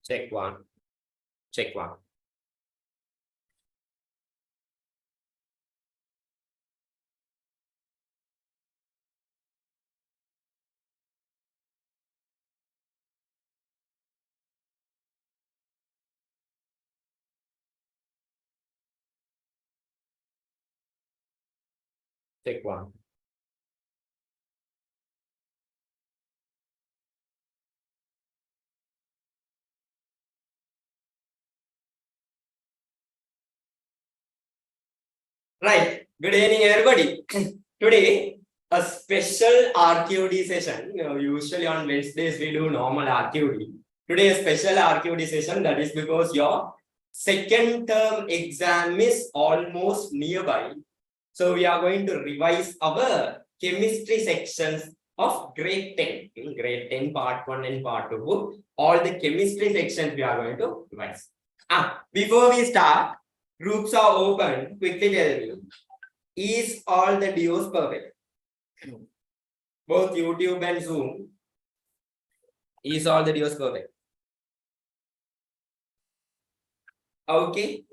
Check one. Check one. Check one. Right. Good evening, everybody. Today, a special RQD session. Usually on Wednesdays, we do normal RQD. Today, a special RQD session. That is because your second term exam is almost nearby. So, we are going to revise our chemistry sections of grade 10. In grade 10, part 1 and part 2 book. All the chemistry sections we are going to revise. Before we start, groups are open. Quickly tell you. Is all the duos perfect? Both YouTube and Zoom. Is all the duos perfect? Okay.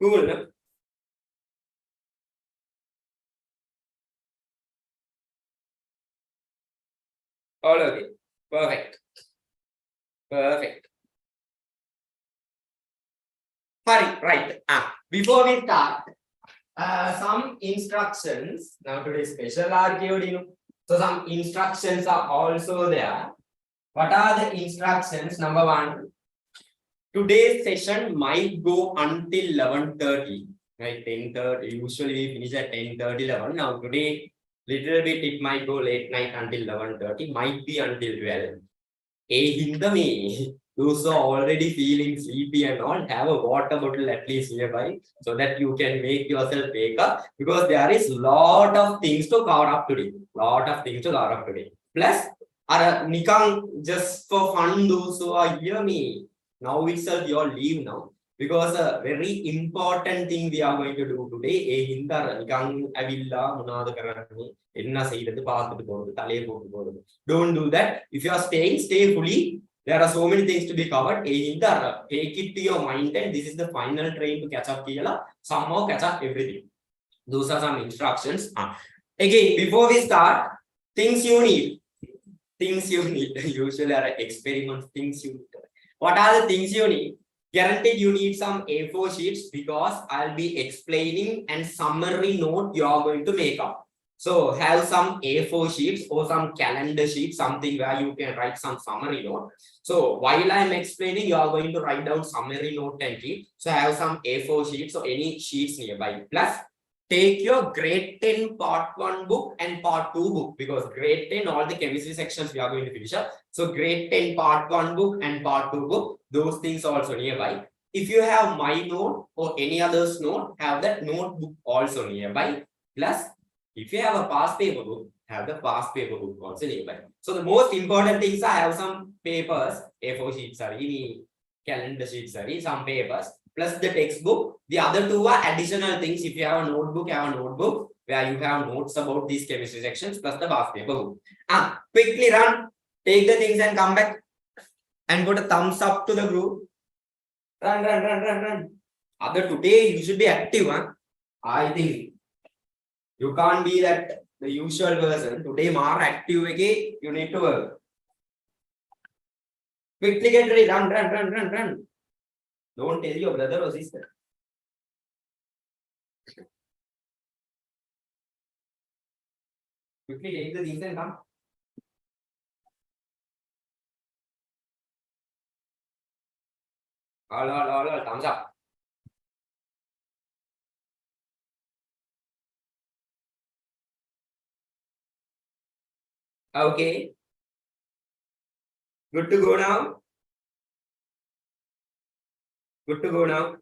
Cool. No? All okay. Perfect. Perfect. Hurry, right. Before we start, some instructions. Now today's special RQD. So some instructions are also there. What are the instructions? Number one, today's session might go until 11:30. Right, 10:30. Usually we finish at 10:30, 11. Now today, little bit it might go late night until 11:30. Might be until 12. In the May, those who are already feeling sleepy and all, have a water bottle at least nearby so that you can make yourself wake up, because there is lot of things to cover up today. Lot of things to cover up today. Plus, Nikang, just for fun, those who are hear me, now itself you all leave now. Because a very important thing we are going to do today, don't do that. If you are staying, stay fully. There are so many things to be covered. Take it to your mind, and this is the final train to catch up. Somehow catch up everything. Those are some instructions. Again, before we start, things you need. Things you need. Usually are experiments. Things you need. What are the things you need? Guaranteed you need some A4 sheets, because I'll be explaining and summary note you are going to make up. So have some A4 sheets or some calendar sheets, something where you can write some summary note. So while I'm explaining, you are going to write down summary note and keep. So have some A4 sheets or any sheets nearby. Plus, take your grade 10 part 1 book and part 2 book, because grade 10, all the chemistry sections we are going to finish up. So grade 10 part 1 book and part 2 book, those things also nearby. If you have my note or any other's note, have that notebook also nearby. Plus, if you have a past paper book, have the past paper book also nearby. So the most important things are have some papers, A4 sheets, calendar sheets, some papers, plus the textbook. The other two are additional things. If you have a notebook, have a notebook where you have notes about these chemistry sections, plus the past paper book. Quickly run, take the things and come back and put a thumbs up to the group. Run. Other today you should be active, huh? I think you can't be that the usual person. Today more active again, you need to work. Quickly get ready, run. Don't tell your brother or sister. Quickly take the things and come. All, thumbs up. Okay. Good to go now. Good to go now.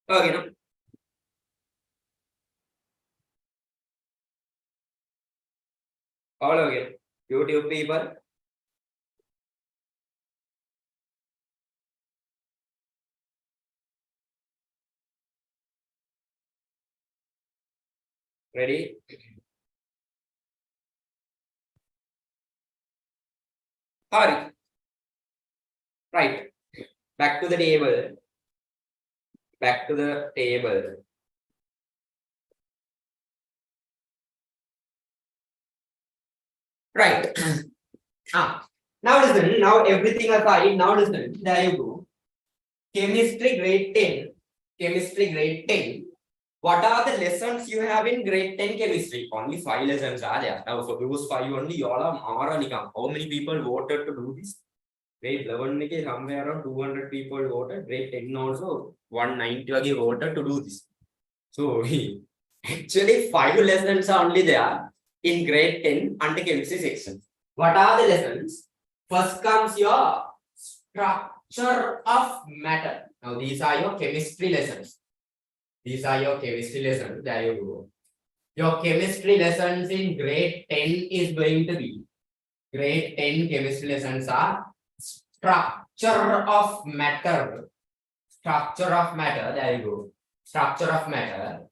Okay, now. All okay. YouTube people. Ready? Hurry. Right. Back to the table. Back to the table. Right. Now listen. Now everything aside. Now listen. There you go. Chemistry grade 10. Chemistry grade 10. What are the lessons you have in grade 10 chemistry? Only 5 lessons are there. Now for those 5 only, you all are Mara. How many people voted to do this? Grade 11 somewhere around 200 people voted. Grade 10 also 190 voted to do this. So actually 5 lessons are only there in grade 10 under chemistry section. What are the lessons? First comes your structure of matter. Now these are your chemistry lessons. These are your chemistry lessons. There you go. Your chemistry lessons in grade 10 is going to be grade 10 chemistry lessons are structure of matter. Structure of matter. There you go. Structure of matter.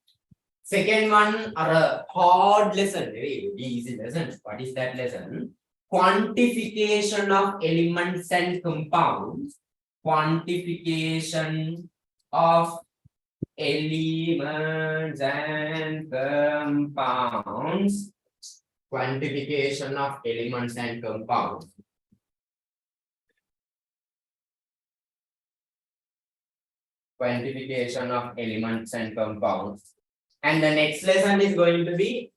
Second one are a hard lesson. Very easy lesson. What is that lesson? Quantification of elements and compounds. Quantification of elements and compounds. Quantification of elements and compounds. Quantification of elements and compounds. And the next lesson is going to be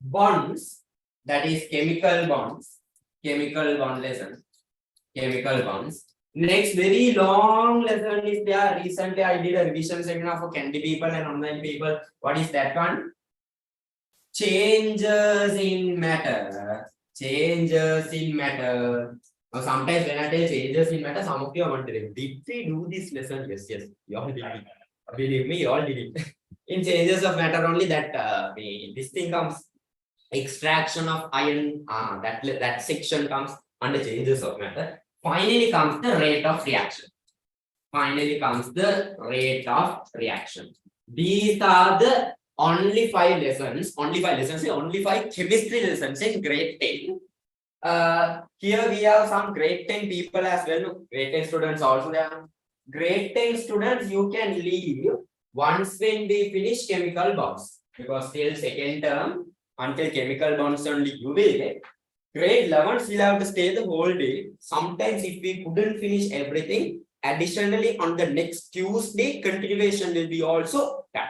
bonds. That is chemical bonds. Chemical bond lesson. Chemical bonds. Next, very long lesson is there. Recently, I did a revision seminar for Candy people and online people. What is that one? Changes in matter. Changes in matter. Now, sometimes when I tell changes in matter, some of you are wondering, did we do this lesson? Yes, yes. You all did it. Believe me, you all did it. In changes of matter only that this thing comes. Extraction of iron. That section comes under changes of matter. Finally comes the rate of reaction. Finally comes the rate of reaction. These are the only 5 lessons. Only 5 lessons. Only 5 chemistry lessons in grade 10. Here we have some grade 10 people as well. Grade 10 students also there. Grade 10 students you can leave once when we finish chemical bonds. Because till second term, until chemical bonds only you will get. Grade 11s will have to stay the whole day. Sometimes if we couldn't finish everything, additionally on the next Tuesday, continuation will be also done.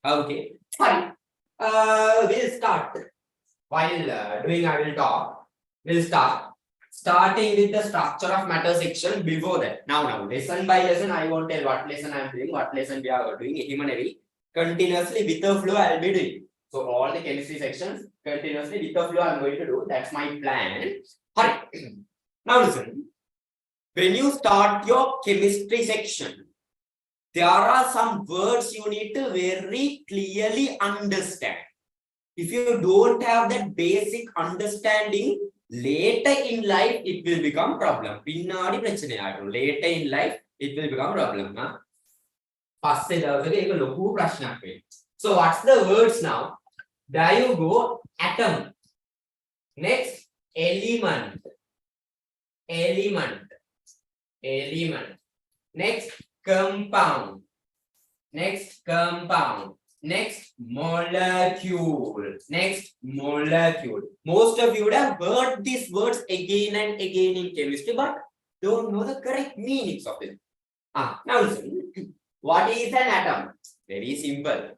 Okay, fine. We'll start. While doing, I will talk. We'll start. Starting with the structure of matter section before that. Now, lesson by lesson, I won't tell what lesson I am doing, what lesson we are doing. Continuously with the flow, I will be doing. So all the chemistry sections continuously with the flow I'm going to do. That's my plan. Hurry. Now listen. When you start your chemistry section, there are some words you need to very clearly understand. If you don't have that basic understanding, later in life it will become problem. Later in life it will become problem. So what's the words now? There you go, atom. Next, element. Next, compound. Next, molecule. Most of you would have heard these words again and again in chemistry, but don't know the correct meanings of it. Now listen. What is an atom? Very simple.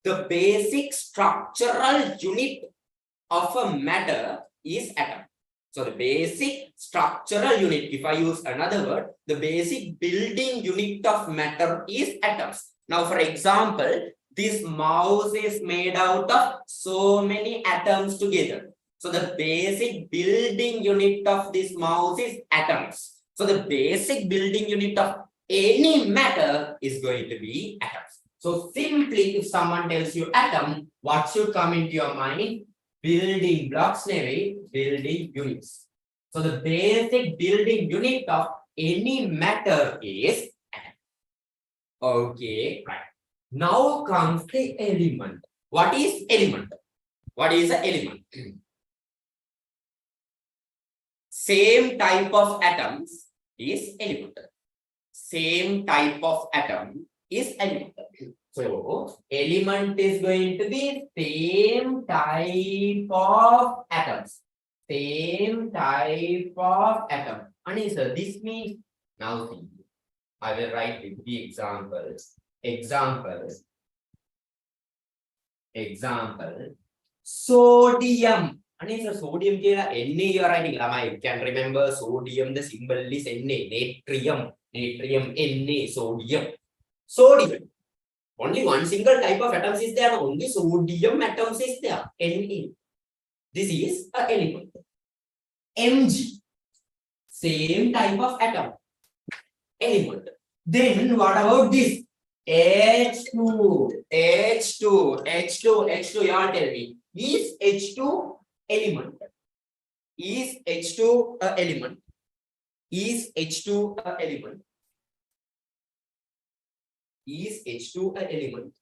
The basic structural unit of a matter is atom. So the basic structural unit, if I use another word, the basic building unit of matter is atoms. Now, for example, this mouse is made out of so many atoms together. So the basic building unit of this mouse is atoms. So the basic building unit of any matter is going to be atoms. So simply, if someone tells you atom, what should come into your mind? Building blocks, building units. So the basic building unit of any matter is atom. Okay, right. Now comes the element. What is element? What is an element? same type of atoms is element. Same type of atom is element. So element is going to be same type of atoms. Same type of atom. Anisha, this means now see. I will write with the examples. Example. Sodium. Anisha, sodium kira Na you are writing. You can remember sodium. The symbol is Na. Natrium. Natrium. Na. Sodium. Sodium. Only one single type of atoms is there. Only sodium atoms is there. Na. This is an element. Mg. Same type of atom. Element. Then what about this? H2. You all tell me. Is H2 element? Is H2 a element? Is H2 a element? Is H2 a element?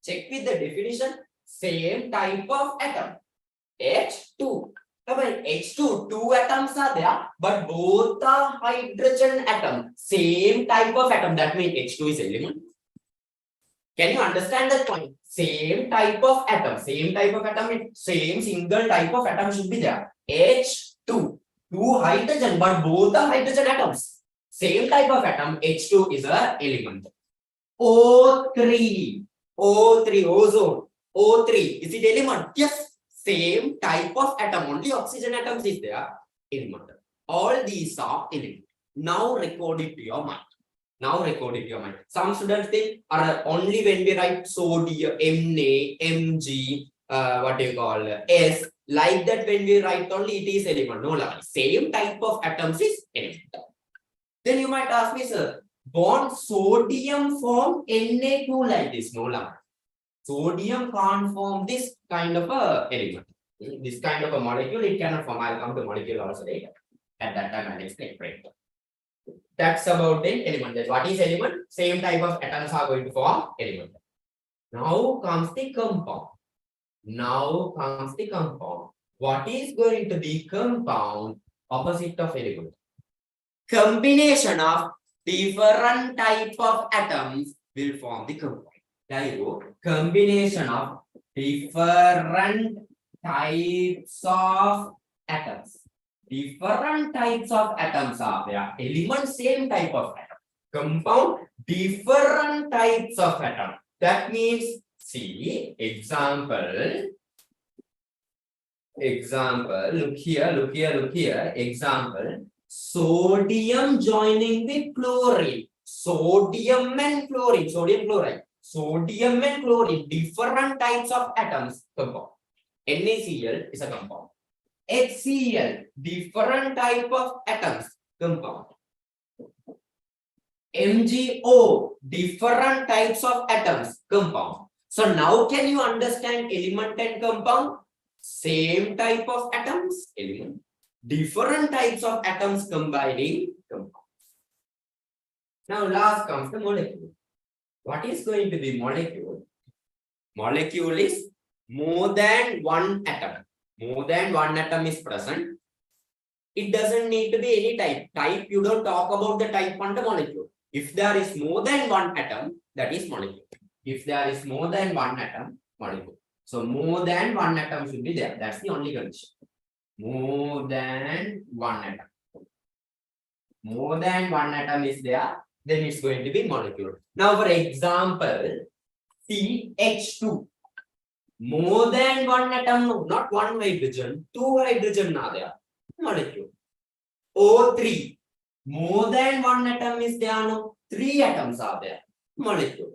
Check with the definition. Same type of atom. H2. Come on, H2, two atoms are there, but both are hydrogen atom. Same type of atom. That means H2 is element. Can you understand that point? Same type of atom. Same type of atom. Same single type of atom should be there. H2. Two hydrogen, but both are hydrogen atoms. Same type of atom. H2 is a element. O3. Ozone. O3. Is it element? Yes. Same type of atom. Only oxygen atoms is there. Element. All these are element. Now record it to your mind. Some students think only when we write sodium, Na, Mg, what do you call S, like that when we write only it is element. No, same type of atoms is element. Then you might ask me, sir, bond sodium form Na2 like this? No, sodium can't form this kind of a element. This kind of a molecule, it cannot form. I'll come to molecule also later. At that time, I'll explain further. That's about the element. What is element? Same type of atoms are going to form element. Now comes the compound. What is going to be compound? Opposite of element. Combination of different type of atoms will form the compound. There you go. Combination of different types of atoms. Different types of atoms are there. Element, same type of atom. Compound, different types of atom. That means, see, example. Look here. Example. Sodium joining with chlorine. Sodium and chlorine. Sodium and chlorine, different types of atoms, compound. NaCl is a compound. HCl, different type of atoms, compound. MgO, different types of atoms, compound. So now can you understand element and compound? Same type of atoms, element. Different types of atoms combining, compound. Now last comes the molecule. What is going to be molecule? Molecule is more than one atom. More than one atom is present. It doesn't need to be any type. Type, you don't talk about the type on the molecule. If there is more than one atom, that is molecule. If there is more than one atom, molecule. So more than one atom should be there. That's the only condition. More than one atom. More than one atom is there, then it's going to be molecule. Now, for example, CH2. More than one atom, no, not one hydrogen, two hydrogen are there. Molecule. O3. More than one atom is there, no, three atoms are there. Molecule.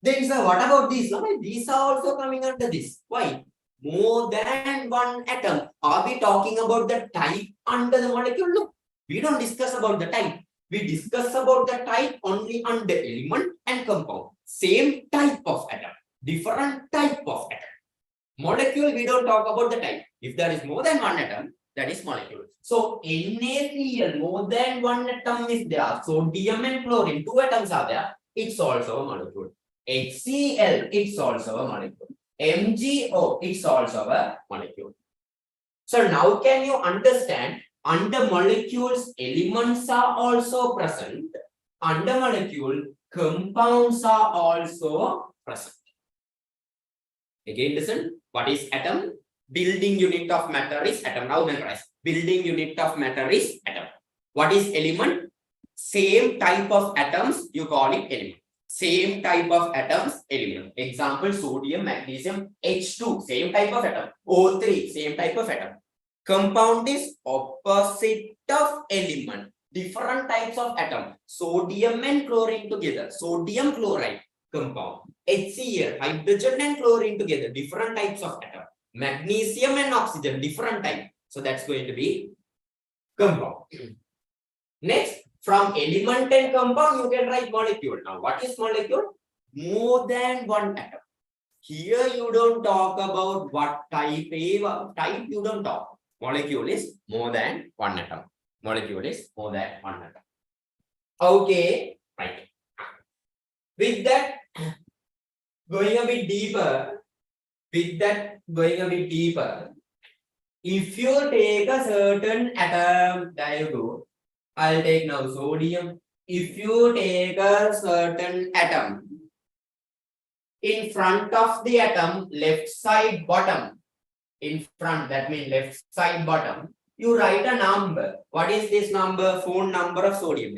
Then, sir, what about these? These are also coming under this. Why? More than one atom. Are we talking about the type under the molecule? No. We don't discuss about the type. We discuss about the type only under element and compound. Same type of atom. Different type of atom. Molecule, we don't talk about the type. If there is more than one atom, that is molecule. So NaCl, more than one atom is there. Sodium and chlorine, two atoms are there. It's also a molecule. HCl, it's also a molecule. MgO, it's also a molecule. So now can you understand Under molecules, elements are also present. Under molecule, compounds are also present. Again, listen. What is atom? Building unit of matter is atom. Now memorize. Building unit of matter is atom. What is element? Same type of atoms, you call it element. Same type of atoms, element. Example, sodium, magnesium, H2, same type of atom. O3, same type of atom. Compound is opposite of element. Different types of atom. Sodium and chlorine together. Sodium chloride compound. HCl, hydrogen and chlorine together. Different types of atom. Magnesium and oxygen, different type. So that's going to be compound. Next, from element and compound, you can write molecule. Now, what is molecule? More than one atom. Here, you don't talk about what type, type you don't talk. Molecule is more than one atom. Molecule is more than one atom. Okay, right. With that, going a bit deeper, if you take a certain atom, there you go. I'll take now sodium. If you take a certain atom, in front of the atom, left side bottom, in front, that means left side bottom, you write a number. What is this number? Phone number of sodium.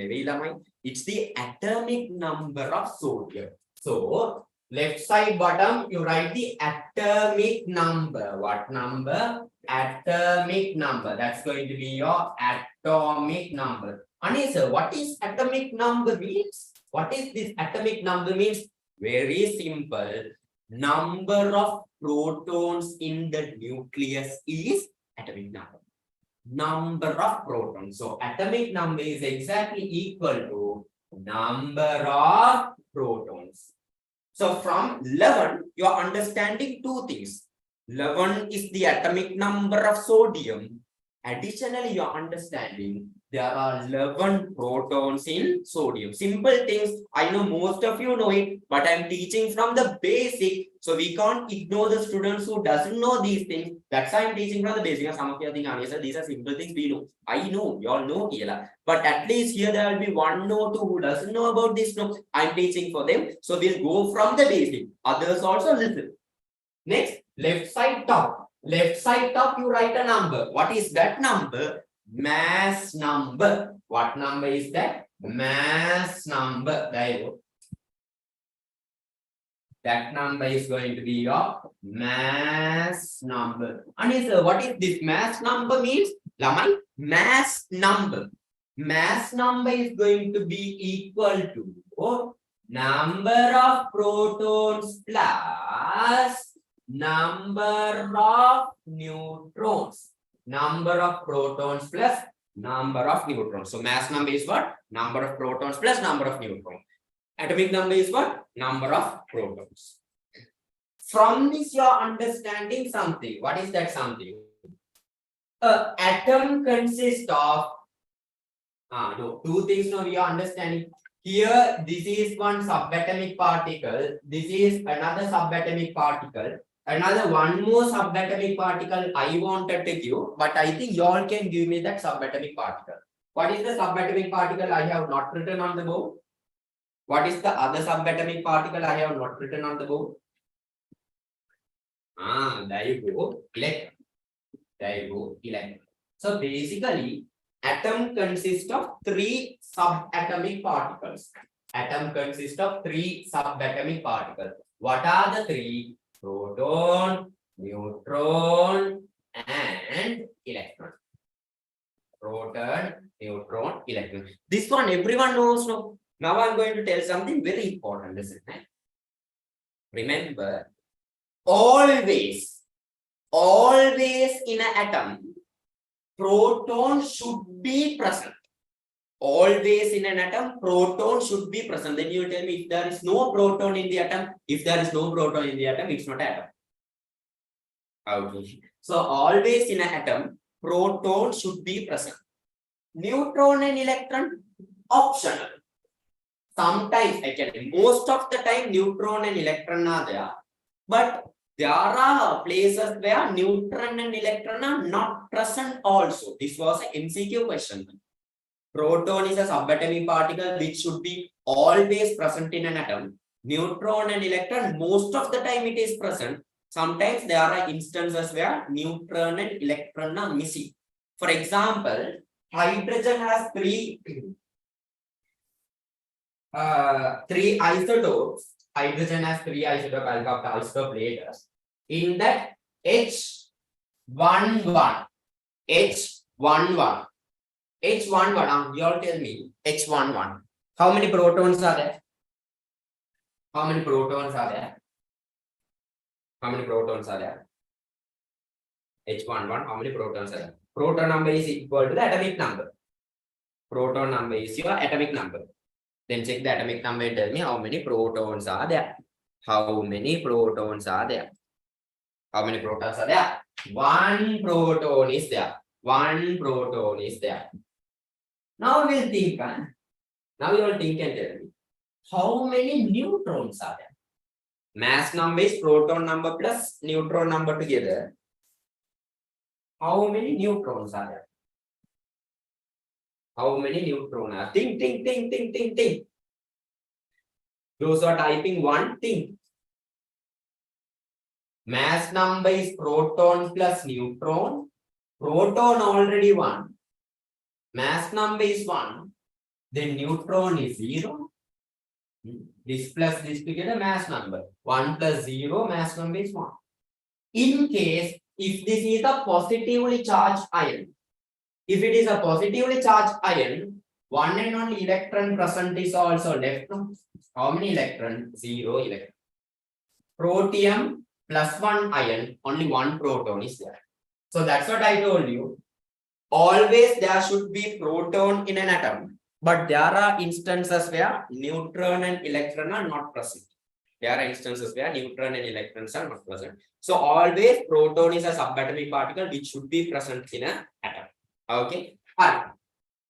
It's the atomic number of sodium. So, left side bottom, you write the atomic number. What number? Atomic number. That's going to be your atomic number. Ani sir, what is atomic number means? What is this atomic number means? Very simple. Number of protons in the nucleus is atomic number. Number of protons. So atomic number is exactly equal to number of protons. So from 11, you are understanding two things. 11 is the atomic number of sodium. Additionally, you are understanding there are 11 protons in sodium. Simple things. I know most of you know it, but I am teaching from the basic. So we can't ignore the students who doesn't know these things. That's why I'm teaching from the basic. Some of you think, sir, these are simple things we know. I know, you all know here. But at least here there will be one or two who doesn't know about this. No, I'm teaching for them. So we'll go from the basic. Others also listen. Next, left side top. Left side top, you write a number. What is that number? Mass number. What number is that? Mass number. There you go. That number is going to be your mass number. And what is this mass number means? Lamai, mass number. Mass number is going to be equal to number of protons plus number of neutrons. Number of protons plus number of neutrons. So mass number is what? Number of protons plus number of neutrons. Atomic number is what? Number of protons. From this you are understanding something. What is that something? An atom consists of two things now we are understanding. Here, this is one subatomic particle. This is another subatomic particle. Another one more subatomic particle I wanted to give, but I think you all can give me that subatomic particle. What is the subatomic particle I have not written on the board? What is the other subatomic particle I have not written on the board? There you go. Electron. There you go. Electron. So basically, atom consists of three subatomic particles. Atom consists of three subatomic particles. What are the three? Proton, neutron, and electron. Proton, neutron, electron. This one everyone knows. No? Now I'm going to tell something very important. Listen. Remember, always in an atom, proton should be present. Always in an atom, proton should be present. Then you will tell me if there is no proton in the atom. If there is no proton in the atom, it's not an atom. Okay. So always in an atom, proton should be present. Neutron and electron, optional. Sometimes, actually, most of the time, neutron and electron are there. But There are places where neutron and electron are not present also. This was an MCQ question. Proton is a subatomic particle which should be always present in an atom. Neutron and electron, most of the time it is present. Sometimes there are instances where neutron and electron are missing. For example, hydrogen has three isotopes. Hydrogen has three isotopes. I'll come to isotope later. In that H11, H11, H11, you all tell me, H11. How many protons are there? How many protons are there? How many protons are there? H11, how many protons are there? Proton number is equal to the atomic number. Proton number is your atomic number. Then check the atomic number and tell me how many protons are there. How many protons are there? How many protons are there? One proton is there. One proton is there. Now we'll think. Now you will think and tell me how many neutrons are there? Mass number is proton number plus neutron number together. How many neutrons are there? How many neutrons are? Think. Those are typing one thing. Mass number is proton plus neutron. Proton already 1. Mass number is 1. Then neutron is 0. This plus this together, mass number. 1 plus 0, mass number is 1. In case, if this is a positively charged ion, if it is a positively charged ion, one and only electron present is also left. How many electrons? 0 electron. Protium plus 1 ion, only 1 proton is there. So that's what I told you. Always there should be proton in an atom, but there are instances where neutron and electron are not present. There are instances where neutron and electrons are not present. So always proton is a subatomic particle which should be present in an atom. Okay. What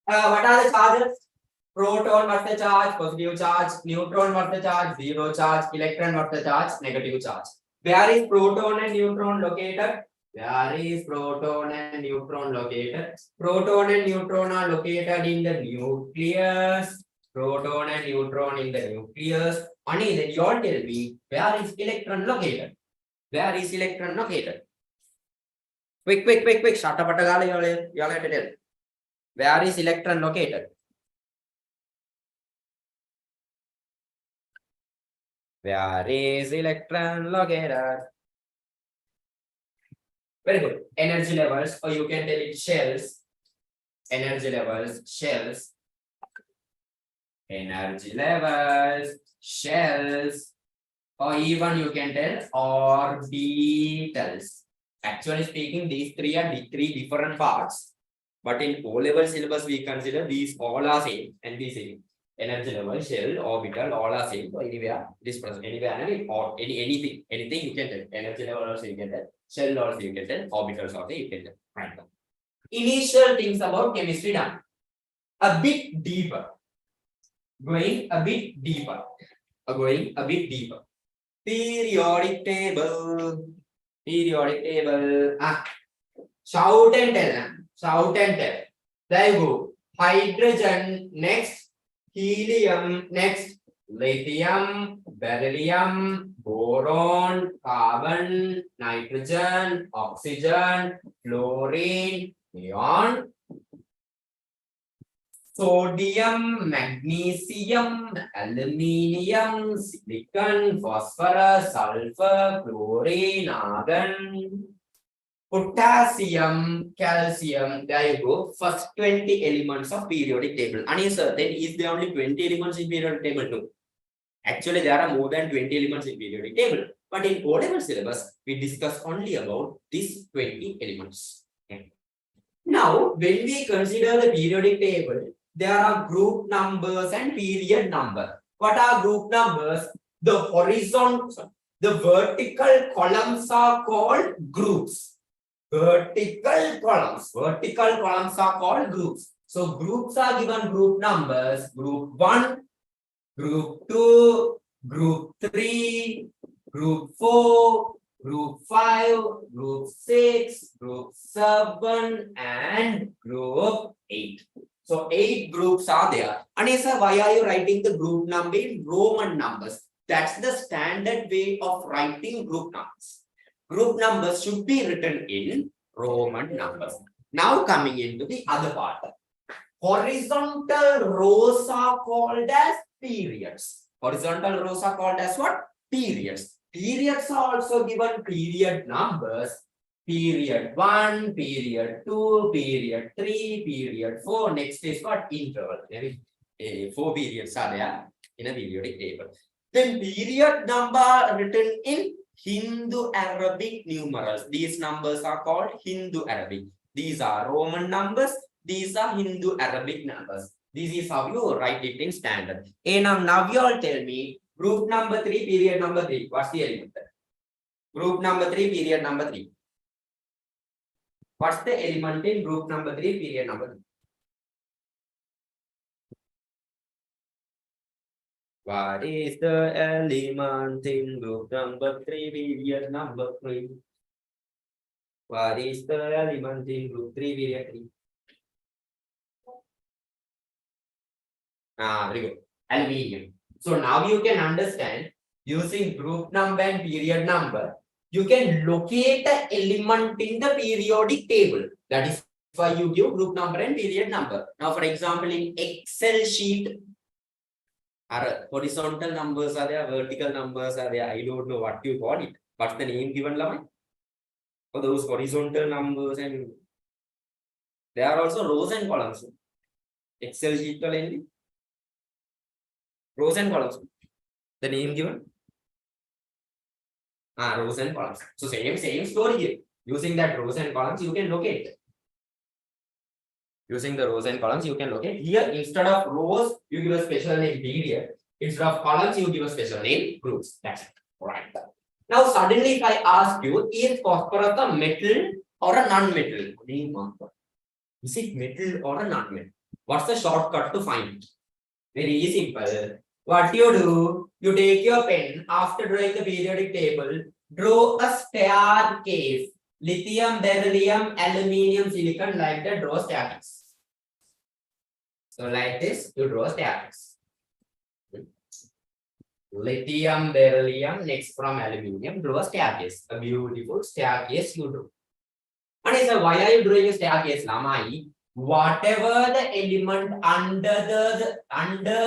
are the charges? Proton, what's the charge? Positive charge. Neutron, what's the charge? 0 charge. Electron, what's the charge? Negative charge. Where is proton and neutron located? Where is proton and neutron located? Proton and neutron are located in the nucleus. Proton and neutron in the nucleus. Only then you all tell me, where is electron located? Where is electron located? Quick. Shut up, you all have to tell. Where is electron located? Where is electron located? Very good. Energy levels, or you can tell it shells. Energy levels, shells. Energy levels, shells. Or even you can tell orbitals. Actually speaking, these three are three different parts. But in O-level syllabus, we consider these all are same and these same. Energy level, shell, orbital, all are same. So anywhere, this person, anywhere, or anything you can tell. Energy level also you can tell. Shell also you can tell. Orbitals also you can tell. Right. Initial things about chemistry done. A bit deeper. Going a bit deeper. Periodic table. Shout and tell. There you go. Hydrogen next. Helium next. Lithium, beryllium, boron, carbon, nitrogen, oxygen, fluorine, neon, sodium, magnesium, aluminium, silicon, phosphorus, sulfur, chlorine, argon, potassium, calcium. There you go. First 20 elements of periodic table. And sir, then is there only 20 elements in periodic table? No. Actually, there are more than 20 elements in periodic table. But in O-level syllabus, we discuss only about these 20 elements. Okay. Now, when we consider the periodic table, there are group numbers and period number. What are group numbers? The horizontal, the vertical columns are called groups. Vertical columns are called groups. So groups are given group numbers: group 1, group 2, group 3, group 4, group 5, group 6, group 7, and group 8. So 8 groups are there. And sir, why are you writing the group number in Roman numbers? That's the standard way of writing group numbers. Group numbers should be written in Roman numbers. Now coming into the other part. Horizontal rows are called as periods. Horizontal rows are called as what? Periods. Periods are also given period numbers. Period 1, period 2, period 3, period 4. Next is what? Interval. Maybe 4 periods are there in a periodic table. Then period number written in Hindu Arabic numerals. These numbers are called Hindu Arabic. These are Roman numbers. These are Hindu Arabic numbers. This is how you write it in standard. And now you all tell me group number 3, period number 3. What's the element? Group number 3, period number 3. What's the element in group number 3, period number 3? What is the element in group number 3, period number 3? What is the element in group 3, period 3? Very good. Aluminium. So now you can understand using group number and period number, you can locate the element in the periodic table. That is why you give group number and period number. Now, for example, in Excel sheet, horizontal numbers are there, vertical numbers are there. I don't know what you call it. What's the name given, Lamai? For those horizontal numbers, and there are also rows and columns. Excel sheet only. Rows and columns. The name given? Rows and columns. So same story here. Using that rows and columns, you can locate. Using the rows and columns, you can locate. Here, instead of rows, you give a special name period. Instead of columns, you give a special name groups. That's it. Right. Now, suddenly, if I ask you, is phosphorus a metal or a non-metal? Is it metal or a non-metal? What's the shortcut to find it? Very simple. What you do, you take your pen, after drawing the periodic table, draw a staircase. Lithium, beryllium, aluminium, silicon, like that, draw staircase. So like this, you draw staircase. Lithium, beryllium, next from aluminium, draw staircase. A beautiful staircase you draw. And I said, why are you drawing a staircase, Lamai? Whatever the element under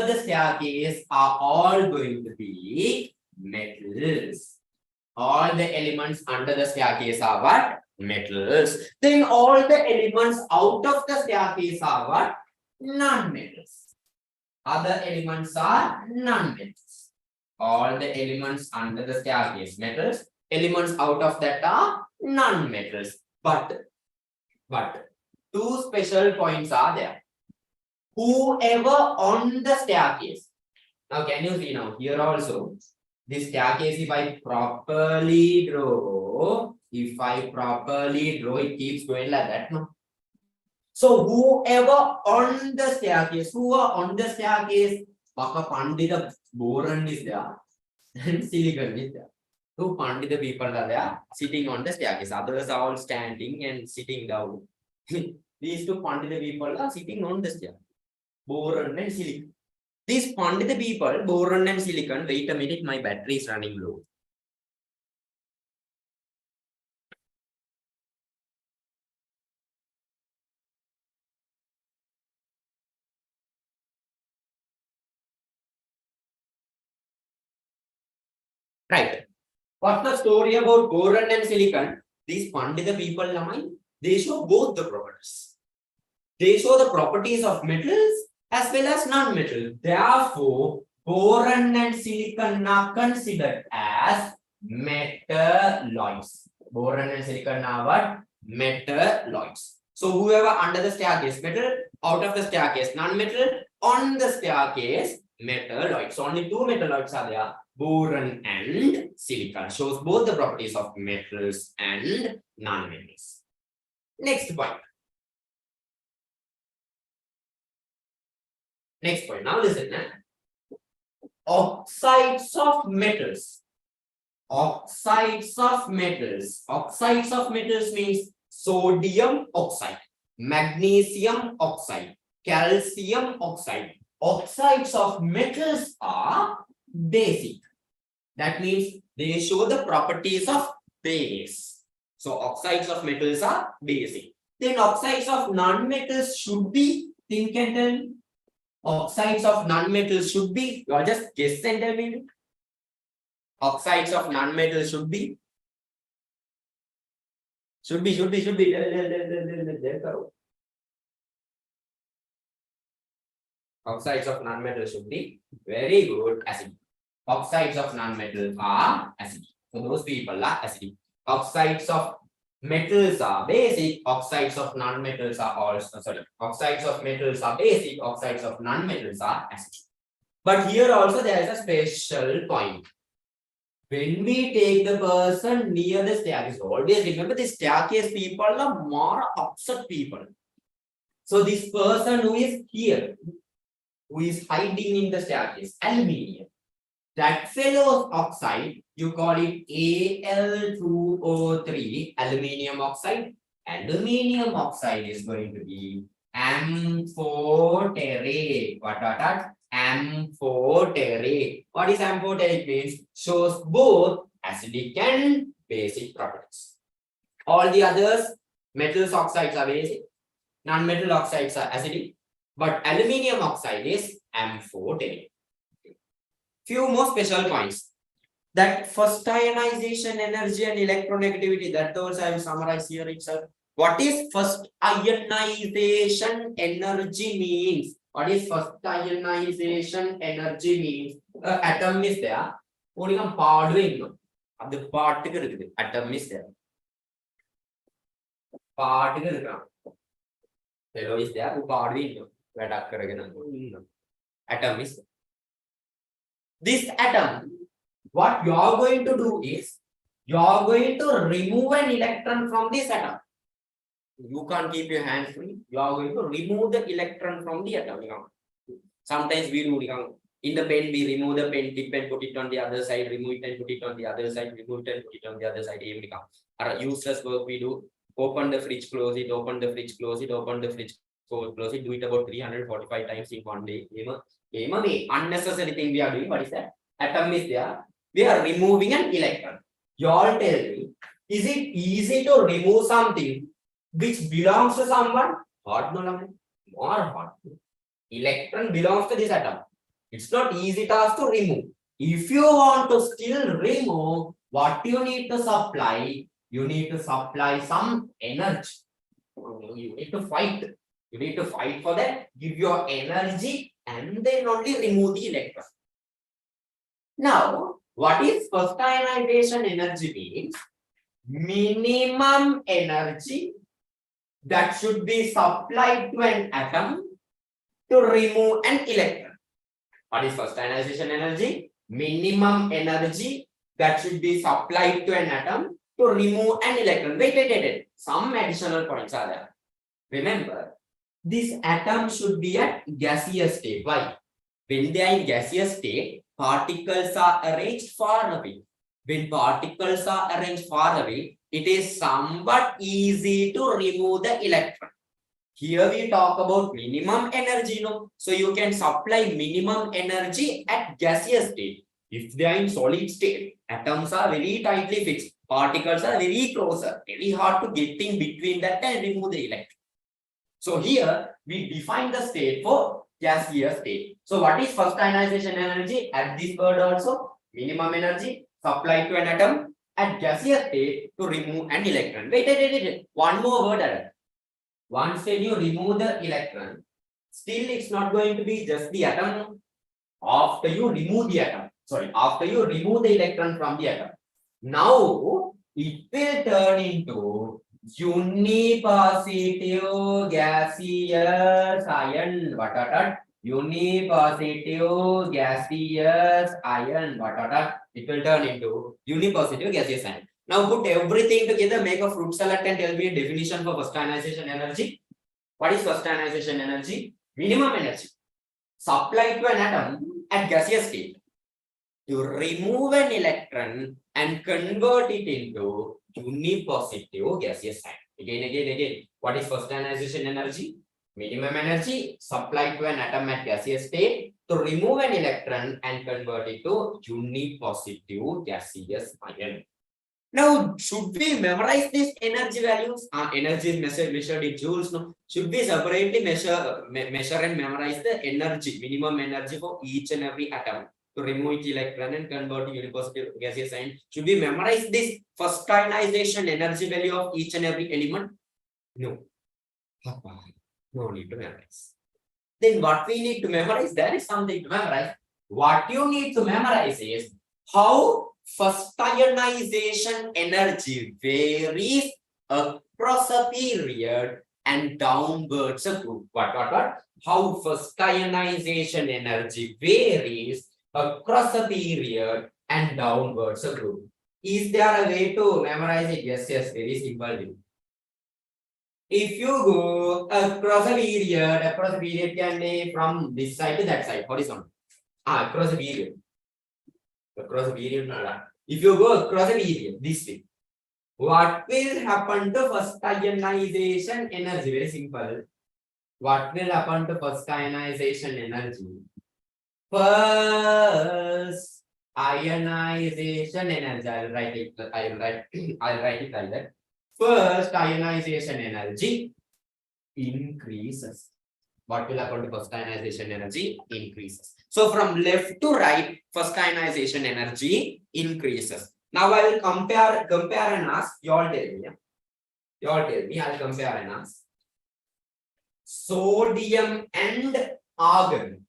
the staircase are all going to be metals. All the elements under the staircase are what? Metals. Then all the elements out of the staircase are what? Non-metals. Other elements are non-metals. All the elements under the staircase metals. Elements out of that are non-metals. But two special points are there. Whoever on the staircase. Now can you see now here also this staircase, if I properly draw, it keeps going like that. No. So whoever on the staircase, who are on the staircase, Paka Pandita boron is there and silicon is there. Two Pandita people are there sitting on the staircase. Others are all standing and sitting down. These two Pandita people are sitting on the staircase. Boron and silicon. These Pandita people, boron and silicon, wait a minute, my battery is running low. Right. What's the story about boron and silicon? These Pandita people, Lamai, they show both the properties. They show the properties of metals as well as non-metal. Therefore, boron and silicon are considered as metalloids. Boron and silicon are what? Metalloids. So whoever under the staircase metal, out of the staircase non-metal, on the staircase metalloids. So only two metalloids are there. Boron and silicon shows both the properties of metals and non-metals. Next point. Next point. Now listen. Oxides of metals. Oxides of metals. Oxides of metals means sodium oxide, magnesium oxide, calcium oxide. Oxides of metals are basic. That means they show the properties of base. So oxides of metals are basic. Then oxides of non-metals should be, think and tell me. Oxides of non-metals should be, you all just guess and tell me. Oxides of non-metals should be. Should be. Oxides of non-metals should be very good acid. Oxides of non-metals are acid. So those people are acidic. Oxides of metals are basic. Oxides of non-metals are also Oxides of metals are basic. Oxides of non-metals are acidic. But here also there is a special point. When we take the person near the staircase, always remember the staircase people are more upset people. So this person who is here, who is hiding in the staircase, aluminium. That fellow's oxide, you call it Al2O3, aluminium oxide. Aluminium oxide is going to be amphoteric. What? Amphoteric. What is amphoteric means? Shows both acidic and basic properties. All the others, metals oxides are basic, non-metal oxides are acidic, but aluminium oxide is amphoteric. Few more special points. That first ionization energy and electronegativity, that also I will summarize here itself. What is first ionization energy means? What is first ionization energy means? Atom is there. Only come part the particle. Atom is there. Particle. Hello is there. Atom is there. This atom, what you are going to do is, you are going to remove an electron from this atom. You can't keep your hand free. You are going to remove the electron from the atom. Sometimes we do in the pen, we remove the pen tip and put it on the other side, remove it and put it on the other side, remove it and put it on the other side. Useless work we do. Open the fridge, close it, open the fridge, close it, open the fridge, close it, do it about 345 times in one day. Unnecessary thing we are doing. What is that? Atom is there. We are removing an electron. You all tell me, is it easy to remove something which belongs to someone? Hard, no, more hard. Electron belongs to this atom. It's not easy task to remove. If you want to still remove, what you need to supply? You need to supply some energy. You need to fight. You need to fight for that. Give your energy and then only remove the electron. Now, what is first ionization energy means? Minimum energy that should be supplied to an atom to remove an electron. What is first ionization energy? Minimum energy that should be supplied to an atom to remove an electron. Wait. Some additional points are there. Remember, this atom should be at gaseous state. Why? When they are in gaseous state, particles are arranged far away. When particles are arranged far away, it is somewhat easy to remove the electron. Here we talk about minimum energy, so you can supply minimum energy at gaseous state. If they are in solid state, atoms are very tightly fixed. Particles are very closer. Very hard to get in between that and remove the electron. So here we define the state for gaseous state. So what is first ionization energy? At this word also, minimum energy supplied to an atom at gaseous state to remove an electron. Wait. One more word. Once when you remove the electron, still it's not going to be just the atom. After you remove the atom, after you remove the electron from the atom, now it will turn into unipositive gaseous ion. Unipositive gaseous ion. It will turn into unipositive gaseous ion. Now put everything together, make a fruit salad and tell me a definition for first ionization energy. What is first ionization energy? Minimum energy supplied to an atom at gaseous state. to remove an electron and convert it into unipositive gaseous sign. Again. What is first ionization energy? Minimum energy supplied to an atom at gaseous state to remove an electron and convert it to unipositive gaseous ion. Now, should we memorize these energy values? Energy is measured in joules. No? Should we separately measure and memorize the energy, minimum energy for each and every atom to remove each electron and convert to unipositive gaseous sign? Should we memorize this first ionization energy value of each and every element? No. No need to memorize. Then what we need to memorize? There is something to memorize. What you need to memorize is how first ionization energy varies across a period and downwards a group. What? How first ionization energy varies across a period and downwards a group. Is there a way to memorize it? Yes, very simple. If you go across a period can be from this side to that side, horizontal. Across a period. If you go across a period, this way, what will happen to first ionization energy? Very simple. What will happen to first ionization energy? First ionization energy. I'll write it like that. First ionization energy increases. What will happen to first ionization energy? Increases. So from left to right, first ionization energy increases. Now I will compare and ask. You all tell me. I'll compare and ask. Sodium and argon.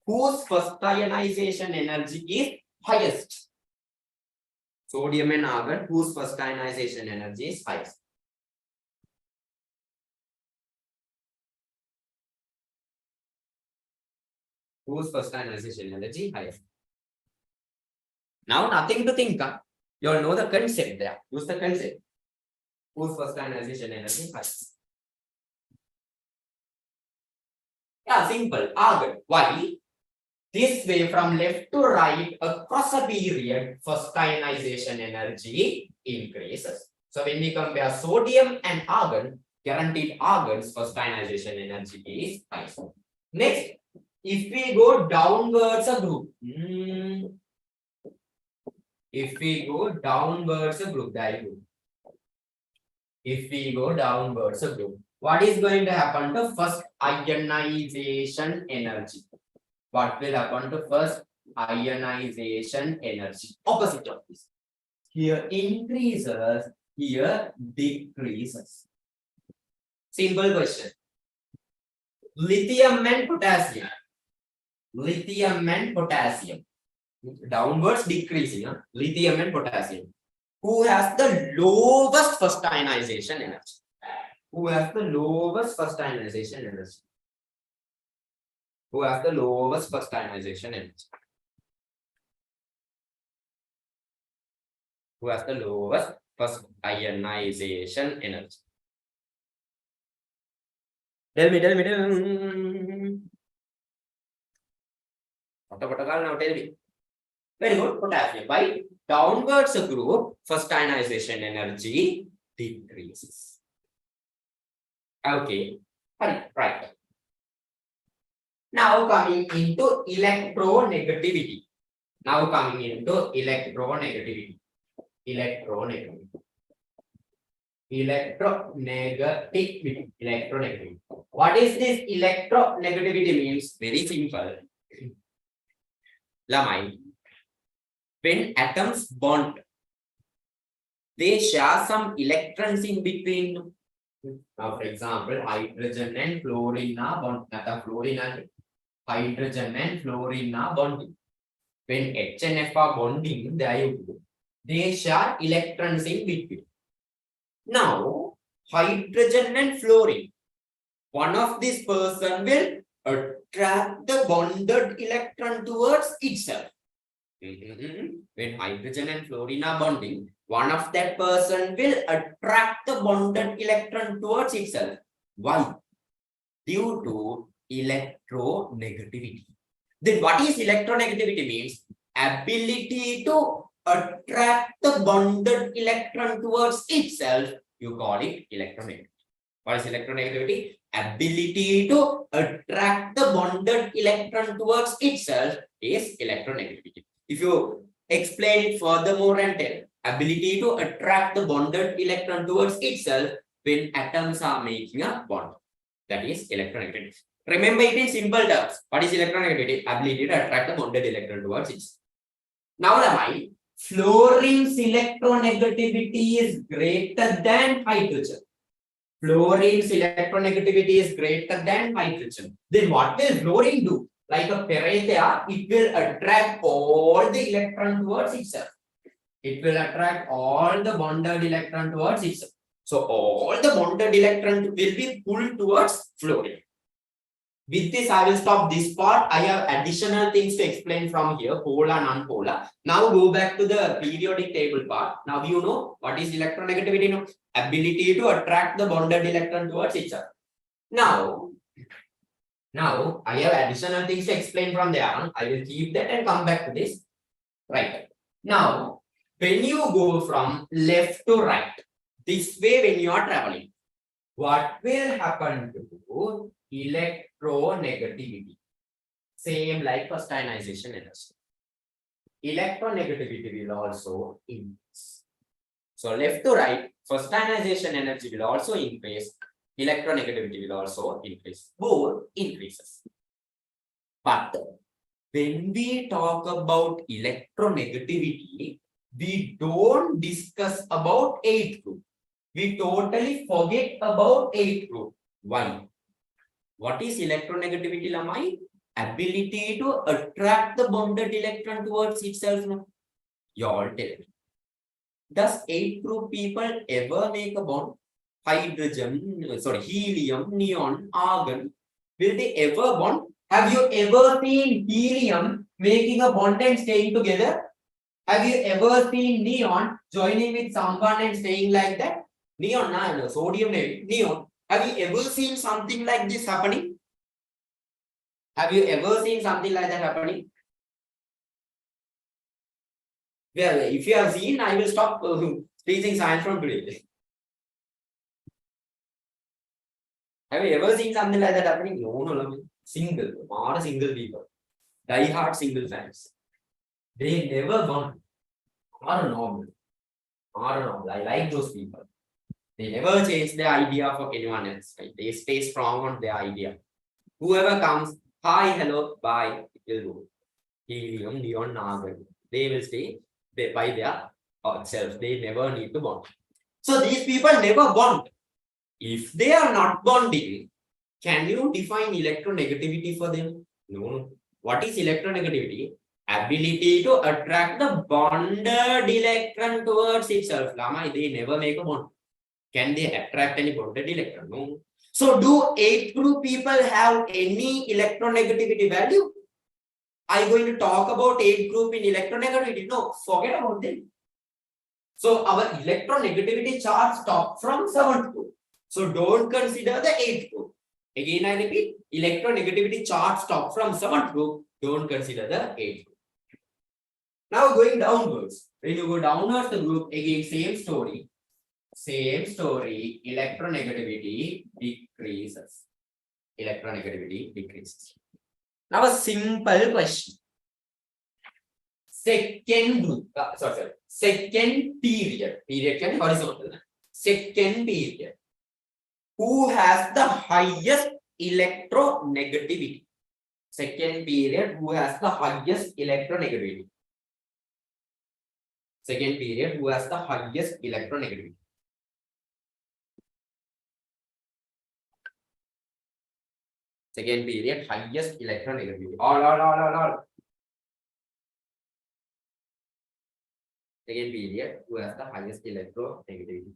Whose first ionization energy is highest? Sodium and argon, whose first ionization energy is highest? Whose first ionization energy highest? Now nothing to think of. You all know the concept there. Use the concept. Whose first ionization energy highest? Yeah, simple. Argon. Why? This way from left to right across a period, first ionization energy increases. So when we compare sodium and argon, guaranteed argon's first ionization energy is highest. Next, if we go downwards a group, if we go downwards a group, what is going to happen to first ionization energy? What will happen to first ionization energy? Opposite of this. Here increases, here decreases. Simple question. Lithium and potassium. Downwards decreasing. Lithium and potassium. Who has the lowest first ionization energy? Who has the lowest first ionization energy? Who has the lowest first ionization energy? Who has the lowest first ionization energy? Tell me. Now tell me. Very good. Potassium. By downwards group, first ionization energy decreases. Okay. Right. Now coming into electronegativity. Electronegativity. What is this electronegativity means? Very simple. Lamine. When atoms bond, they share some electrons in between. Now, for example, hydrogen and fluorine are bonding. Hydrogen and fluorine are bonding. When H and F are bonding, they share electrons in between. Now, hydrogen and fluorine, one of this person will attract the bonded electron towards itself. When hydrogen and fluorine are bonding, one of that person will attract the bonded electron towards itself. Why? Due to electronegativity. Then what is electronegativity means? Ability to attract the bonded electron towards itself. You call it electronegativity. What is electronegativity? Ability to attract the bonded electron towards itself is electronegativity. If you explain it furthermore and tell, ability to attract the bonded electron towards itself when atoms are making a bond. That is electronegativity. Remember it in simple terms. What is electronegativity? Ability to attract the bonded electron towards itself. Now, fluorine's electronegativity is greater than hydrogen. Fluorine's electronegativity is greater than hydrogen. Then what will fluorine do? Like a parathea, it will attract all the electron towards itself. It will attract all the bonded electron towards itself. So all the bonded electron will be pulled towards fluorine. With this, I will stop this part. I have additional things to explain from here, polar and nonpolar. Now go back to the periodic table part. Now you know what is electronegativity? No? Ability to attract the bonded electron towards itself. Now I have additional things to explain from there on. I will keep that and come back to this. Right. Now, when you go from left to right, this way when you are traveling, what will happen to electronegativity? Same like first ionization energy. Electronegativity will also increase. So left to right, first ionization energy will also increase. Electronegativity will also increase. Both increases. But when we talk about electronegativity, we don't discuss about 8th group. We totally forget about 8th group. Why? What is electronegativity, Lamai? Ability to attract the bonded electron towards itself. No? You all tell me. Does 8th group people ever make a bond? Helium, neon, argon. Will they ever bond? Have you ever seen helium making a bond and staying together? Have you ever seen neon joining with someone and staying like that? Neon, no, sodium, neon. Have you ever seen something like this happening? Have you ever seen something like that happening? Well, if you have seen, I will stop teaching science from today. Have you ever seen something like that happening? No. Single, not a single people. Die-hard single fans. They never gone. Or normal. I like those people. They never change their idea for anyone else. Right? They stay strong on their idea. Whoever comes, hi, hello, bye, it will go. Helium, neon, argon. They will stay by their self. They never need to bond. So these people never bond. If they are not bonding, can you define electronegativity for them? No. What is electronegativity? Ability to attract the bonded electron towards itself. Lama, they never make a bond. Can they attract any bonded electron? No. So do 8th group people have any electronegativity value? Are you going to talk about 8th group in electronegativity? No, forget about them. So our electronegativity charge stops from 7th group. So don't consider the 8th group. Again, I repeat, electronegativity charge stops from 7th group. Don't consider the 8th group. Now going downwards. When you go downwards the group, again same story. Electronegativity decreases. Now a simple question. Second group, second period can horizontal. Second period. Who has the highest electronegativity? Second period, who has the highest electronegativity? Second period, who has the highest electronegativity? Second period, highest electronegativity. All. Second period, who has the highest electronegativity?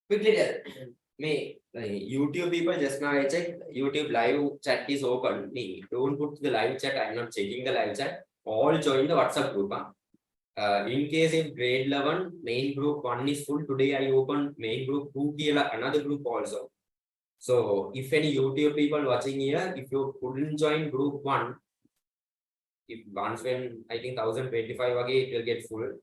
Quickly tell me, YouTube people just now I checked YouTube live chat is open. Me, don't put the live chat. I'm not checking the live chat. all join the WhatsApp group. In case if grade 11 main group 1 is full, today I opened main group 2 another group also. So if any YouTube people watching here, if you couldn't join group 1, if once when I think 1025 again it will get full.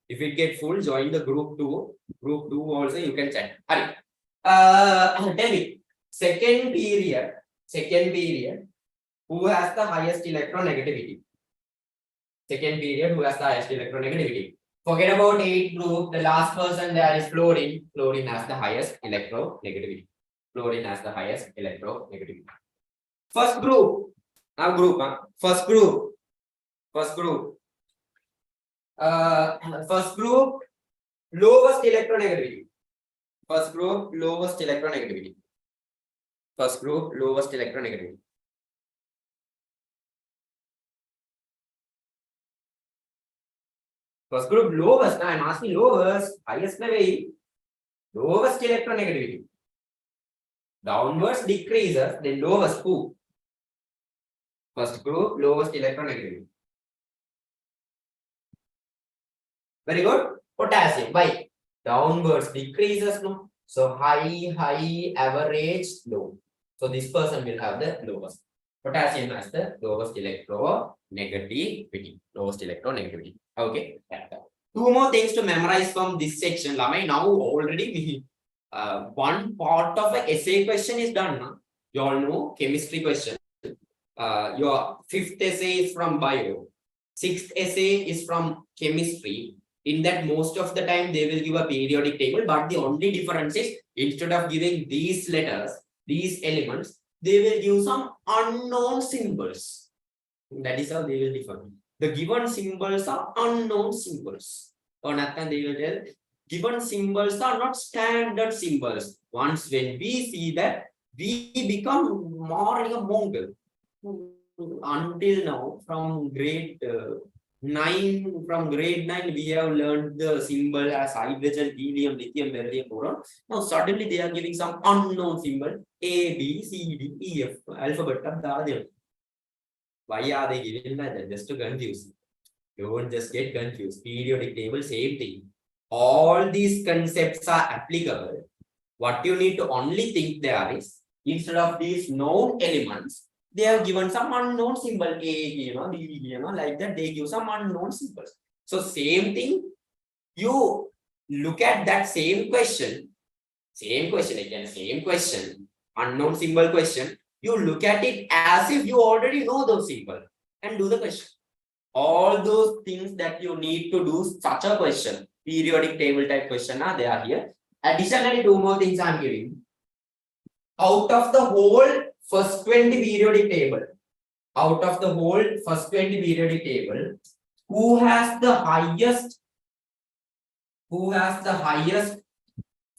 If it get full, join the group 2. Group 2 also you can check. Tell me, second period, who has the highest electronegativity? Second period, who has the highest electronegativity? Forget about 8 group. The last person there is fluorine. Fluorine has the highest electronegativity. Fluorine has the highest electronegativity. First group. Now group. First group. First group, lowest electronegativity. First group, lowest electronegativity. First group, lowest electronegativity. First group, lowest. I am asking lowest, highest way. Lowest electronegativity. Downwards decreases, then lowest who? First group, lowest electronegativity. Very good. Potassium. Why? Downwards decreases, no? So high, average, low. So this person will have the lowest. Potassium has the lowest electronegativity. Lowest electronegativity. Okay. Two more things to memorize from this section. Lamai now already one part of an essay question is done. Na? You all know chemistry question. Your fifth essay is from bio. Sixth essay is from chemistry. In that, most of the time they will give a periodic table, but the only difference is instead of giving these letters, these elements, they will give some unknown symbols. That is how they will differ. The given symbols are unknown symbols. Or nothing they will tell. Given symbols are not standard symbols. Once when we see that, we become more like a Mongol. Until now, from grade 9, we have learned the symbol as hydrogen, helium, lithium, beryllium, boron. Now suddenly they are giving some unknown symbol A, B, C, D, E, F, alphabet. Why are they giving that? Just to confuse. Don't just get confused. Periodic table, same thing. All these concepts are applicable. What you need to only think there is, instead of these known elements, they have given some unknown symbol A, D, like that. They give some unknown symbols. So same thing. You look at that same question, unknown symbol question. You look at it as if you already know those symbols and do the question. All those things that you need to do such a question, periodic table type question, they are here. Additionally, two more things I am giving. Out of the whole first 20 periodic table, who has the highest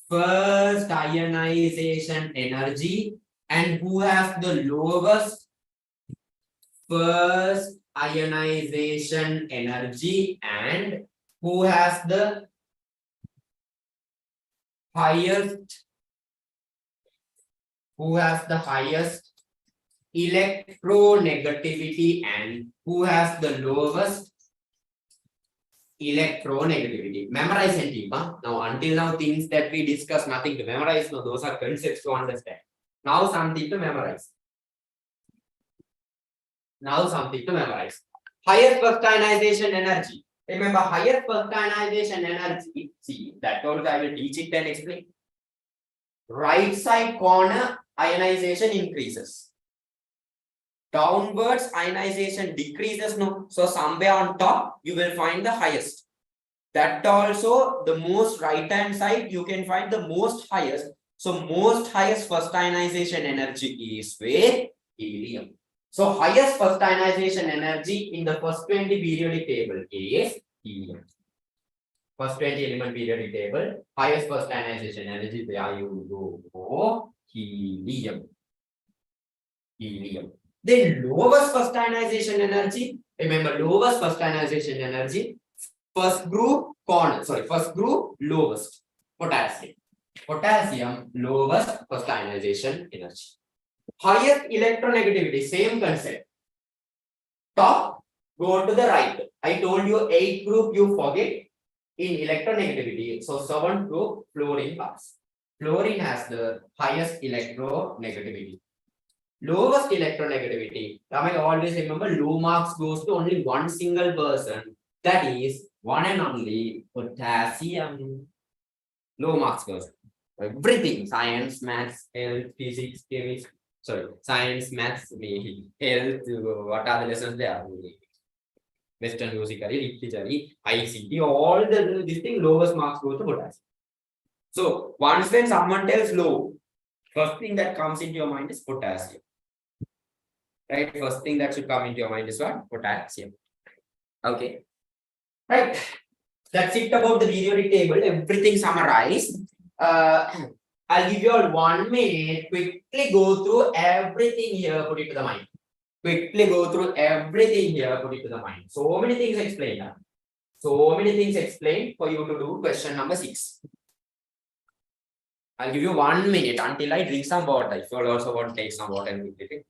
first ionization energy and who has the lowest first ionization energy and who has the highest electronegativity and who has the lowest electronegativity. Memorize and keep. Now, until now, things that we discuss, nothing to memorize. No, those are concepts to understand. Now, something to memorize. Highest first ionization energy. Remember, highest first ionization energy. See, that also I will teach it and explain. Right side corner ionization increases. Downwards ionization decreases. No, so somewhere on top you will find the highest. That also the most right hand side you can find the most highest. So most highest first ionization energy is where? Helium. So highest first ionization energy in the first 20 periodic table is helium. First 20 element periodic table, highest first ionization energy, there you go for helium. Then lowest first ionization energy, remember lowest first ionization energy, first group lowest, potassium lowest first ionization energy. Highest electronegativity, same concept. Top Go to the right. I told you 8th group you forget in electronegativity. So 7th group, fluorine pass. Fluorine has the highest electronegativity. Lowest electronegativity. I always remember low marks goes to only one single person. That is one and only potassium. Low marks goes. Everything. Science, maths, health, physics, chemistry. Sorry, science, maths, health, what are the lessons there? Western music, literature, ICT, all this thing, lowest marks go to potassium. So once when someone tells low, first thing that comes into your mind is potassium. Right? First thing that should come into your mind is what? Potassium. Okay. Right. That's it about the periodic table. Everything summarized. I'll give you all 1 minute. Quickly go through everything here. Put it to the mind. Quickly go through everything here. Put it to the mind. So many things explained. So many things explained for you to do question number 6. I'll give you 1 minute until I drink some water. If you also want to take some water and quickly.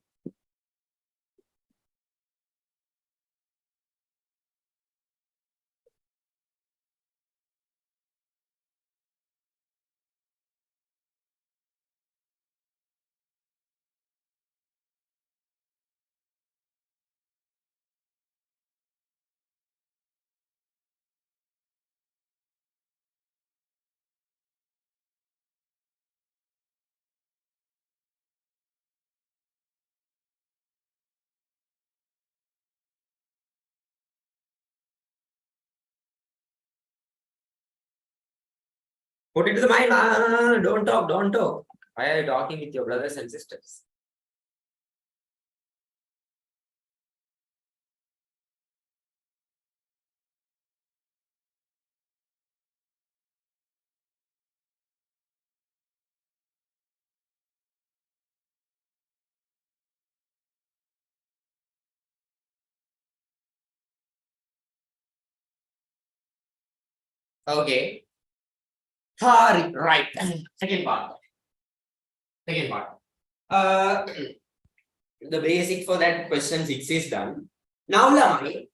Put it to the mind. Don't talk. Don't talk. Why are you talking with your brothers and sisters? Okay. Right. Second part. Second part. The basic for that question 6 is done. Now, Lamai,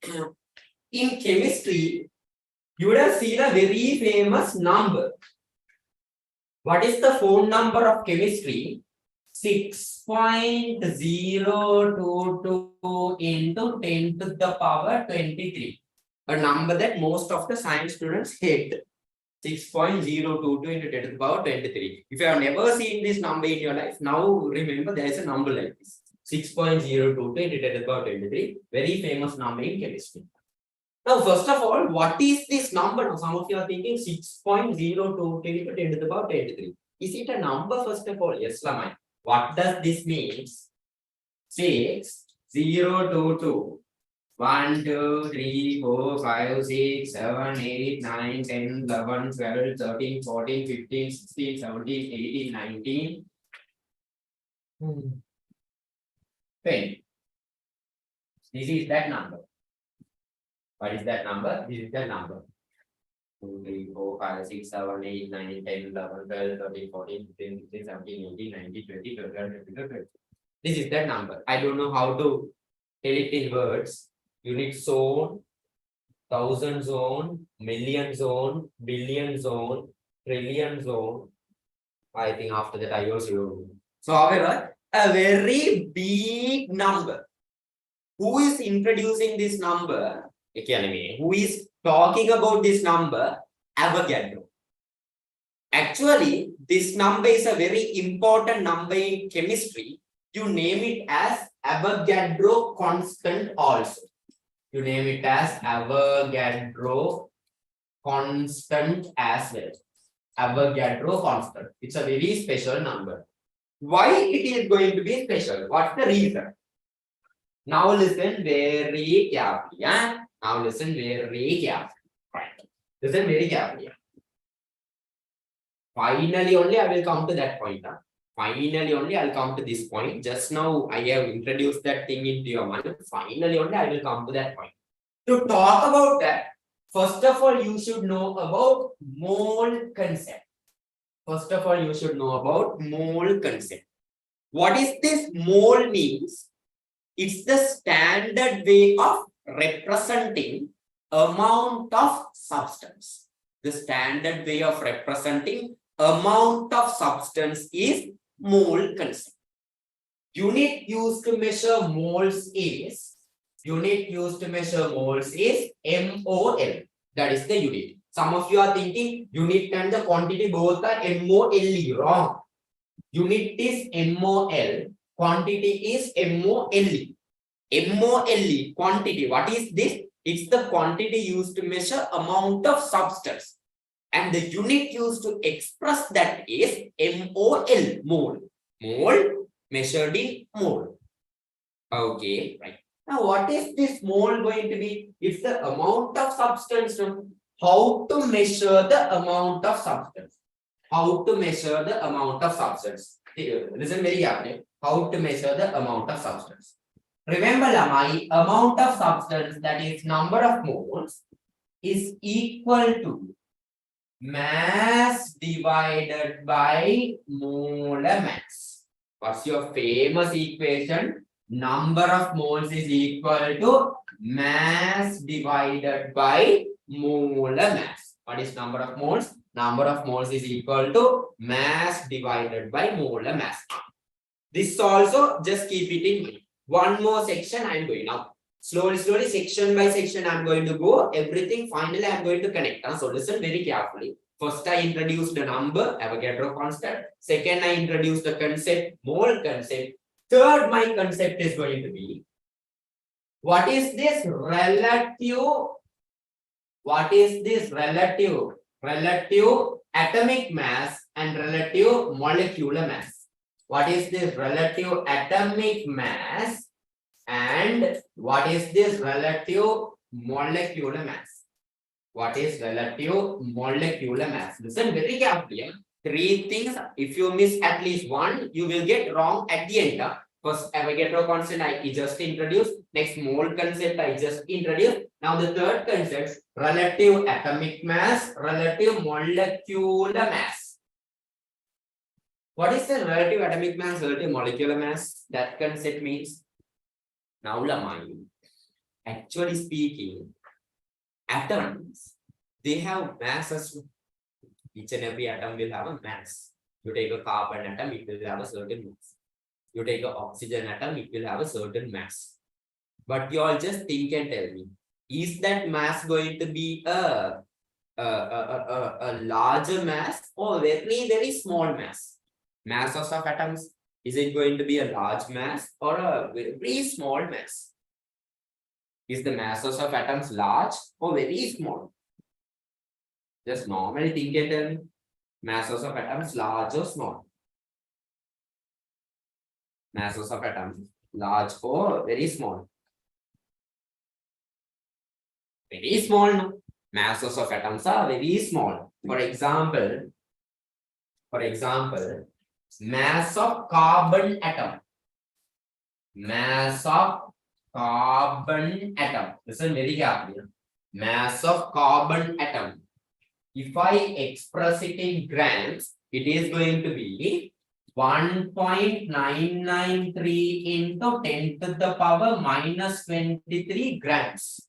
in chemistry, you would have seen a very famous number. What is the phone number of chemistry? 6.022 into 10 to the power 23. A number that most of the science students hate. 6.022 into 10 to the power 23. If you have never seen this number in your life, now remember there is a number like this. 6.022 into 10 to the power 23. Very famous number in chemistry. Now, first of all, what is this number? Now, some of you are thinking 6.022 into 10 to the power 23. Is it a number first of all? Yes, Lamai. What does this mean? 6.022. 1, 2, 3, 4, 5, 6, 7, 8, 9, 10, 11, 12, 13, 14, 15, 16, 17, 18, 19, 20. This is that number. What is that number? This is that number. 2, 3, 4, 5, 6, 7, 8, 9, 10, 11, 12, 13, 14, 15, 16, 17, 18, 19, 20, 21, 22, 23. This is that number. I don't know how to tell it in words. Unit zone, thousand zone, million zone, billion zone, trillion zone. I think after that I also know. So, however, a very big number. Who is introducing this number? Who is talking about this number? Avogadro. Actually, this number is a very important number in chemistry. You name it as Avogadro constant also. You name it as Avogadro constant as well. Avogadro constant. It's a very special number. Why it is going to be special? What's the reason? Now listen very carefully. Yeah? Now listen very carefully. Right. Listen very carefully. Finally, only I will come to that point. Finally, only I'll come to this point. Just now, I have introduced that thing into your mind. Finally, only I will come to that point. To talk about that, first of all, you should know about mole concept. First of all, you should know about mole concept. What is this mole means? It's the standard way of representing amount of substance. The standard way of representing amount of substance is mole concept. Unit used to measure moles is MOL. That is the unit. Some of you are thinking unit and the quantity both are MOLE. Wrong. Unit is MOL, quantity is MOLE. MOLE, quantity. What is this? It's the quantity used to measure amount of substance. And the unit used to express that is MOL, mole. Mole measured in mole. Okay, right. Now, what is this mole going to be? It's the amount of substance. How to measure the amount of substance? How to measure the amount of substance? Listen very carefully. How to measure the amount of substance? Remember, my amount of substance, that is number of moles, is equal to mass divided by molar mass. What's your famous equation? Number of moles is equal to mass divided by molar mass. What is number of moles? Number of moles is equal to mass divided by molar mass. This also, just keep it in mind. One more section I am going now. Slowly, section by section I am going to go. Everything finally I am going to connect. So listen very carefully. First I introduced the number, Avogadro constant. Second I introduced the concept, mole concept. Third my concept is going to be, what is this relative? What is this relative? Relative atomic mass and relative molecular mass. What is this relative atomic mass and what is this relative molecular mass? What is relative molecular mass? Listen very carefully. Three things. If you miss at least one, you will get wrong at the end. First, Avogadro constant I just introduced. Next, mole concept I just introduced. Now the third concept, relative atomic mass, relative molecular mass. What is the relative atomic mass, relative molecular mass? That concept means, now mind. Actually speaking, atoms, they have masses. Each and every atom will have a mass. You take a carbon atom, it will have a certain mass. You take an oxygen atom, it will have a certain mass. But you all just think and tell me, is that mass going to be a larger mass or very, very small mass? Masses of atoms, is it going to be a large mass or a very small mass? Is the masses of atoms large or very small? Just normally think and tell me, masses of atoms large or small? Masses of atoms large or very small? Very small, no? Masses of atoms are very small. For example, mass of carbon atom. Mass of carbon atom. Listen very carefully. Mass of carbon atom. If I express it in grams, it is going to be 1.993 into 10 to the power minus 23 grams.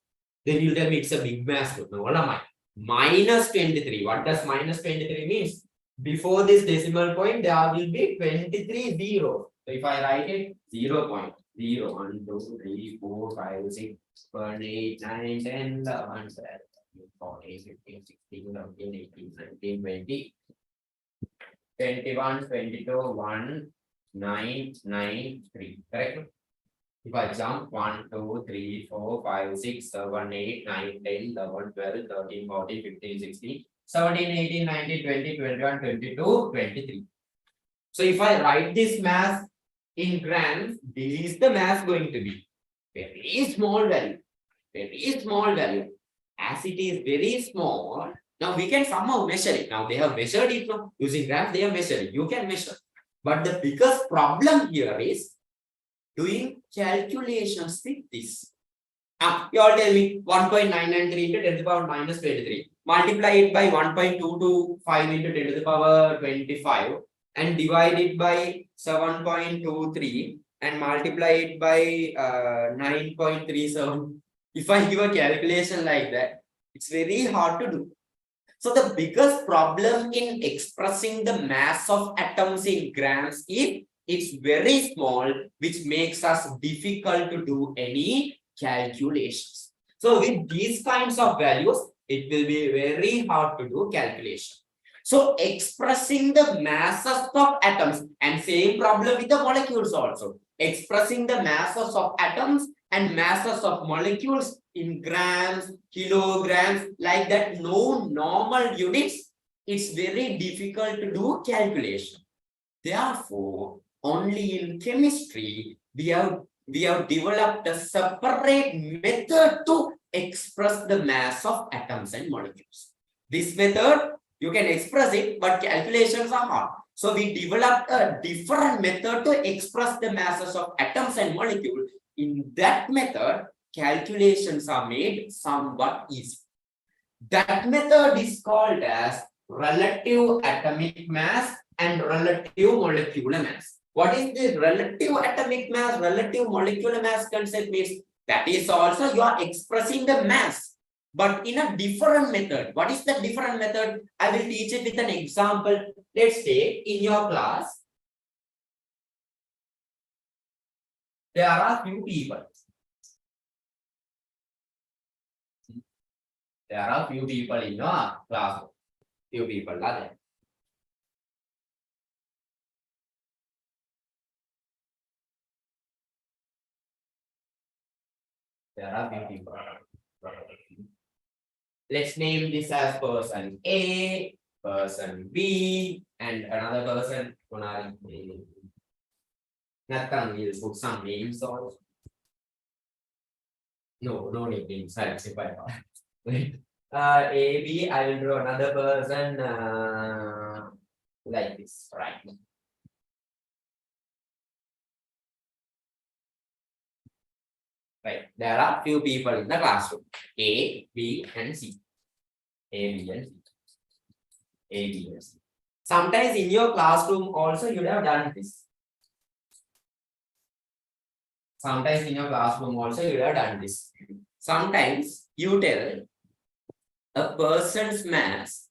Then you tell me it's a big mass. No, what am I? Minus 23. What does minus 23 means? Before this decimal point, there will be 23 zeros. So if I write it 0.0, 1, 2, 3, 4, 5, 6, 7, 8, 9, 10, 11, 14, 15, 16, 17, 18, 19, 20, 21, 22, 1, 9, 9, 3. Correct? If I jump 1, 2, 3, 4, 5, 6, 7, 8, 9, 10, 11, 12, 13, 14, 15, 16, 17, 18, 19, 20, 21, 22, 23. So if I write this mass in grams, this is the mass going to be. Very small value. Very small value. As it is very small, now we can somehow measure it. Now they have measured it now. Using grams, they have measured it. You can measure. But the biggest problem here is doing calculations with this. You all tell me 1.993 into 10 to the power minus 23. Multiply it by 1.225 into 10 to the power 25 and divide it by 7.23 and multiply it by 9.37. If I give a calculation like that, it's very hard to do. So the biggest problem in expressing the mass of atoms in grams is it's very small, which makes us difficult to do any calculations. So with these kinds of values, it will be very hard to do calculation. So expressing the masses of atoms, and same problem with the molecules also. Expressing the masses of atoms and masses of molecules in grams, kilograms, like that, no normal units, it's very difficult to do calculation. Therefore, only in chemistry, we have developed a separate method to express the mass of atoms and molecules. This method, you can express it, but calculations are hard. So we developed a different method to express the masses of atoms and molecules. In that method, calculations are made somewhat easy. That method is called as relative atomic mass and relative molecular mass. What is the relative atomic mass, relative molecular mass concept means? That is also you are expressing the mass, but in a different method. What is the different method? I will teach it with an example. Let's say in your class, there are few people. There are few people in your classroom. Few people are there. There are few people. Let's name this as person A, person B, and another person. Nathan will put some names also. No names. I'll simplify. A, B, I will draw another person like this, right? Right. There are few people in the classroom. A, B, and C. A, B, and C. A, B, and C. Sometimes in your classroom also you have done this. Sometimes in your classroom also you have done this. Sometimes you tell a person's mass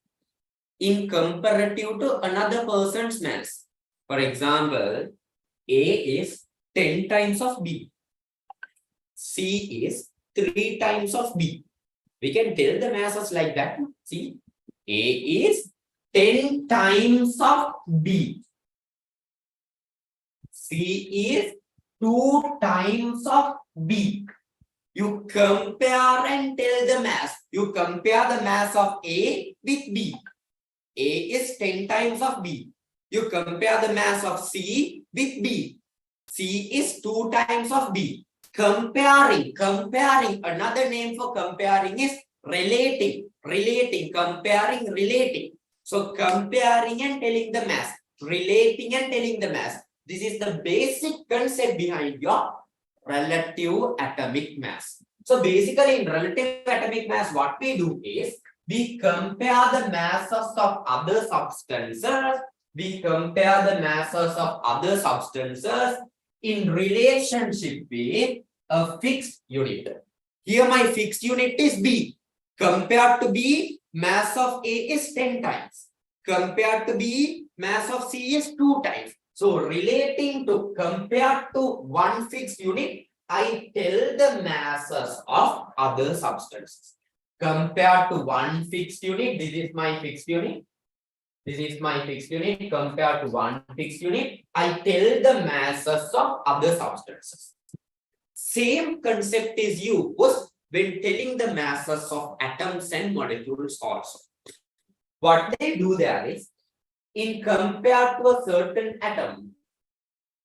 in comparative to another person's mass. For example, A is 10 times of B. C is 3 times of B. We can tell the masses like that. See, A is 10 times of B. C is 2 times of B. You compare and tell the mass. You compare the mass of A with B. A is 10 times of B. You compare the mass of C with B. C is 2 times of B. Comparing. Another name for comparing is relating. Comparing. So comparing and telling the mass. Relating and telling the mass. This is the basic concept behind your relative atomic mass. So basically in relative atomic mass, what we do is we compare the masses of other substances. We compare the masses of other substances in relationship with a fixed unit. Here my fixed unit is B. Compared to B, mass of A is 10 times. Compared to B, mass of C is 2 times. So relating to, compared to one fixed unit, I tell the masses of other substances. Compared to one fixed unit, this is my fixed unit. This is my fixed unit. Compared to one fixed unit, I tell the masses of other substances. Same concept is used when telling the masses of atoms and molecules also. What they do there is, in compared to a certain atom,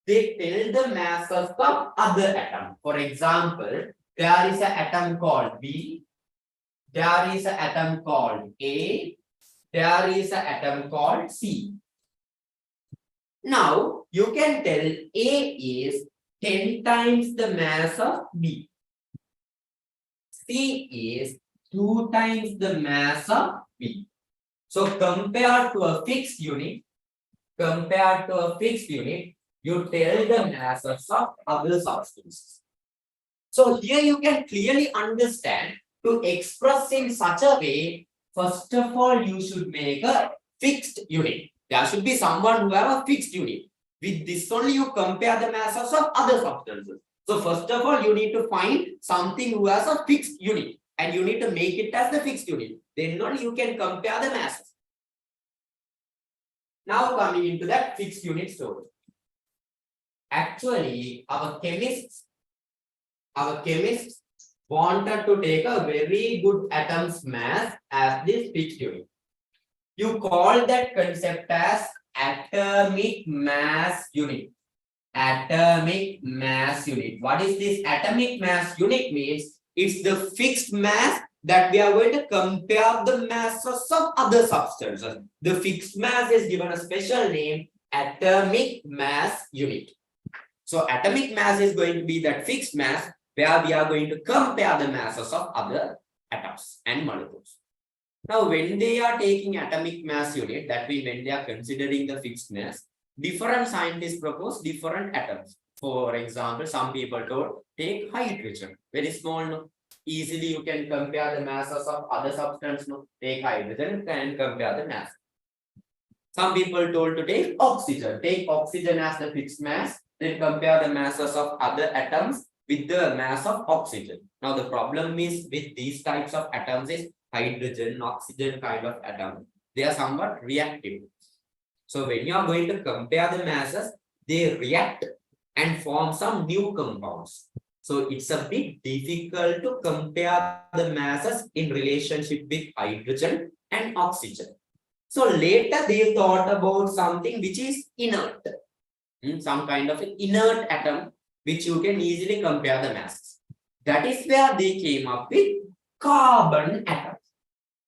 they tell the masses of other atom. For example, there is an atom called B. There is an atom called A. There is an atom called C. Now, you can tell A is 10 times the mass of B. C is 2 times the mass of B. So, compared to a fixed unit, you tell the masses of other substances. So here you can clearly understand to express in such a way, first of all, you should make a fixed unit. There should be someone who have a fixed unit. With this only you compare the masses of other substances. So first of all, you need to find something who has a fixed unit and you need to make it as the fixed unit. Then only you can compare the masses. Now coming into that fixed unit story. Actually, our chemists wanted to take a very good atom's mass as this fixed unit. You call that concept as atomic mass unit. Atomic mass unit. What is this atomic mass unit means? It's the fixed mass that we are going to compare the masses of other substances. The fixed mass is given a special name, atomic mass unit. So atomic mass is going to be that fixed mass where we are going to compare the masses of other atoms and molecules. Now, when they are taking atomic mass unit, that means when they are considering the fixed mass, different scientists propose different atoms. For example, some people told take hydrogen, very small, no? Easily you can compare the masses of other substances. No? Take hydrogen and compare the mass. Some people told to take oxygen as the fixed mass, then compare the masses of other atoms with the mass of oxygen. Now the problem is with these types of atoms is hydrogen, oxygen kind of atom. They are somewhat reactive. So when you are going to compare the masses, they react and form some new compounds. So it's a bit difficult to compare the masses in relationship with hydrogen and oxygen. So later they thought about something which is inert, some kind of an inert atom which you can easily compare the masses. That is where they came up with carbon atom.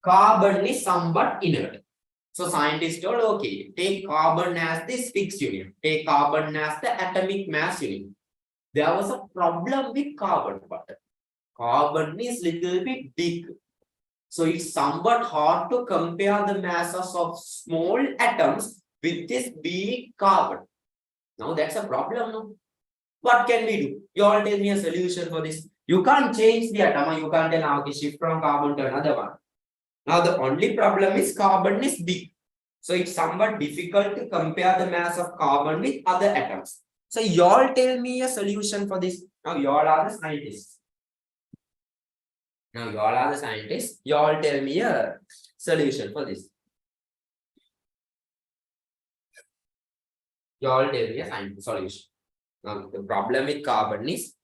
Carbon is somewhat inert. So scientists told, okay, take carbon as this fixed unit. Take carbon as the atomic mass unit. There was a problem with carbon, but carbon is little bit big. So it's somewhat hard to compare the masses of small atoms with this big carbon. Now that's a problem, no? What can we do? You all tell me a solution for this. You can't change the atom. You can't tell, okay, shift from carbon to another one. Now the only problem is carbon is big. So it's somewhat difficult to compare the mass of carbon with other atoms. So you all tell me a solution for this. Now you all are the scientists. You all tell me a solution for this. You all tell me a scientific solution. Now the problem with carbon is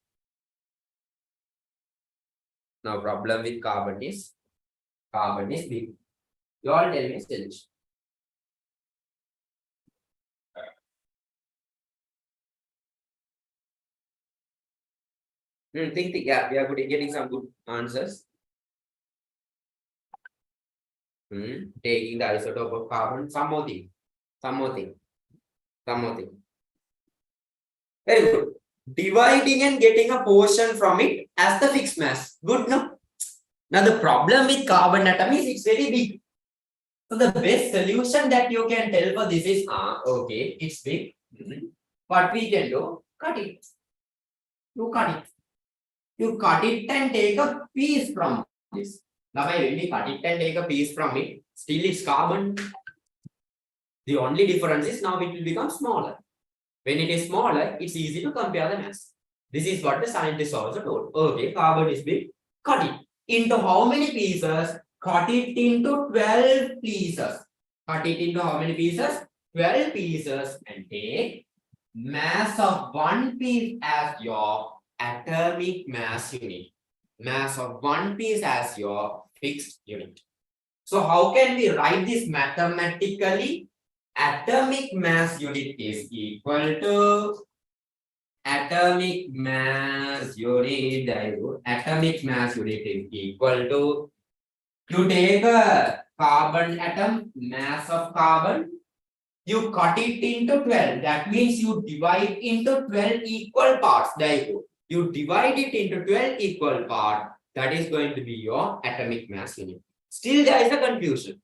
big. You all tell me a solution. Think, yeah, we are getting some good answers. Taking the isotope of carbon, some more thing. Very good. Dividing and getting a portion from it as the fixed mass. Good, no? Now the problem with carbon atom is it's very big. So the best solution that you can tell for this is, okay, it's big. What we can do, cut it. You cut it and take a piece from this. Now when we cut it and take a piece from it, still it's carbon. The only difference is now it will become smaller. When it is smaller, it's easy to compare the mass. This is what the scientists also told. Okay, carbon is big. Cut it. Into how many pieces? Cut it into 12 pieces. Cut it into how many pieces? 12 pieces and take mass of one piece as your atomic mass unit. Mass of one piece as your fixed unit. So how can we write this mathematically? Atomic mass unit is equal to atomic mass unit is equal to, you take a carbon atom, mass of carbon, you cut it into 12. That means you divide into 12 equal parts. There you go. You divide it into 12 equal parts. That is going to be your atomic mass unit. Still there is a confusion.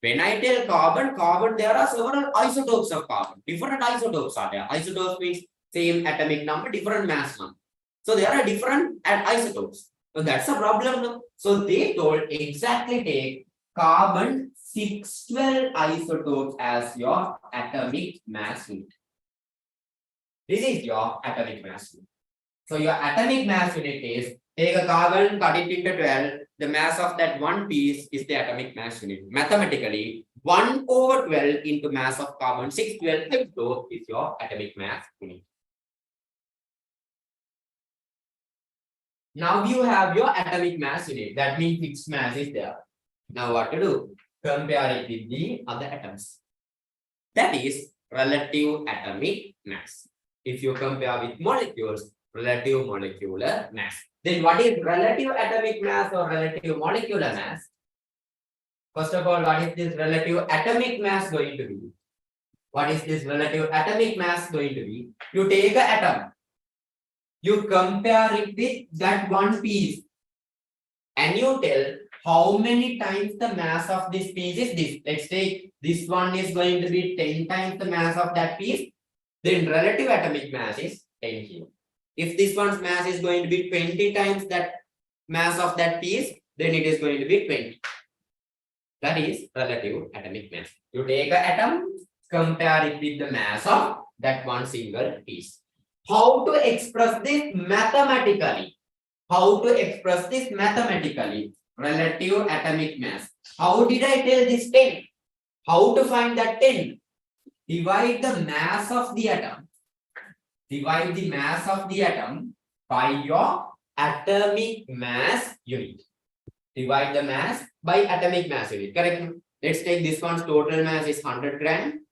When I tell carbon, there are several isotopes of carbon. Different isotopes are there. Isotopes means same atomic number, different mass number. So there are different isotopes. So that's a problem. No? So they told exactly take carbon 612 isotopes as your atomic mass unit. This is your atomic mass unit. So your atomic mass unit is take a carbon, cut it into 12. The mass of that one piece is the atomic mass unit. Mathematically, 1/12 into mass of carbon 612 is your atomic mass unit. Now you have your atomic mass unit. That means fixed mass is there. Now what to do? Compare it with the other atoms. That is relative atomic mass. If you compare with molecules, relative molecular mass. Then what is relative atomic mass or relative molecular mass? First of all, what is this relative atomic mass going to be? What is this relative atomic mass going to be? You take an atom, you compare it with that one piece, and you tell how many times the mass of this piece is this. Let's take this one is going to be 10 times the mass of that piece. Then relative atomic mass is 10 here. If this one's mass is going to be 20 times that mass of that piece, then it is going to be 20. That is relative atomic mass. You take an atom, compare it with the mass of that one single piece. How to express this mathematically? How to express this mathematically? Relative atomic mass. How did I tell this 10? How to find that 10? Divide the mass of the atom. Divide the mass of the atom by your atomic mass unit. Divide the mass by atomic mass unit. Correct? Let's take this one's total mass is 100 gram.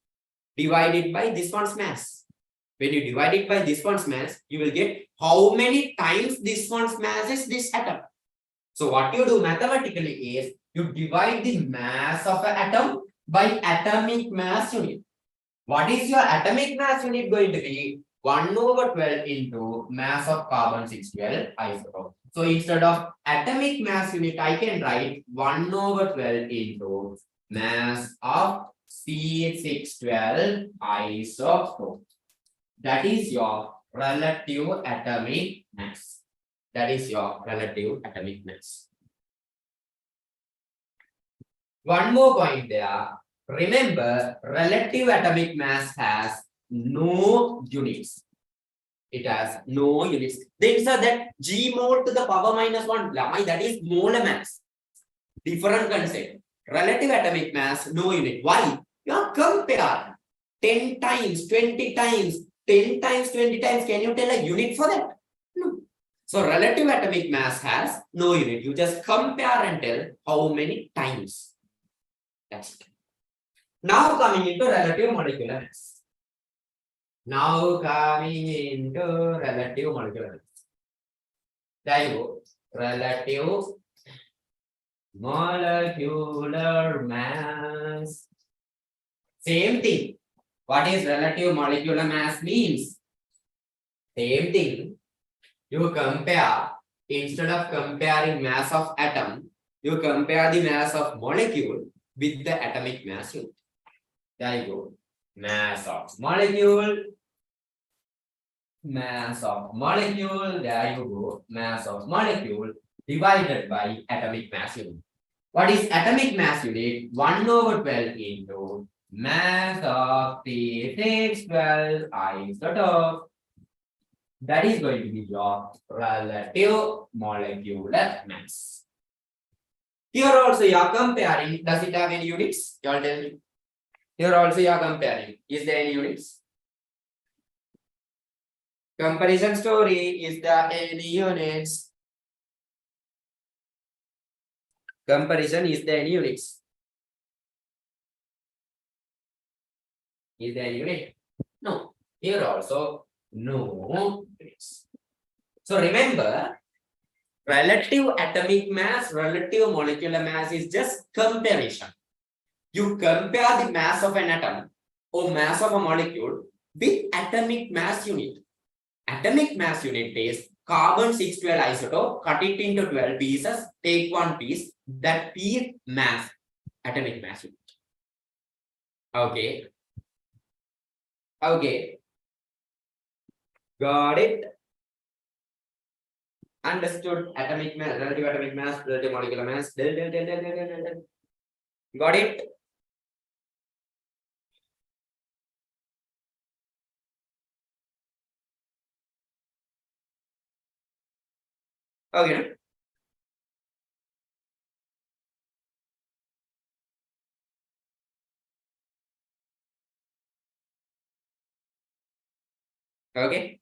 Divide it by this one's mass. When you divide it by this one's mass, you will get how many times this one's mass is this atom. So what you do mathematically is you divide the mass of an atom by atomic mass unit. What is your atomic mass unit going to be? 1/12 into mass of carbon 612 isotope. So instead of atomic mass unit, I can write 1/12 into mass of C612 isotope. That is your relative atomic mass. That is your relative atomic mass. One more point there. Remember, relative atomic mass has no units. It has no units. Then sir, that G mole to the power -1, that is molar mass. Different concept. Relative atomic mass, no unit. Why? You are compare 10 times, 20 times, 10 times, 20 times. Can you tell a unit for that? No. So relative atomic mass has no unit. You just compare and tell how many times. That's it. Now coming into relative molecular mass. Now coming into relative molecular mass. There you go. Relative molecular mass. Same thing. What is relative molecular mass means? Same thing. You compare, instead of comparing mass of atom, you compare the mass of molecule with the atomic mass unit. There you go. Mass of molecule. Mass of molecule. There you go. Mass of molecule divided by atomic mass unit. What is atomic mass unit? 1/12 into mass of C612 isotope. That is going to be your relative molecular mass. Here also you are comparing. Does it have any units? You all tell me. Here also you are comparing. Is there any units? Comparison story. Is there any units? Comparison. Is there any units? Is there any unit? No. Here also no units. So remember, relative atomic mass, relative molecular mass is just comparison. You compare the mass of an atom or mass of a molecule with atomic mass unit. Atomic mass unit is carbon 612 isotope, cut it into 12 pieces, take one piece, that piece mass, atomic mass unit. Okay. Okay. Got it? Understood? Atomic mass, relative atomic mass, relative molecular mass. Del. Got it? Okay. Okay.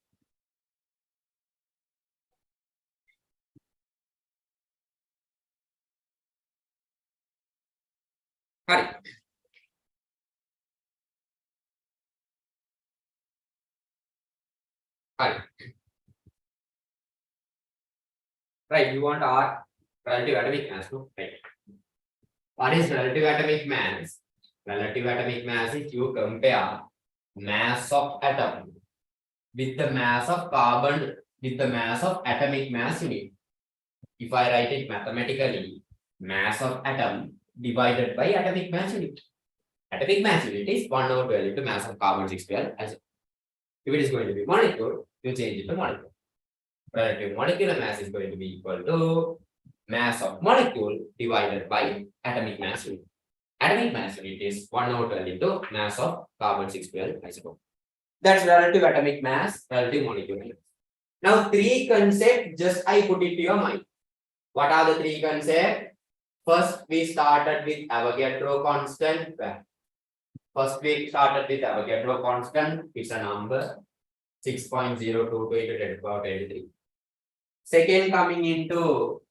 Hurry. Hurry. Right. You want R relative atomic mass, no? Right. What is relative atomic mass? Relative atomic mass is you compare mass of atom with the mass of carbon with the mass of atomic mass unit. If I write it mathematically, mass of atom divided by atomic mass unit. Atomic mass unit is 1 over 12 into mass of carbon 612. As if it is going to be molecule, you change it to molecule. Relative molecular mass is going to be equal to mass of molecule divided by atomic mass unit. Atomic mass unit is 1 over 12 into mass of carbon 612 isotope. That's relative atomic mass, relative molecular mass. Now, three concepts, just I put it to your mind. What are the three concepts? First, we started with Avogadro constant. First, we started with Avogadro constant. It's a number 6.022 into 10 to the power 23. Second, coming into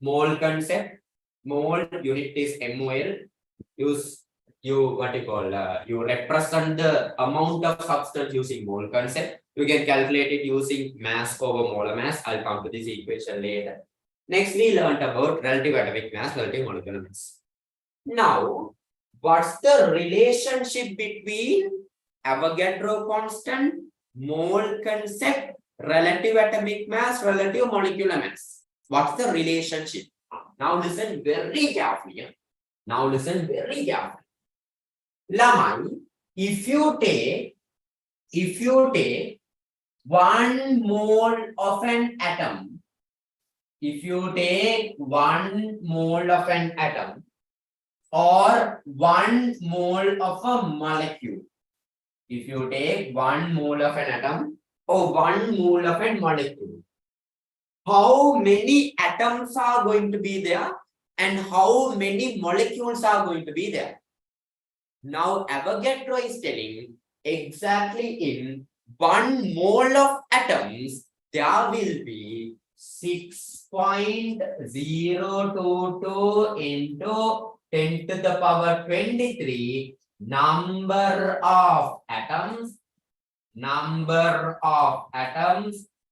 mole concept. Mole unit is MOL. You represent the amount of substance using mole concept. You can calculate it using mass over molar mass. I'll come to this equation later. Next, we learned about relative atomic mass, relative molecular mass. Now, what's the relationship between Avogadro constant, mole concept, relative atomic mass, relative molecular mass? What's the relationship? Now listen very carefully. Now listen very carefully. Lamai, if you take 1 mole of an atom, if you take 1 mole of an atom or 1 mole of a molecule, if you take 1 mole of an atom or 1 mole of a molecule, how many atoms are going to be there and how many molecules are going to be there? Now, Avogadro is telling exactly in 1 mole of atoms, there will be 6.022 into 10 to the power 23 number of atoms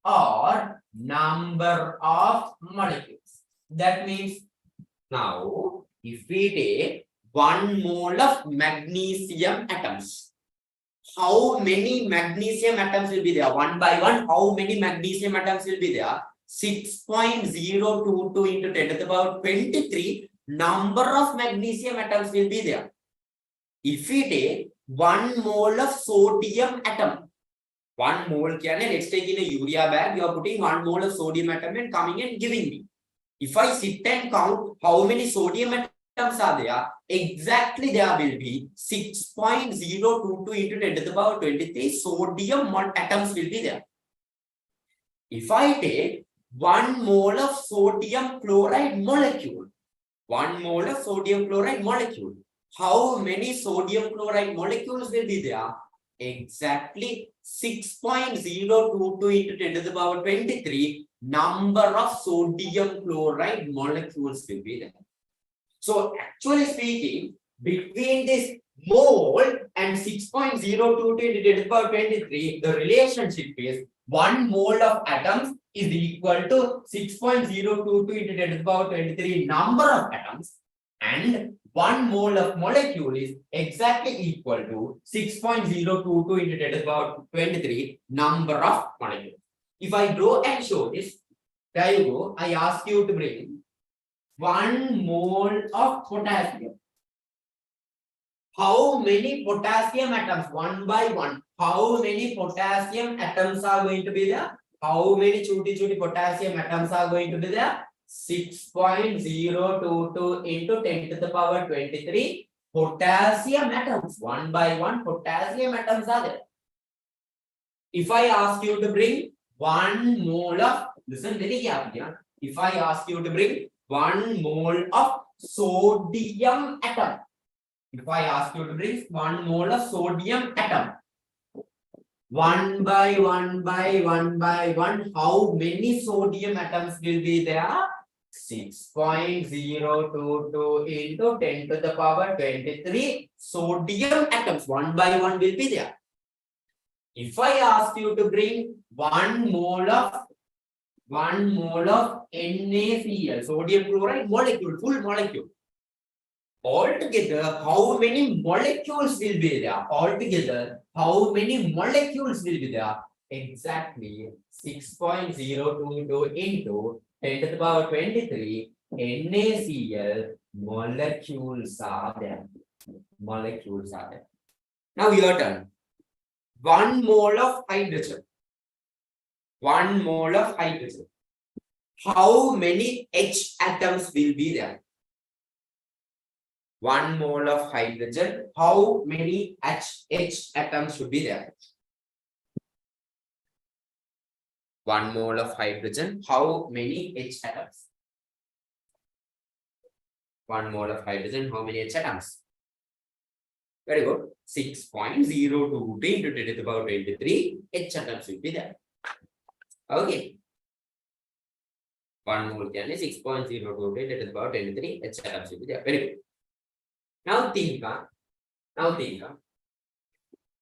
or number of molecules. That means now if we take 1 mole of magnesium atoms, how many magnesium atoms will be there? One by one, how many magnesium atoms will be there? 6.022 into 10 to the power 23 number of magnesium atoms will be there. If we take 1 mole of sodium atom, 1 mole let's take in a urea bag, you are putting 1 mole of sodium atom and coming and giving me. If I sit and count how many sodium atoms are there, exactly there will be 6.022 into 10 to the power 23 sodium atoms will be there. If I take 1 mole of sodium chloride molecule, 1 mole of sodium chloride molecule, how many sodium chloride molecules will be there? Exactly 6.022 into 10 to the power 23 number of sodium chloride molecules will be there. So actually speaking, between this mole and 6.022 into 10 to the power 23, the relationship is 1 mole of atoms is equal to 6.022 into 10 to the power 23 number of atoms, and 1 mole of molecule is exactly equal to 6.022 into 10 to the power 23 number of molecules. If I draw and show this, there you go. I ask you to bring 1 mole of potassium. How many potassium atoms? One by one. How many potassium atoms are going to be there? How many chuti potassium atoms are going to be there? 6.022 into 10 to the power 23 potassium atoms. One by one potassium atoms are there. If I ask you to bring 1 mole of, listen very carefully. If I ask you to bring 1 mole of sodium atom. If I ask you to bring 1 mole of sodium atom. One by one, how many sodium atoms will be there? 6.022 into 10 to the power 23 sodium atoms. One by one will be there. If I ask you to bring 1 mole of NaCl, sodium chloride molecule, full molecule. Altogether, how many molecules will be there? Altogether, how many molecules will be there? Exactly 6.022 into 10 to the power 23 NaCl molecules are there. Molecules are there. Now your turn. 1 mole of hydrogen. 1 mole of hydrogen. How many H atoms will be there? 1 mole of hydrogen, how many H atoms should be there? 1 mole of hydrogen, how many H atoms? 1 mole of hydrogen, how many H atoms? Very good. 6.022 into 10 to the power 23 H atoms will be there. Okay. 1 mole can be 6.022 into 10 to the power 23 H atoms will be there. Very good. Now think.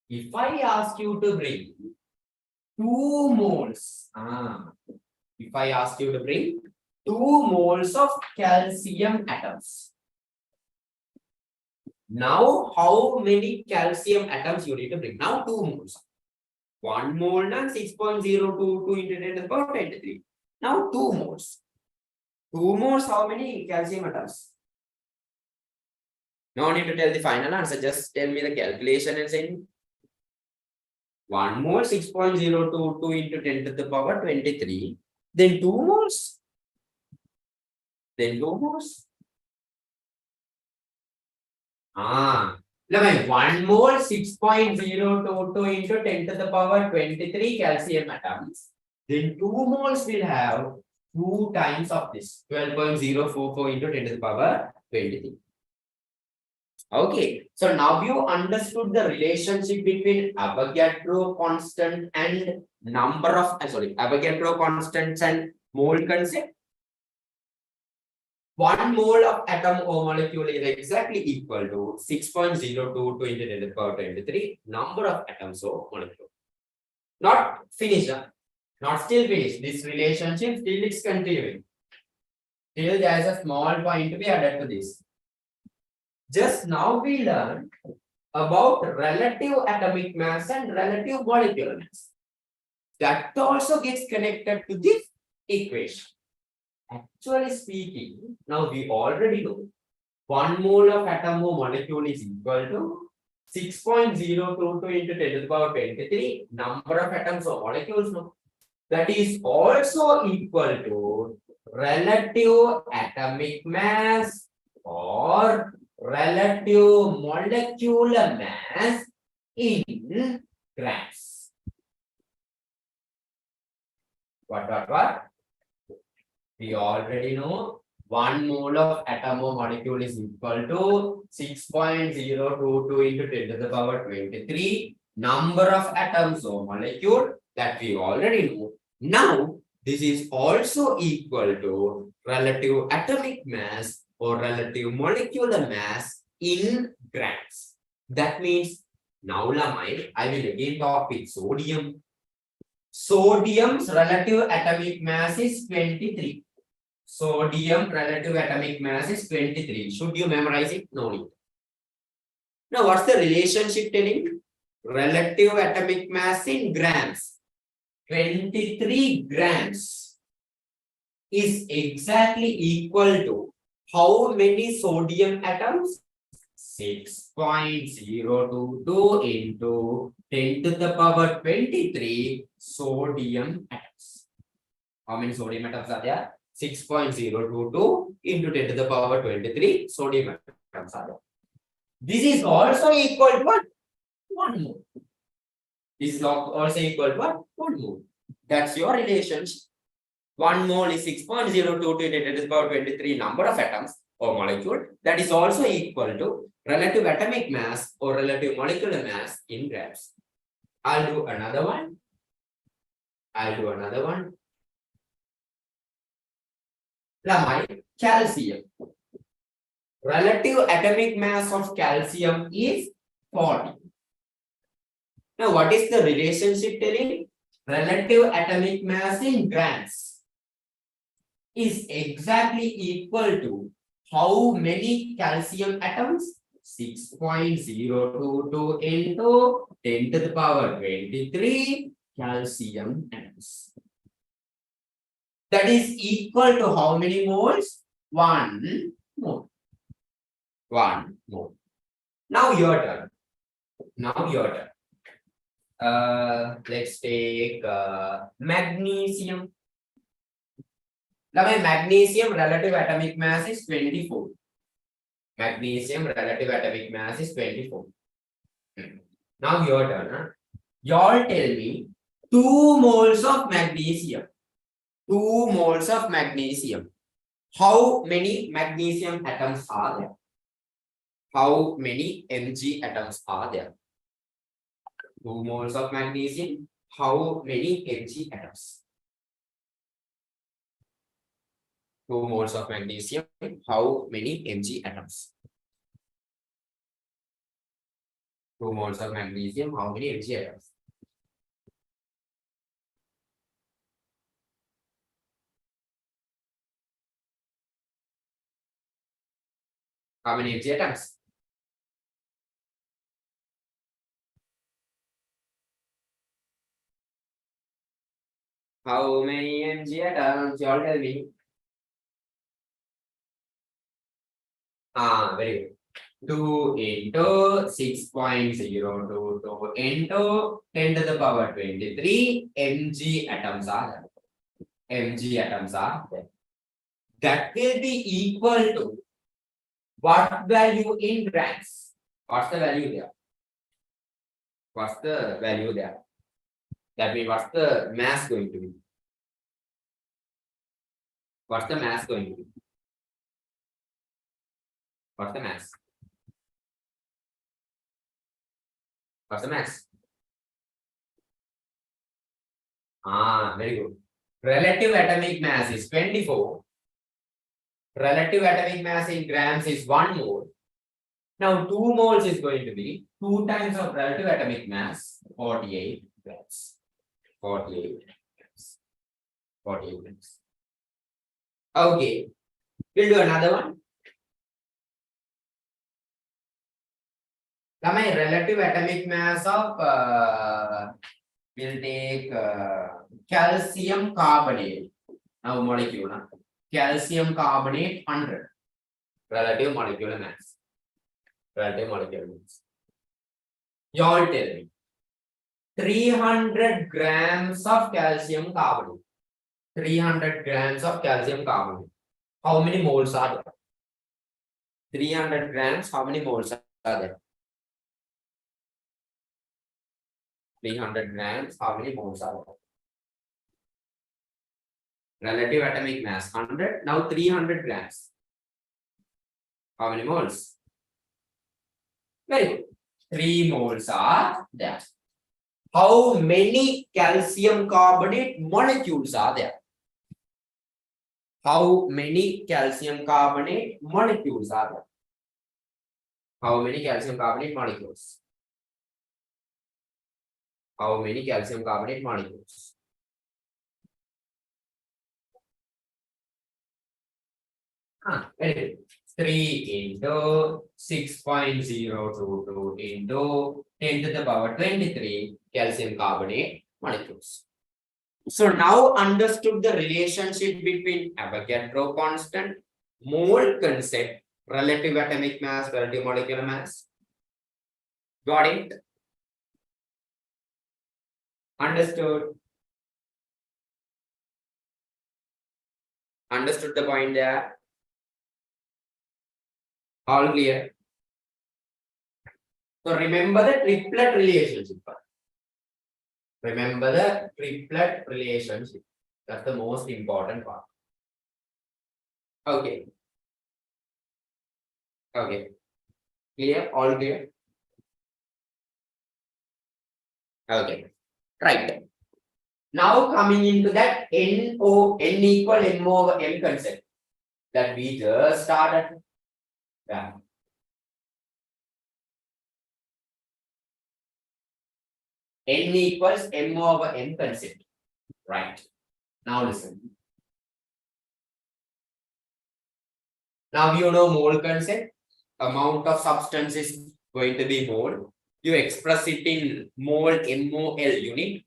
If I ask you to bring 2 moles, if I ask you to bring 2 moles of calcium atoms. Now, how many calcium atoms you need to bring? Now 2 moles. 1 mole and 6.022 into 10 to the power 23. Now 2 moles. 2 moles, how many calcium atoms? No need to tell the final answer, just tell me the calculation and send. 1 mole 6.022 into 10 to the power 23. Then 2 moles. Then 2 moles. 1 mole 6.022 into 10 to the power 23 calcium atoms. Then 2 moles will have 2 times of this 12.044 into 10 to the power 23. Okay, so now you understood the relationship between Avogadro constant and Avogadro constants and mole concept. 1 mole of atom or molecule is exactly equal to 6.022 into 10 to the power 23 number of atoms or molecule. Not finished, not still finished. This relationship still is continuing. Still there is a small point to be added to this. Just now we learned about relative atomic mass and relative molecular mass. That also gets connected to this equation. Actually speaking, now we already know 1 mole of atom or molecule is equal to 6.022 into 10 to the power 23 number of atoms or molecules. No? That is also equal to relative atomic mass or relative molecular mass in grams. What? We already know 1 mole of atom or molecule is equal to 6.022 into 10 to the power 23 number of atoms or molecule, that we already know. Now, this is also equal to relative atomic mass or relative molecular mass in grams. That means now I will again talk with sodium. Sodium's relative atomic mass is 23. Sodium relative atomic mass is 23. Should you memorize it? No need. Now, what's the relationship telling? Relative atomic mass in grams. 23 grams is exactly equal to how many sodium atoms? 6.022 into 10 to the power 23 sodium atoms. How many sodium atoms are there? 6.022 into 10 to the power 23 sodium atoms are there. This is also equal to what? 1 mole. This is also equal to what? 1 mole. That's your relationship. 1 mole is 6.022 into 10 to the power 23 number of atoms or molecule. That is also equal to relative atomic mass or relative molecular mass in grams. I'll do another one. Calcium. Relative atomic mass of calcium is 40. Now, what is the relationship telling? Relative atomic mass in grams is exactly equal to how many calcium atoms? 6.022 into 10 to the power 23 calcium atoms. That is equal to how many moles? 1 mole. 1 mole. Now your turn. Let's take magnesium. Now, magnesium relative atomic mass is 24. Magnesium relative atomic mass is 24. Now your turn. Y'all tell me 2 moles of magnesium. 2 moles of magnesium. How many magnesium atoms are there? How many Mg atoms are there? 2 moles of magnesium. How many Mg atoms? 2 moles of magnesium. How many Mg atoms? 2 moles of magnesium. How many Mg atoms? How many Mg atoms? How many Mg atoms? You all tell me. Very good. 2 into 6.022 into 10 to the power 23 Mg atoms are there. Mg atoms are there. That will be equal to what value in grams? What's the value there? What's the value there? That means what's the mass going to be? What's the mass going to be? What's the mass? What's the mass? Very good. Relative atomic mass is 24. Relative atomic mass in grams is 1 mole. Now 2 moles is going to be 2 times of relative atomic mass, 48 grams. 48 grams. 48 grams. Okay. We'll do another one. Now my relative atomic mass of we'll take calcium carbonate. Now molecule. Calcium carbonate 100. Relative molecular mass. Relative molecular mass. You all tell me. 300 grams of calcium carbonate. 300 grams of calcium carbonate. How many moles are there? 300 grams, how many moles are there? 300 grams, how many moles are there? Relative atomic mass 100. Now 300 grams. How many moles? Very good. 3 moles are there. How many calcium carbonate molecules are there? How many calcium carbonate molecules are there? How many calcium carbonate molecules? How many calcium carbonate molecules? Very good. 3 into 6.022 into 10 to the power 23 calcium carbonate molecules. So now understood the relationship between Avogadro constant, mole concept, relative atomic mass, relative molecular mass. Got it? Understood? Understood the point there? All clear? So remember the triplet relationship. Remember the triplet relationship. That's the most important part. Okay. Okay. Clear? All clear? Okay. Right. Now coming into that N equal M over M concept that we just started. Yeah. N equals M over M concept. Right. Now listen. Now you know mole concept. Amount of substance is going to be mole. You express it in mole MOL unit.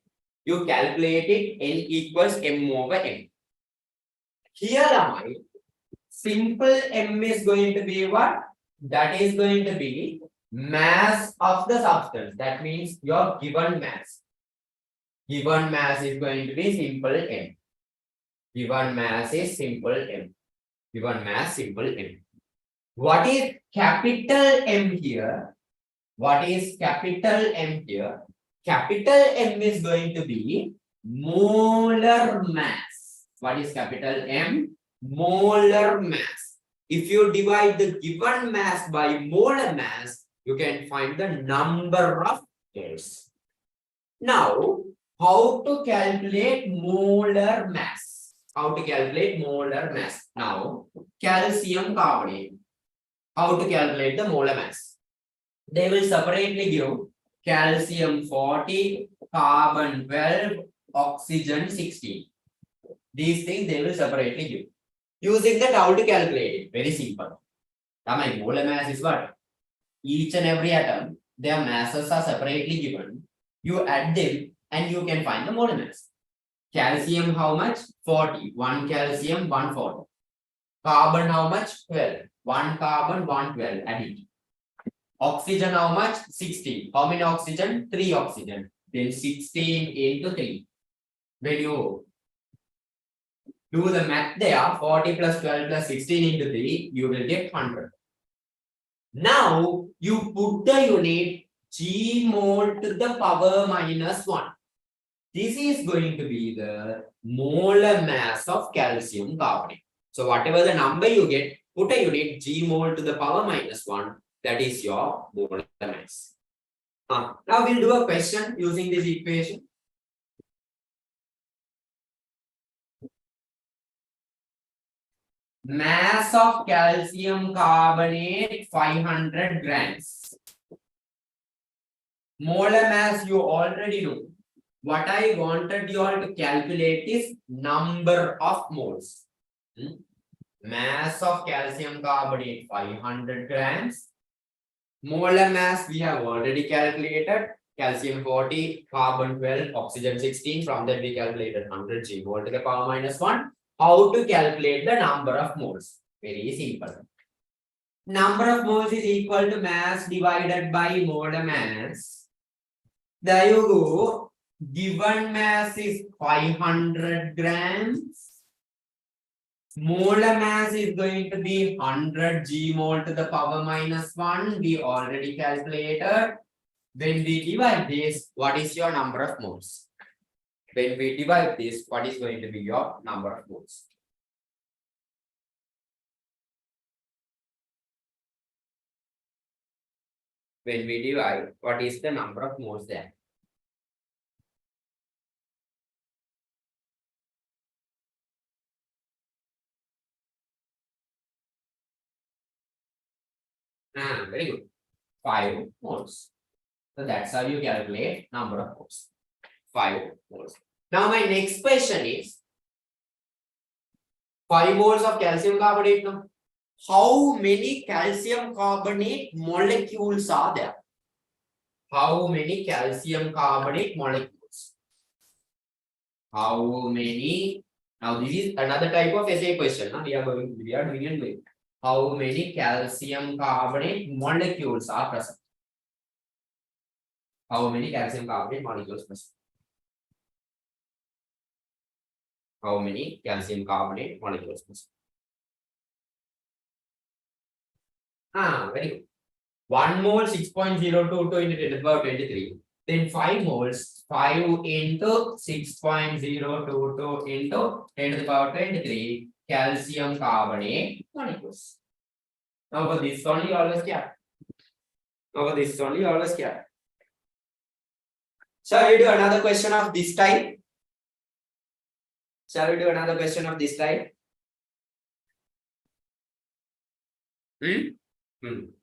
You calculate it N equals M over M. Here am I. Simple M is going to be what? That is going to be mass of the substance. That means your given mass. Given mass is going to be simple M. Given mass is simple M. Given mass simple M. What is capital M here? What is capital M here? Capital M is going to be molar mass. What is capital M? Molar mass. If you divide the given mass by molar mass, you can find the number of moles. Now, how to calculate molar mass? How to calculate molar mass? Now, calcium carbonate. How to calculate the molar mass? They will separately give calcium 40, carbon 12, oxygen 16. These things they will separately give. Using that, how to calculate it? Very simple. My molar mass is what? Each and every atom, their masses are separately given. You add them and you can find the molar mass. Calcium how much? 40. 1 calcium, 140. Carbon how much? 12. 1 carbon, 112. Add it. Oxygen how much? 16. How many oxygen? 3 oxygen. Then 16 into 3. When you do the math there, 40 plus 12 plus 16 into 3, you will get 100. Now, you put the unit G mole to the power minus 1. This is going to be the molar mass of calcium carbonate. So, whatever the number you get, put a unit G mole to the power minus 1. That is your molar mass. Now, we'll do a question using this equation. Mass of calcium carbonate 500 grams. Molar mass you already know. What I wanted you all to calculate is number of moles. Mass of calcium carbonate 500 grams. Molar mass we have already calculated. Calcium 40, carbon 12, oxygen 16. From that we calculated 100 G mole to the power minus 1. How to calculate the number of moles? Very simple. Number of moles is equal to mass divided by molar mass. There you go. Given mass is 500 grams. Molar mass is going to be 100 G mole to the power minus 1. We already calculated. When we divide this, what is your number of moles? When we divide this, what is going to be your number of moles? When we divide, what is the number of moles there? Very good. 5 moles. So that's how you calculate number of moles. 5 moles. Now my next question is 5 moles of calcium carbonate. No? How many calcium carbonate molecules are there? How many calcium carbonate molecules? How many? Now this is another type of essay question. We are doing it. How many calcium carbonate molecules are present? How many calcium carbonate molecules present? How many calcium carbonate molecules? Very good. 1 mole 6.022 into 10 to the power 23. Then 5 moles 5 into 6.022 into 10 to the power 23 calcium carbonate molecules. Now for this only always care. Now for this only always care. Shall we do another question of this type? Shall we do another question of this type?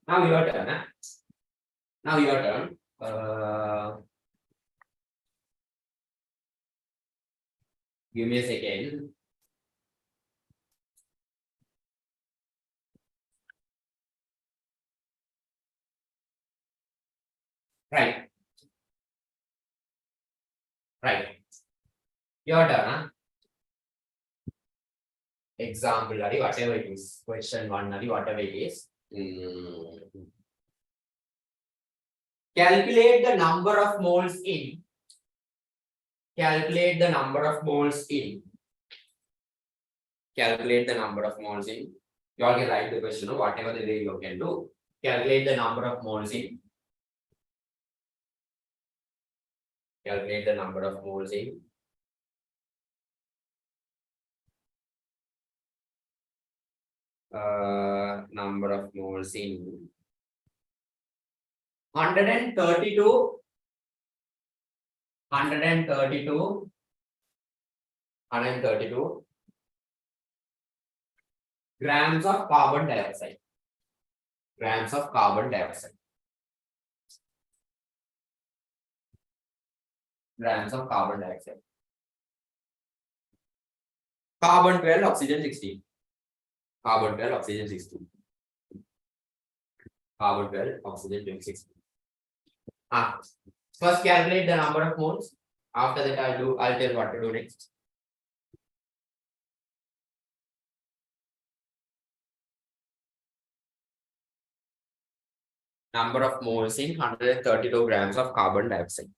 Now your turn. Huh? Now your turn. Give me a second. Right. Right. Your turn. Huh? Example, whatever it is. Question 1, whatever it is. Calculate the number of moles in. Calculate the number of moles in. Calculate the number of moles in. You all can write the question, whatever the way you can do. Calculate the number of moles in. Calculate the number of moles in. Number of moles in 132 grams of carbon dioxide. Grams of carbon dioxide. Grams of carbon dioxide. Carbon 12, oxygen 16. Carbon 12, oxygen 16. Carbon 12, oxygen 16. First calculate the number of moles. After that I'll tell what to do next. Number of moles in 132 grams of carbon dioxide.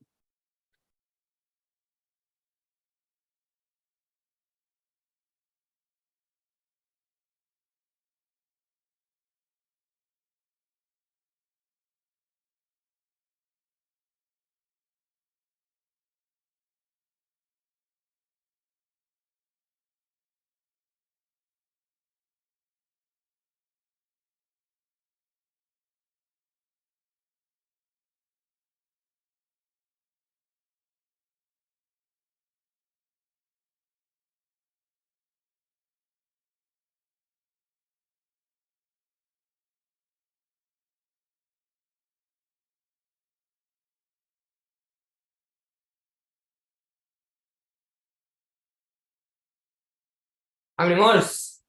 How many moles?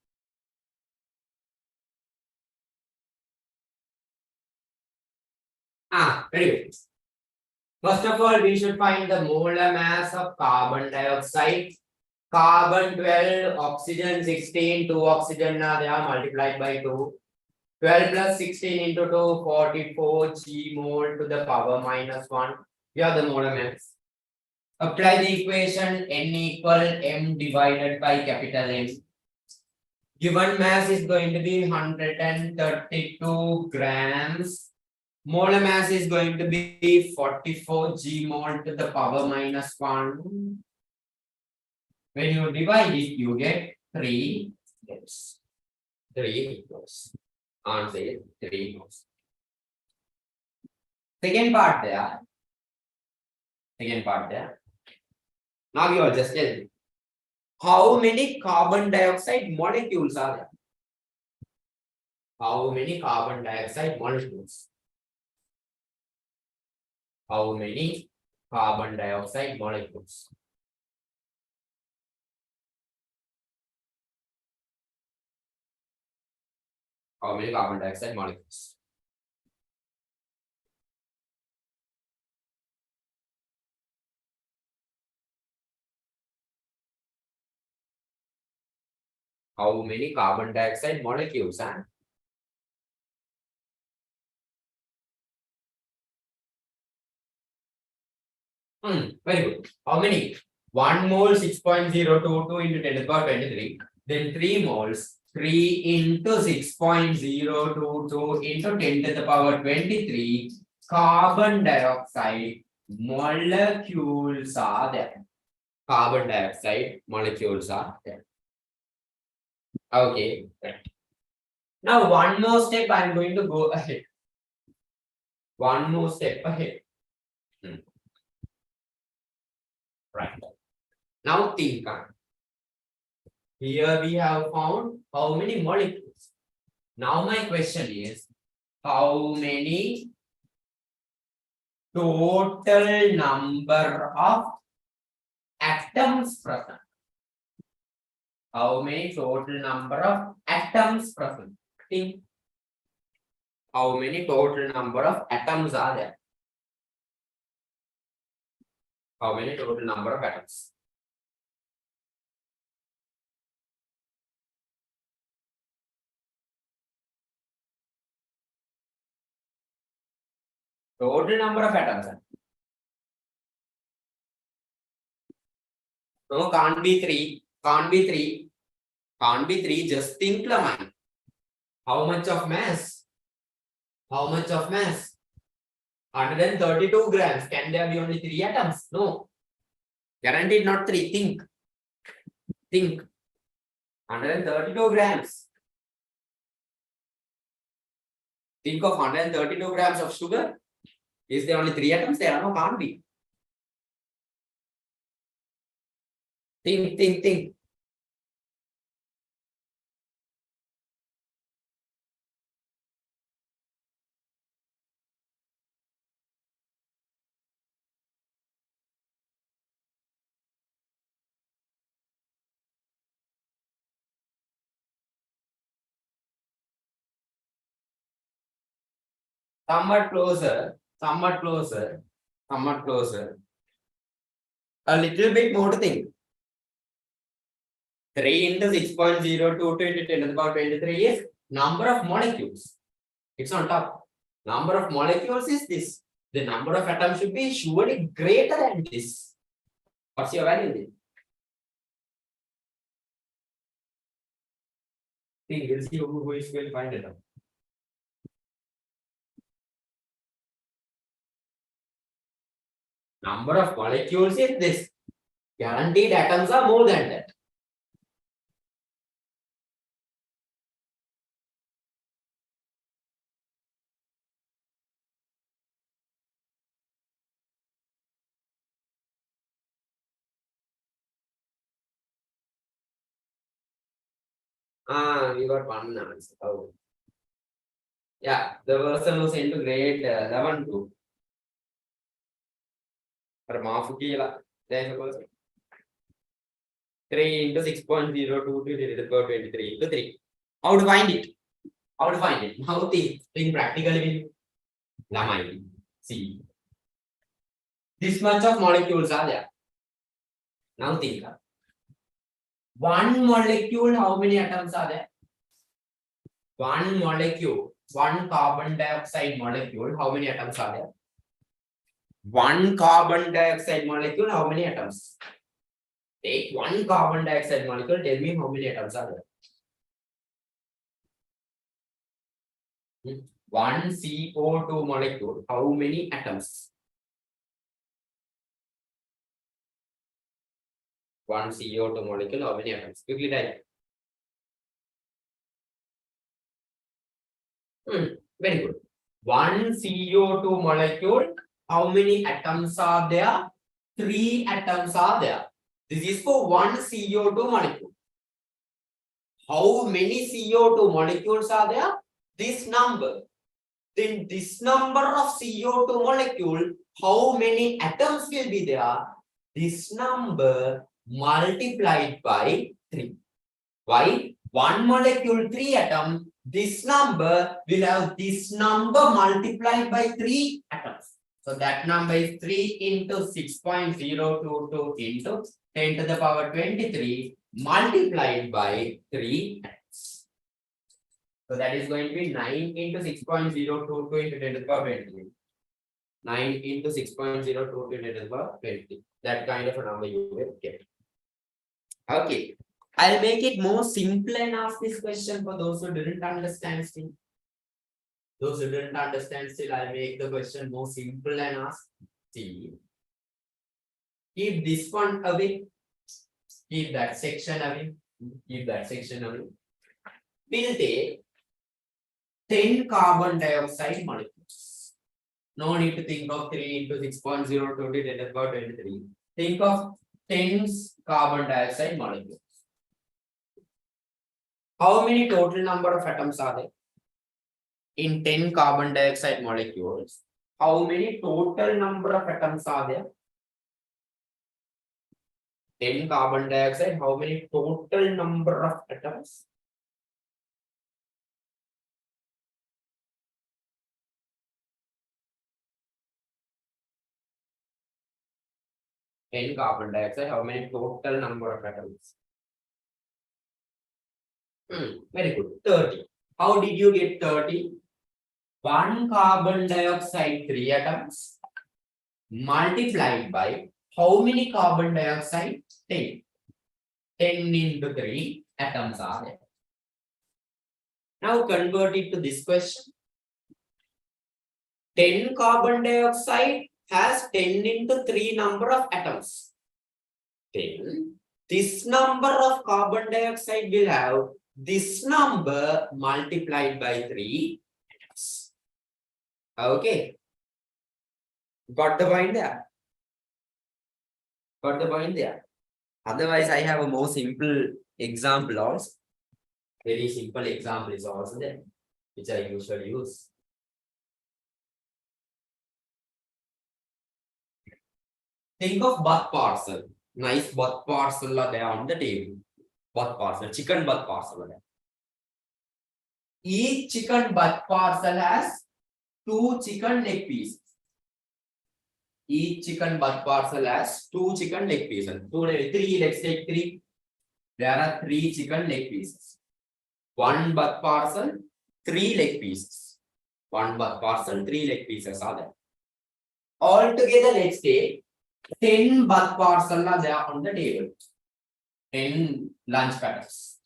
Very good. First of all, we should find the molar mass of carbon dioxide. Carbon 12, oxygen 16, 2 oxygen they are multiplied by 2. 12 plus 16 into 2, 44 G mole to the power minus 1. We have the molar mass. Apply the equation N equal M divided by capital M. Given mass is going to be 132 grams. Molar mass is going to be 44 G mole to the power minus 1. When you divide it, you get 3 moles. 3 moles. Answer is 3 moles. Second part there. Now you are just tell me. How many carbon dioxide molecules are there? How many carbon dioxide molecules? How many carbon dioxide molecules? How many carbon dioxide molecules? How many carbon dioxide molecules? Very good. How many? 1 mole 6.022 into 10 to the power 23. Then 3 moles 3 into 6.022 into 10 to the power 23 carbon dioxide molecules are there. Carbon dioxide molecules are there. Okay. Now one more step I am going to go ahead. One more step ahead. Right. Now think. Here we have found how many molecules. Now my question is how many total number of atoms present? How many total number of atoms present? Think. How many total number of atoms are there? How many total number of atoms? Total number of atoms. No, can't be 3. Can't be 3. Can't be 3. Just think, Lamine. How much of mass? How much of mass? 132 grams. Can there be only 3 atoms? No. Guaranteed not 3. Think. Think. 132 grams. Think of 132 grams of sugar. Is there only 3 atoms there? No, can't be. Think. Somewhat closer. A little bit more to think. 3 into 6.022 into 10 to the power 23 is number of molecules. It's on top. Number of molecules is this. The number of atoms should be surely greater than this. What's your value then? See, we'll see who is going to find it out. Number of molecules is this. Guaranteed atoms are more than that. We got one answer. Oh. Yeah, the person who sent to grade 11 too. For Mafukila, there is a person. 3 into 6.022 divided by 23 into 3. How to find it? How to find it? Now think practically. Lamine. See. This much of molecules are there. Now think. One molecule, how many atoms are there? One molecule, one carbon dioxide molecule, how many atoms are there? One carbon dioxide molecule, how many atoms? Take one carbon dioxide molecule, tell me how many atoms are there? One CO2 molecule, how many atoms? One CO2 molecule, how many atoms? Quickly type. Very good. One CO2 molecule, how many atoms are there? 3 atoms are there. This is for one CO2 molecule. How many CO2 molecules are there? This number. Then this number of CO2 molecule, how many atoms will be there? This number multiplied by 3. Why? One molecule 3 atoms. This number will have this number multiplied by 3 atoms. So that number is 3 into 6.022 into 10 to the power 23 multiplied by 3 atoms. So that is going to be 9 into 6.022 into 10 to the power 23. 9 into 6.02 to 10 to the power 20. That kind of a number you will get. Okay. I'll make it more simple and ask this question for those who didn't understand still. Those who didn't understand still, I'll make the question more simple and ask. See. Keep this one away. Keep that section away. Keep that section away. We'll take 10 carbon dioxide molecules. No need to think of 3 into 6.020 to the power 23. Think of 10 carbon dioxide molecules. How many total number of atoms are there? In 10 carbon dioxide molecules, how many total number of atoms are there? 10 carbon dioxide, how many total number of atoms? In carbon dioxide, how many total number of atoms? Very good. 30. How did you get 30? 1 carbon dioxide, 3 atoms, multiplied by how many carbon dioxide? 10. 10 into 3 atoms are there. Now convert it to this question. 10 carbon dioxide has 10 into 3 number of atoms. Then this number of carbon dioxide will have this number multiplied by 3 atoms. Okay. Got the point there? Got the point there? Otherwise, I have a more simple example also. Very simple example is also there, which I usually use. Think of bath parcel. Nice bath parcel are there on the table. Bath parcel, chicken bath parcel are there. Each chicken bath parcel has 2 chicken leg pieces. Each chicken bath parcel has 2 chicken leg pieces. 3, let's take 3. There are 3 chicken leg pieces. 1 bath parcel, 3 leg pieces. 1 bath parcel, 3 leg pieces are there. Altogether, let's take 10 bath parcel are there on the table. 10 lunch packets.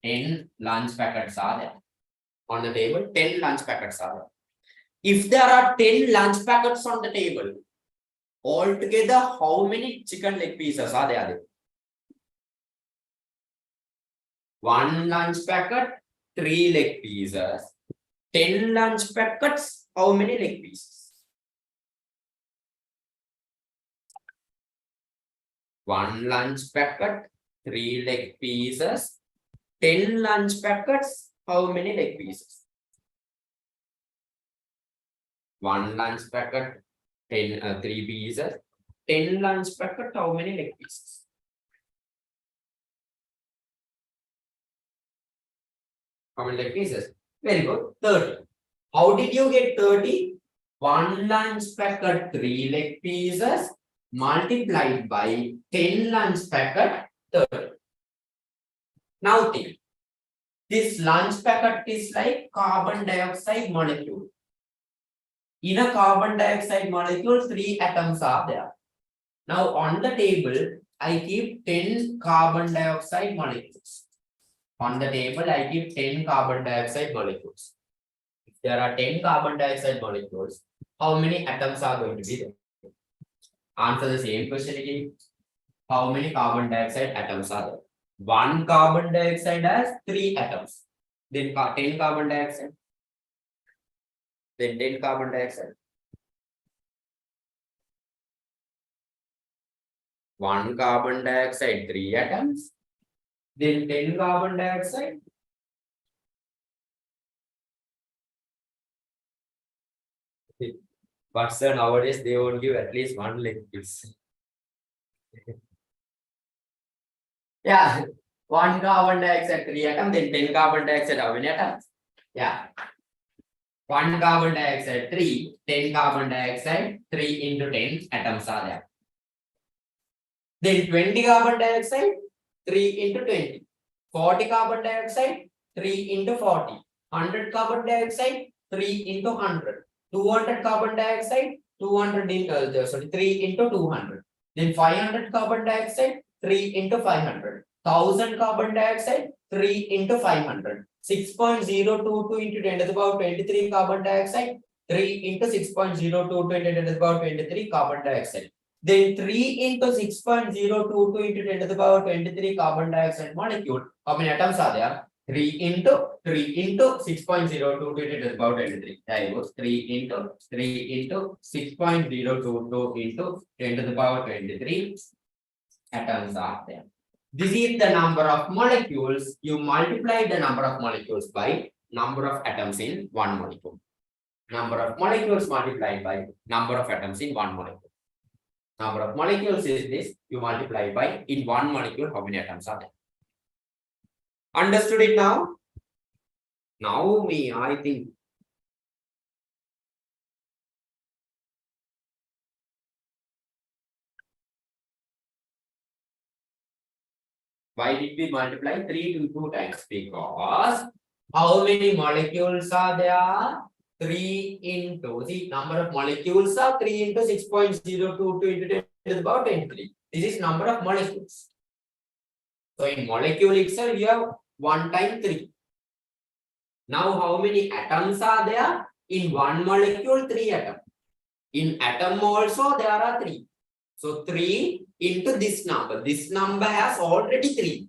10 lunch packets are there on the table. 10 lunch packets are there. If there are 10 lunch packets on the table, altogether, how many chicken leg pieces are there? 1 lunch packet, 3 leg pieces. 10 lunch packets, how many leg pieces? 1 lunch packet, 3 leg pieces. 10 lunch packets, how many leg pieces? 1 lunch packet, 3 pieces. 10 lunch packet, how many leg pieces? How many leg pieces? Very good. 30. How did you get 30? 1 lunch packet, 3 leg pieces multiplied by 10 lunch packet, 30. Now think. This lunch packet is like carbon dioxide molecule. In a carbon dioxide molecule, 3 atoms are there. Now on the table, I keep 10 carbon dioxide molecules. On the table, I keep 10 carbon dioxide molecules. If there are 10 carbon dioxide molecules, how many atoms are going to be there? Answer the same question again. How many carbon dioxide atoms are there? 1 carbon dioxide has 3 atoms. Then 10 carbon dioxide. Then 10 carbon dioxide. 1 carbon dioxide, 3 atoms. Then 10 carbon dioxide. But sir, nowadays they would give at least 1 leg piece. Yeah, 1 carbon dioxide, 3 atoms. Then 10 carbon dioxide, how many atoms? Yeah. 1 carbon dioxide, 3, 10 carbon dioxide, 3 into 10 atoms are there. Then 20 carbon dioxide, 3 into 20. 40 carbon dioxide, 3 into 40. 100 carbon dioxide, 3 into 100. 200 carbon dioxide, 200 in, sorry, 3 into 200. Then 500 carbon dioxide, 3 into 500. 1000 carbon dioxide, 3 into 500. 6.022 into 10 to the power 23 carbon dioxide, 3 into 6.022 into 10 to the power 23 carbon dioxide. Then 3 into 6.022 into 10 to the power 23 carbon dioxide molecule. How many atoms are there? 3 into 6.022 into 10 to the power 23. That was 3 into 6.022 into 10 to the power 23 atoms are there. This is the number of molecules. You multiply the number of molecules by number of atoms in one molecule. Number of molecules multiplied by number of atoms in one molecule. Number of molecules is this. You multiply by in one molecule how many atoms are there. Understood it now? Now I think. Why did we multiply 3 to 2 times? Because how many molecules are there? 3 into, see, number of molecules are 3 into 6.022 into 10 to the power 23. This is number of molecules. So in molecule itself, you have 1 times 3. Now how many atoms are there? In one molecule, 3 atoms. In atom also, there are 3. So 3 into this number. This number has already 3.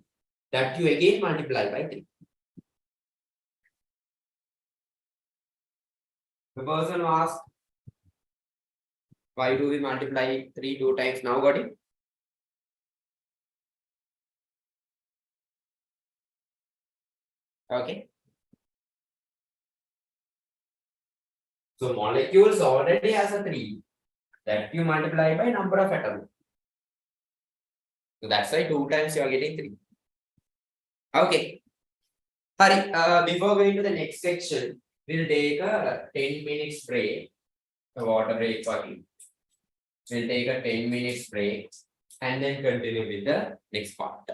That you again multiply by 3. The person asked, why do we multiply 3 2 times? Now got it? Okay. So molecules already has a 3. That you multiply by number of atoms. So that's why 2 times you are getting 3. Okay. Hurry, before going to the next section, we'll take a 10 minutes break. A water break for you. We'll take a 10 minutes break and then continue with the next part.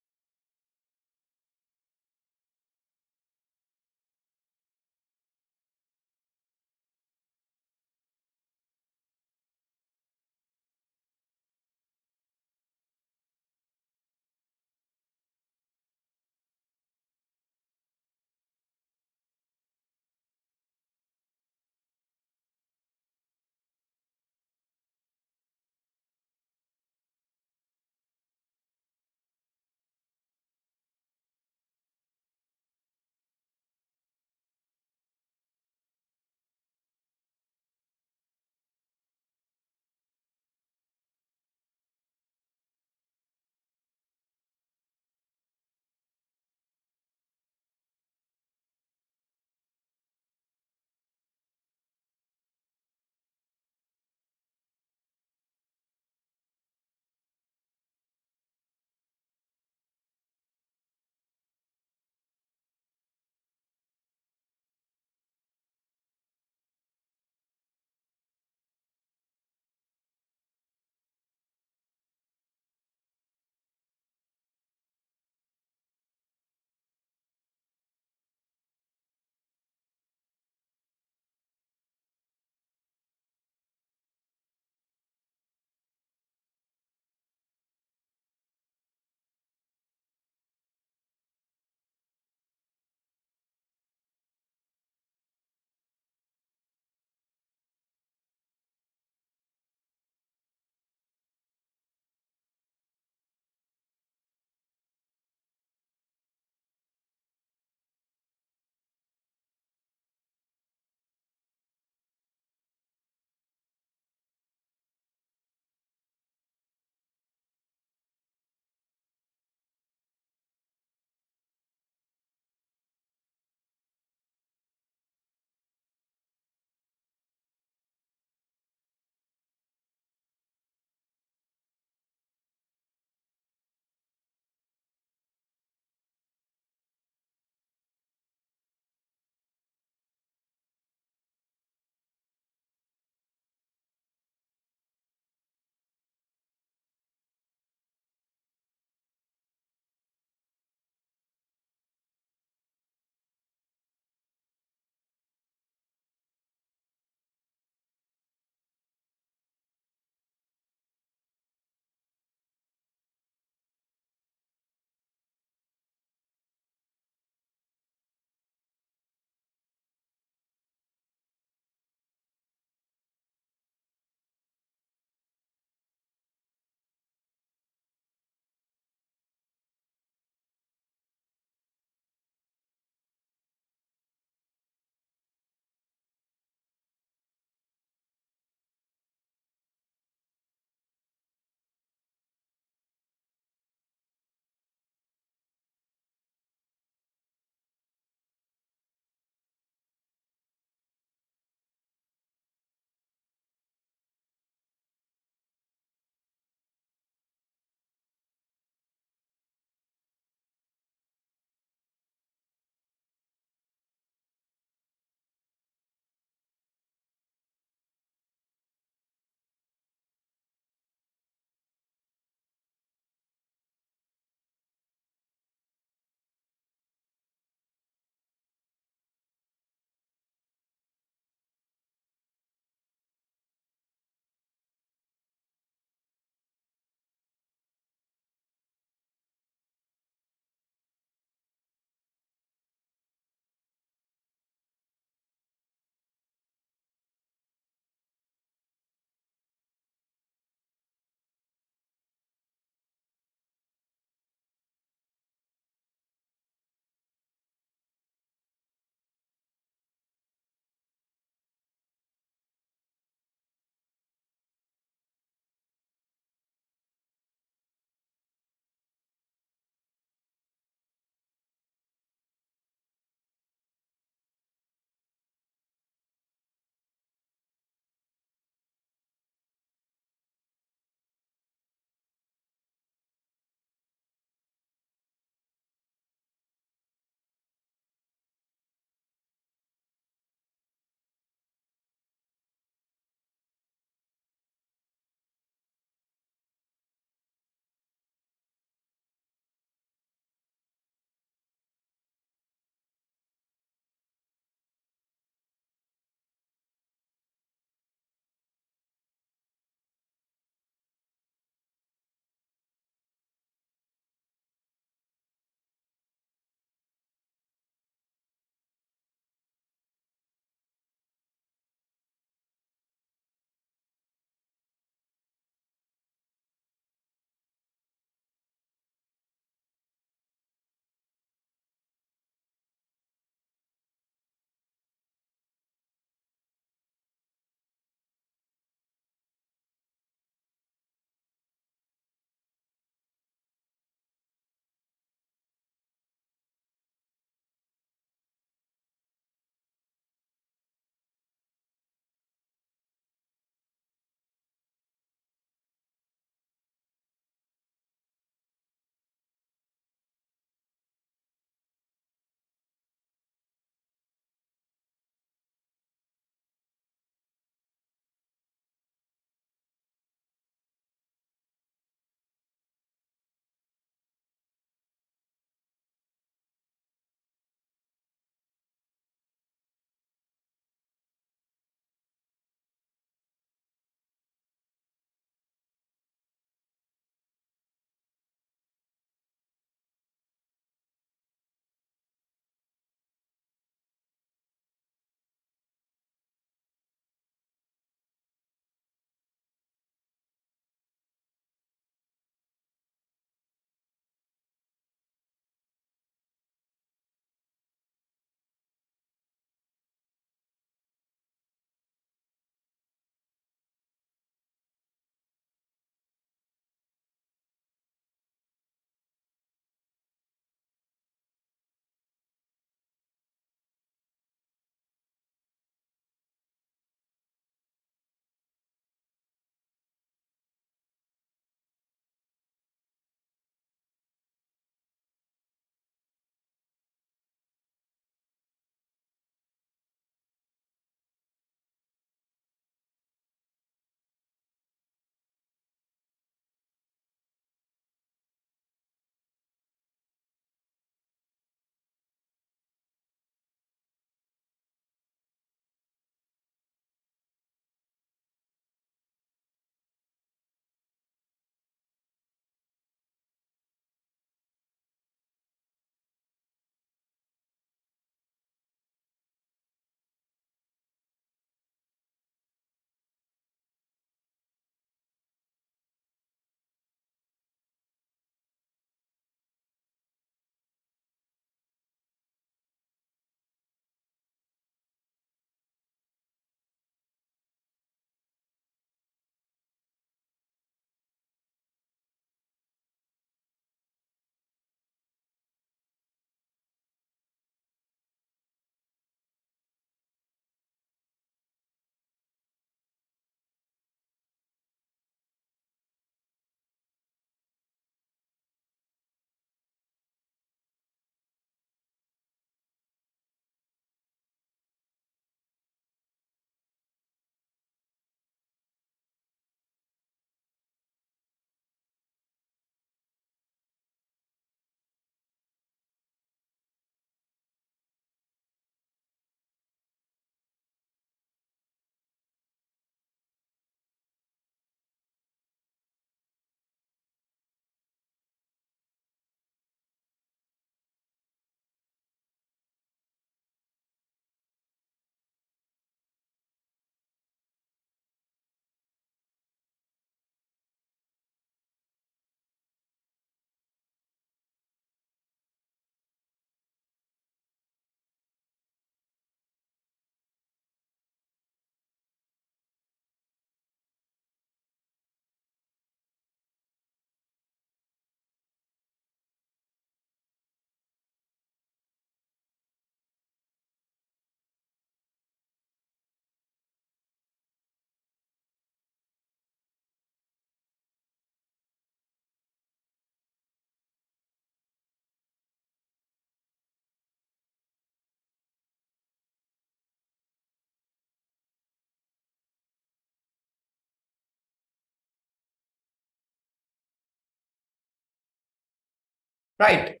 Right.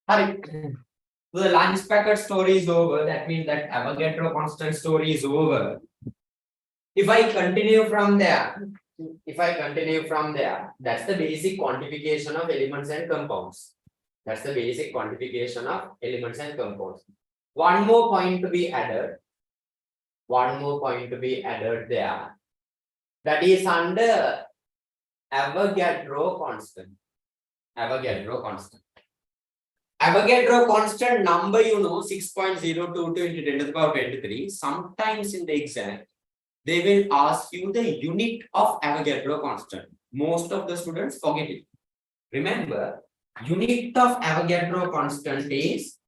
Hari. So the lunch packet story is over. That means that Avogadro constant story is over. If I continue from there, that's the basic quantification of elements and compounds. That's the basic quantification of elements and compounds. One more point to be added. There. That is under Avogadro constant. Avogadro constant number, 6.022 into 10 to the power 23. Sometimes in the exam, they will ask you the unit of Avogadro constant. Most of the students forget it. Remember, unit of Avogadro constant is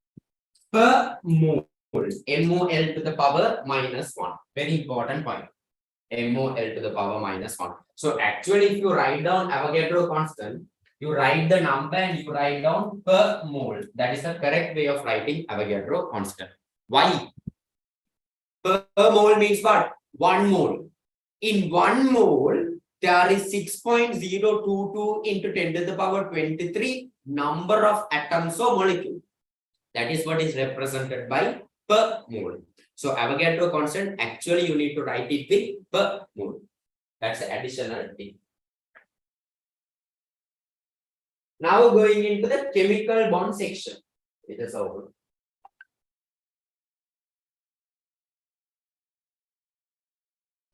per mole. MOL to the power minus 1. Very important point. MOL to the power minus 1. So actually, if you write down Avogadro constant, you write the number and you write down per mole. That is the correct way of writing Avogadro constant. Why? Per mole means what? 1 mole. In 1 mole, there is 6.022 into 10 to the power 23 number of atoms or molecule. That is what is represented by per mole. So Avogadro constant, actually you need to write it with per mole. That's the additional thing. Now going into the chemical bond section. It is over.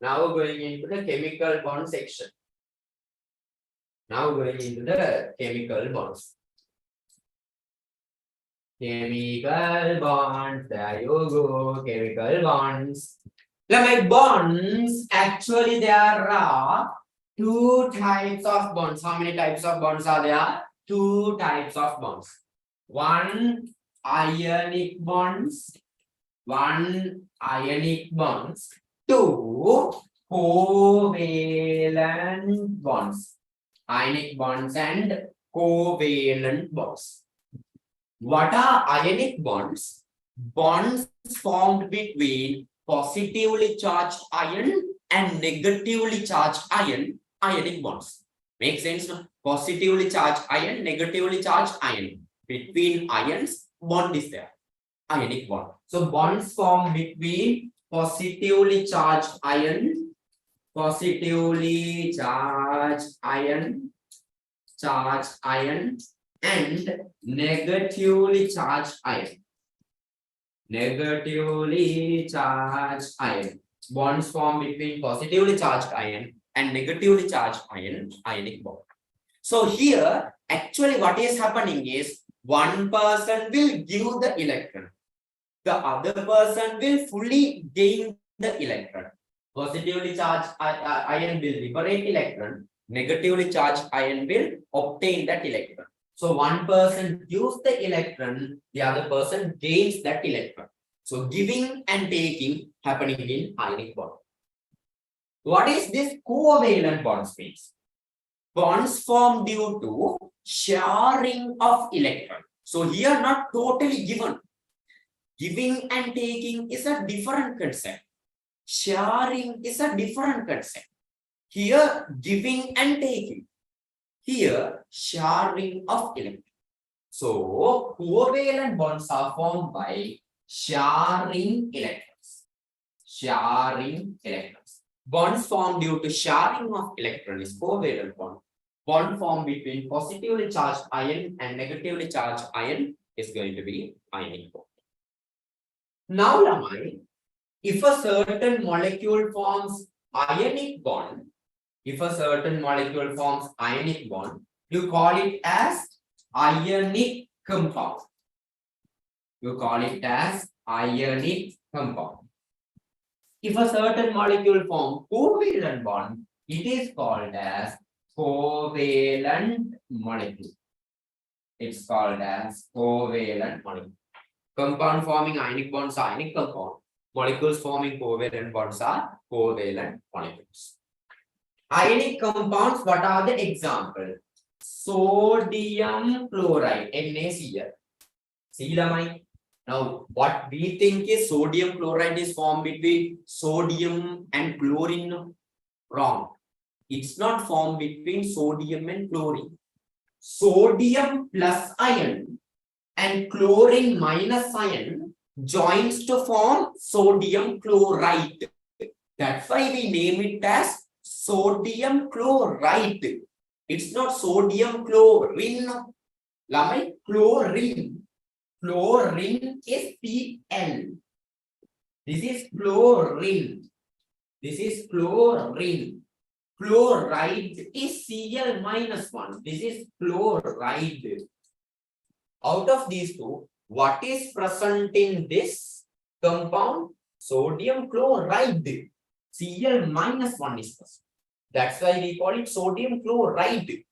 Now going into the chemical bond section. Now going into the chemical bonds. Chemical bonds, there you go, chemical bonds. Now my bonds, actually there are 2 types of bonds. How many types of bonds are there? 2 types of bonds. 1 ionic bonds. 2 covalent bonds. Ionic bonds and covalent bonds. What are ionic bonds? Bonds formed between positively charged ion and negatively charged ion, ionic bonds. Make sense? No? Positively charged ion, negatively charged ion. Between ions, bond is there. Ionic bond. So bonds formed between positively charged ion, and negatively charged ion. Bonds formed between positively charged ion and negatively charged ion, ionic bond. So here, actually what is happening is, one person will give the electron. The other person will fully gain the electron. Positively charged ion will liberate electron. Negatively charged ion will obtain that electron. So one person gives the electron, the other person gains that electron. So giving and taking happening in ionic bond. What is this covalent bonds means? Bonds formed due to sharing of electron. So here not totally given. Giving and taking is a different concept. Sharing is a different concept. Here giving and taking. Here, sharing of electrons. So, covalent bonds are formed by sharing electrons. Bonds formed due to sharing of electrons is covalent bond. Bond formed between positively charged ion and negatively charged ion is going to be ionic bond. Now, Lamai, if a certain molecule forms ionic bond, you call it as ionic compound. If a certain molecule forms covalent bond, it is called as covalent molecule. It's called as covalent molecule. Compound forming ionic bonds are ionic compound. Molecules forming covalent bonds are covalent molecules. Ionic compounds, what are the examples? Sodium chloride, NaCl. See, now what we think is sodium chloride is formed between sodium and chlorine. Wrong. It's not formed between sodium and chlorine. Sodium plus iron and chlorine minus iron joins to form sodium chloride. That's why we name it as sodium chloride. It's not sodium chlorine. Lamai chlorine. Chlorine is Cl. This is chlorine. This is chlorine. Chloride is Cl minus 1. This is chloride. Out of these two, what is present in this compound? Sodium chloride. Cl minus 1 is present. That's why we call it sodium chloride.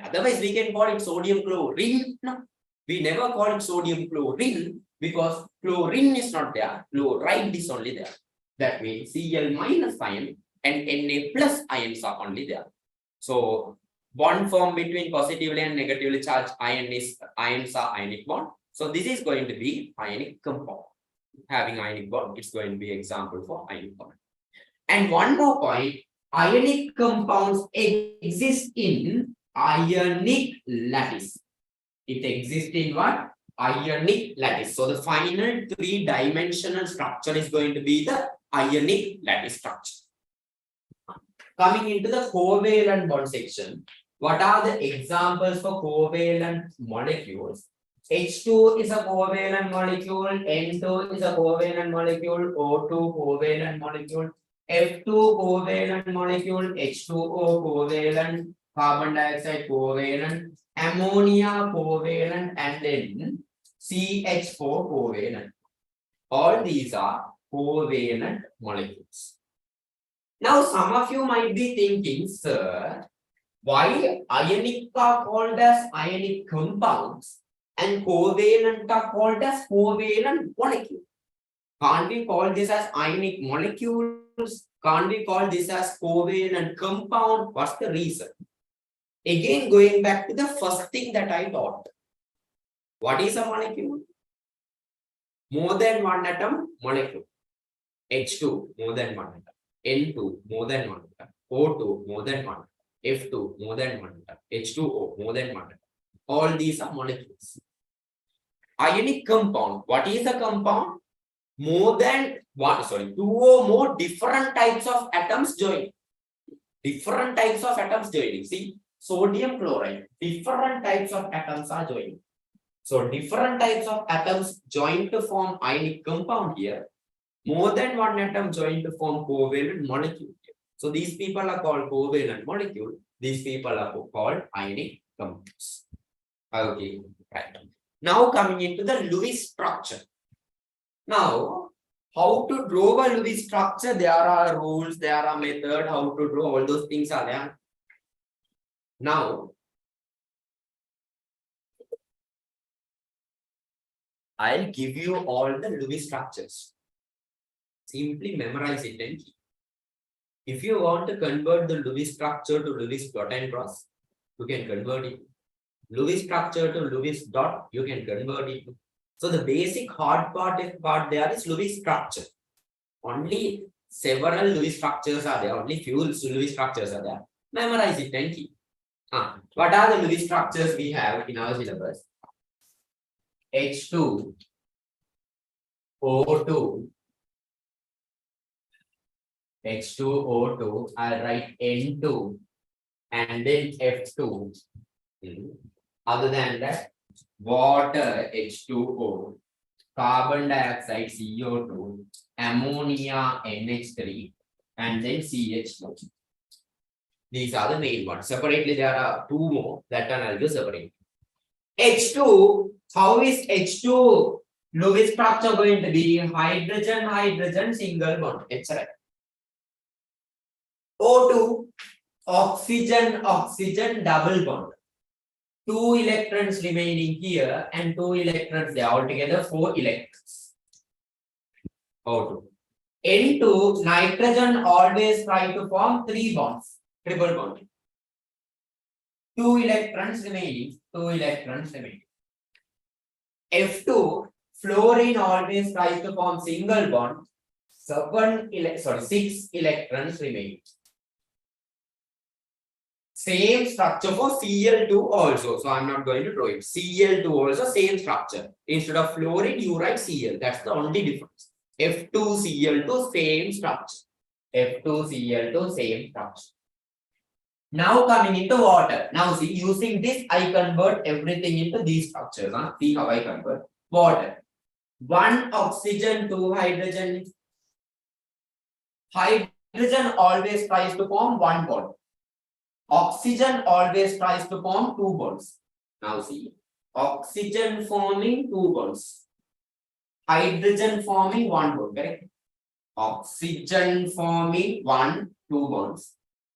Otherwise, we can call it sodium chlorine. No, we never call it sodium chlorine because chlorine is not there. Chloride is only there. That means Cl minus ion and Na plus ions are only there. So bond formed between positively and negatively charged ions are ionic bond. So this is going to be ionic compound. Having ionic bond, it's going to be example for ionic bond. And one more point, ionic compounds exist in ionic lattice. It exists in what? Ionic lattice. So the final three-dimensional structure is going to be the ionic lattice structure. Coming into the covalent bond section, what are the examples for covalent molecules? H2 is a covalent molecule, N2 is a covalent molecule, O2 covalent molecule, F2 covalent molecule, H2O covalent, carbon dioxide covalent, ammonia covalent, and then CH4 covalent. All these are covalent molecules. Now, some of you might be thinking, sir, why ionic are called as ionic compounds and covalent are called as covalent molecules? Can't we call this as ionic molecules? Can't we call this as covalent compound? What's the reason? Again, going back to the first thing that I taught. What is a molecule? More than one atom molecule. H2, more than one atom. N2, more than one atom. O2, more than one atom. F2, more than one atom. H2O, more than one atom. All these are molecules. Ionic compound. What is a compound? More than one, two or more different types of atoms join. Different types of atoms joining. See, sodium chloride. Different types of atoms are joining. So different types of atoms join to form ionic compound here. More than one atom join to form covalent molecule. So these people are called covalent molecule. These people are called ionic compounds. Okay, right. Now coming into the Lewis structure. Now, how to draw a Lewis structure? There are rules, there are methods, how to draw, all those things are there. Now, I'll give you all the Lewis structures. Simply memorize it and keep. If you want to convert the Lewis structure to Lewis dot and cross, you can convert it. Lewis structure to Lewis dot, you can convert it. So the basic hard part there is Lewis structure. Only several Lewis structures are there. Only few Lewis structures are there. Memorize it and keep. What are the Lewis structures we have in our syllabus? H2, O2, H2O2, I'll write N2 and then F2. Other than that, water H2O, carbon dioxide CO2, ammonia NH3, and then CH4. These are the main ones. Separately, there are two more that one I'll do separate. H2, how is H2 Lewis structure going to be? Hydrogen, hydrogen, single bond. It's right. O2, oxygen, oxygen, double bond. 2 electrons remaining here and 2 electrons there. Altogether 4 electrons. O2. N2, nitrogen always try to form 3 bonds. Triple bond. 2 electrons remaining. 2 electrons remaining. F2, fluorine always tries to form single bond. 6 electrons remaining. Same structure for Cl2 also. So I'm not going to draw it. Cl2 also same structure. Instead of fluorine, you write Cl. That's the only difference. F2Cl2 same structure. F2Cl2 same structure. Now coming into water. Now see, using this, I convert everything into these structures. Huh? See how I convert. Water. One oxygen, two hydrogen. Hydrogen always tries to form one bond. Oxygen always tries to form two bonds. Now see, oxygen forming two bonds. Hydrogen forming one bond, correct? Oxygen forming two bonds.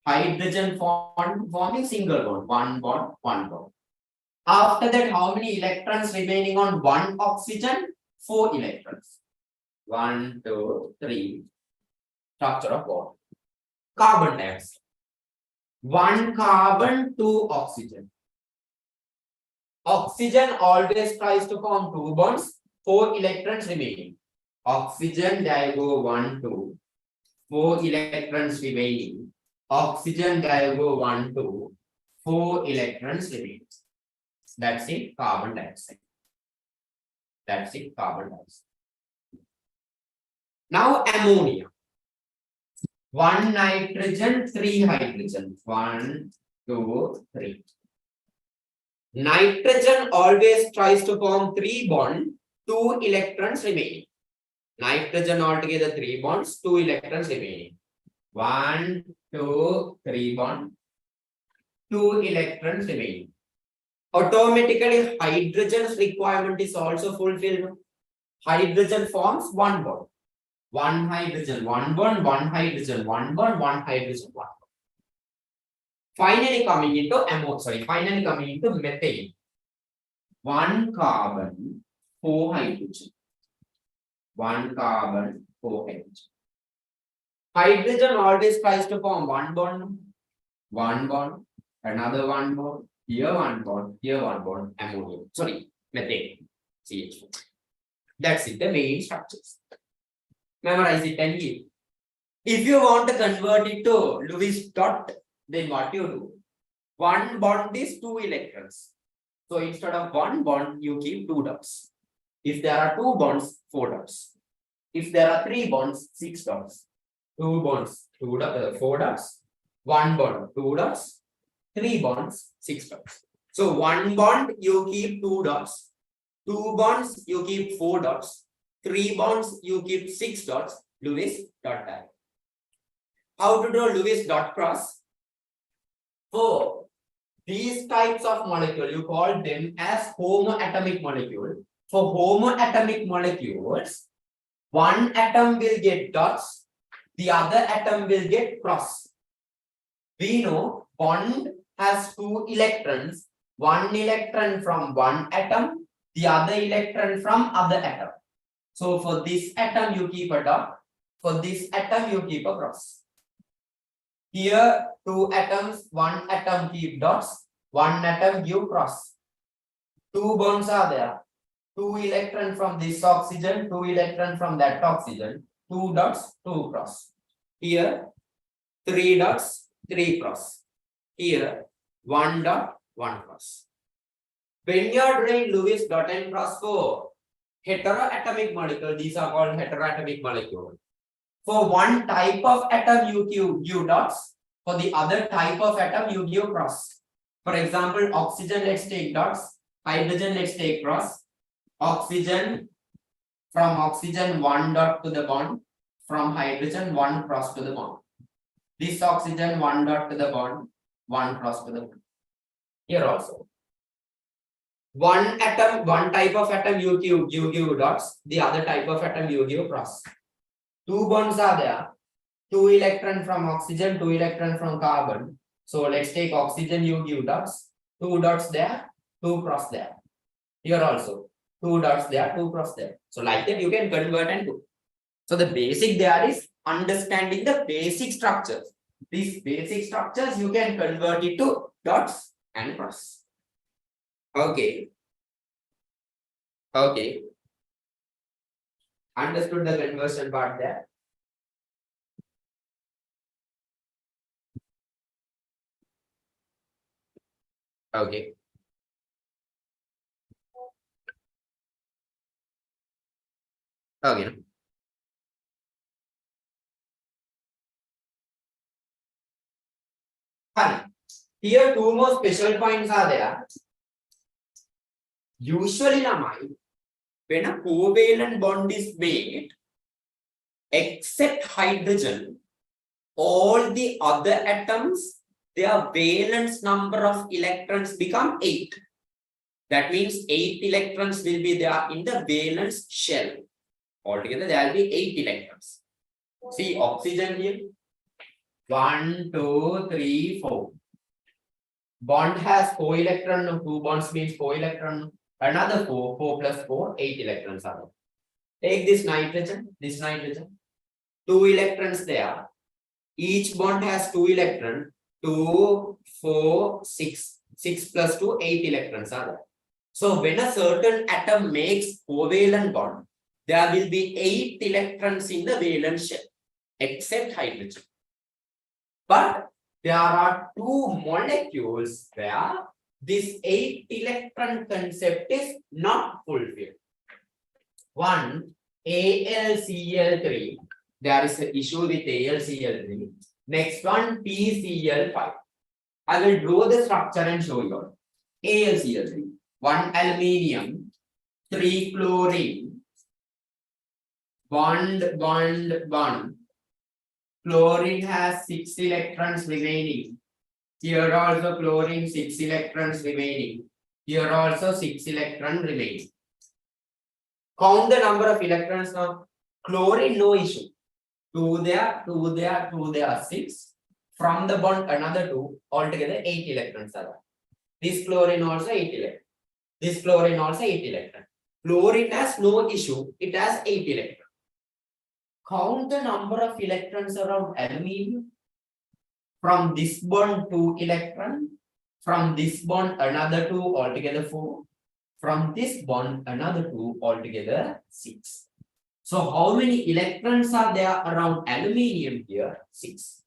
Hydrogen forming single bond, one bond, one bond. After that, how many electrons remaining on one oxygen? 4 electrons. 1, 2, 3. Structure of water. Carbon dioxide. 1 carbon, 2 oxygen. Oxygen always tries to form 2 bonds, 4 electrons remaining. Oxygen, diago 1, 2. 4 electrons remaining. Oxygen, diago 1, 2. 4 electrons remaining. That's it, carbon dioxide. That's it, carbon dioxide. Now ammonia. 1 nitrogen, 3 hydrogen. 1, 2, 3. Nitrogen always tries to form 3 bonds, 2 electrons remaining. Nitrogen altogether 3 bonds, 2 electrons remaining. 1, 2, 3 bonds, 2 electrons remaining. Automatically, hydrogen's requirement is also fulfilled. Hydrogen forms 1 bond. 1 hydrogen, 1 bond, 1 hydrogen, 1 bond, 1 hydrogen, 1 bond. Finally coming into methane. 1 carbon, 4 hydrogen. 1 carbon, 4 hydrogen. Hydrogen always tries to form 1 bond, another 1 bond, here 1 bond, here 1 bond, ammonia. Methane, CH4. That's it, the main structures. Memorize it and give. If you want to convert it to Lewis dot, then what you do? 1 bond is 2 electrons. So instead of 1 bond, you keep 2 dots. If there are 2 bonds, 4 dots. If there are 3 bonds, 6 dots. 2 bonds, 4 dots. 1 bond, 2 dots. 3 bonds, 6 dots. So 1 bond, you keep 2 dots. 2 bonds, you keep 4 dots. 3 bonds, you keep 6 dots. Lewis dot type. How to draw Lewis dot cross? For these types of molecule, you call them as homoatomic molecule. For homoatomic molecules, one atom will get dots, the other atom will get cross. We know bond has 2 electrons, 1 electron from one atom, the other electron from other atom. So for this atom, you keep a dot. For this atom, you keep a cross. Here, 2 atoms, 1 atom keep dots, 1 atom give cross. 2 bonds are there. 2 electron from this oxygen, 2 electron from that oxygen, 2 dots, 2 cross. Here, 3 dots, 3 cross. Here, 1 dot, 1 cross. When you are doing Lewis dot and cross for heteroatomic molecule, these are called heteroatomic molecule. For one type of atom, you give dots. For the other type of atom, you give cross. For example, oxygen, let's take dots. Hydrogen, let's take cross. Oxygen, from oxygen, 1 dot to the bond. From hydrogen, 1 cross to the bond. This oxygen, 1 dot to the bond, 1 cross to the bond. Here also. One atom, one type of atom, you give dots. The other type of atom, you give cross. 2 bonds are there. 2 electron from oxygen, 2 electron from carbon. So let's take oxygen, you give dots. 2 dots there, 2 cross there. Here also, 2 dots there, 2 cross there. So like that, you can convert and do. So the basic there is understanding the basic structures. These basic structures, you can convert it to dots and cross. Okay. Understood the conversion part there. Okay. Okay. Fine. Here, two more special points are there. Usually, when a covalent bond is made, except hydrogen, all the other atoms, their valence number of electrons become 8. That means 8 electrons will be there in the valence shell. Altogether, there will be 8 electrons. See, oxygen here. 1, 2, 3, 4. Bond has 4 electrons. 2 bonds means 4 electrons. Another 4. 4 plus 4, 8 electrons are there. Take this nitrogen. 2 electrons there. Each bond has 2 electrons. 2, 4, 6. 6 plus 2, 8 electrons are there. So when a certain atom makes covalent bond, there will be 8 electrons in the valence shell, except hydrogen. But there are 2 molecules where this 8 electron concept is not fulfilled. One, AlCl3. There is an issue with AlCl3. Next one, PCl5. I will draw the structure and show you. AlCl3. 1 aluminium, 3 chlorine, bond. Chlorine has 6 electrons remaining. Here also chlorine 6 electrons remaining. Here also 6 electrons remaining. Count the number of electrons now. Chlorine no issue. 2 there, 6. From the bond another 2. Altogether 8 electrons are there. This chlorine also 8 electrons. This chlorine also 8 electrons. Chlorine has no issue. It has 8 electrons. Count the number of electrons around aluminium. From this bond 2 electrons. From this bond another 2, altogether 4. From this bond another 2, altogether 6. So how many electrons are there around aluminium here? 6.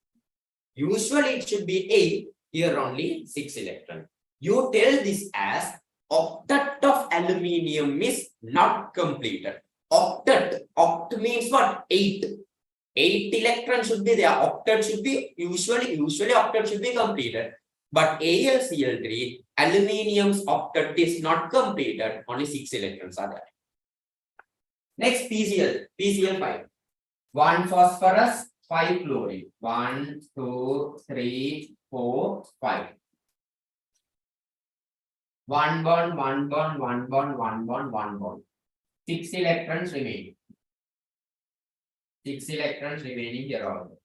Usually it should be 8. Here only 6 electrons. You tell this as octet of aluminium is not completed. Octet. Oct means what? 8. 8 electrons should be there. Octet should be usually octet should be completed. But AlCl3, aluminium's octet is not completed. Only 6 electrons are there. Next PCl5. 1 phosphorus, 5 chlorine. 1, 2, 3, 4, 5. 1 bond, 1 bond, 1 bond, 1 bond, 1 bond. 6 electrons remaining. 6 electrons remaining here also.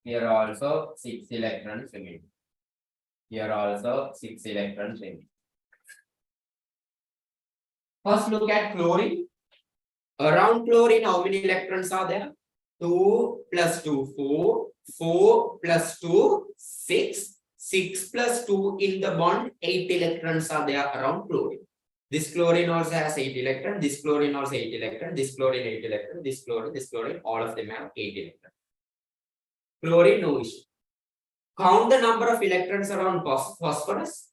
Here also 6 electrons remaining. Here also 6 electrons remaining. First look at chlorine. Around chlorine, how many electrons are there? 2 plus 2, 4. 4 plus 2, 6. 6 plus 2 in the bond, 8 electrons are there around chlorine. This chlorine also has 8 electrons. This chlorine also 8 electrons. This chlorine 8 electrons. This chlorine, all of them have 8 electrons. Chlorine, no issue. Count the number of electrons around phosphorus.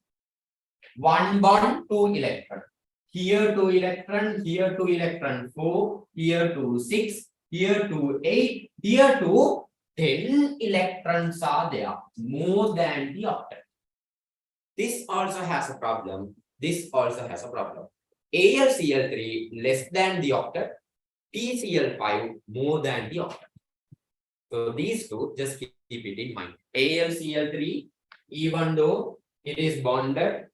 1 bond, 2 electrons. Here 2 electrons, here 2 electrons, 4, here 2, 6, here 2, 8, here 2, 10 electrons are there, more than the octet. This also has a problem. This also has a problem. AlCl3 less than the octet, PCl5 more than the octet. So these two, just keep it in mind. AlCl3, even though it is bonded,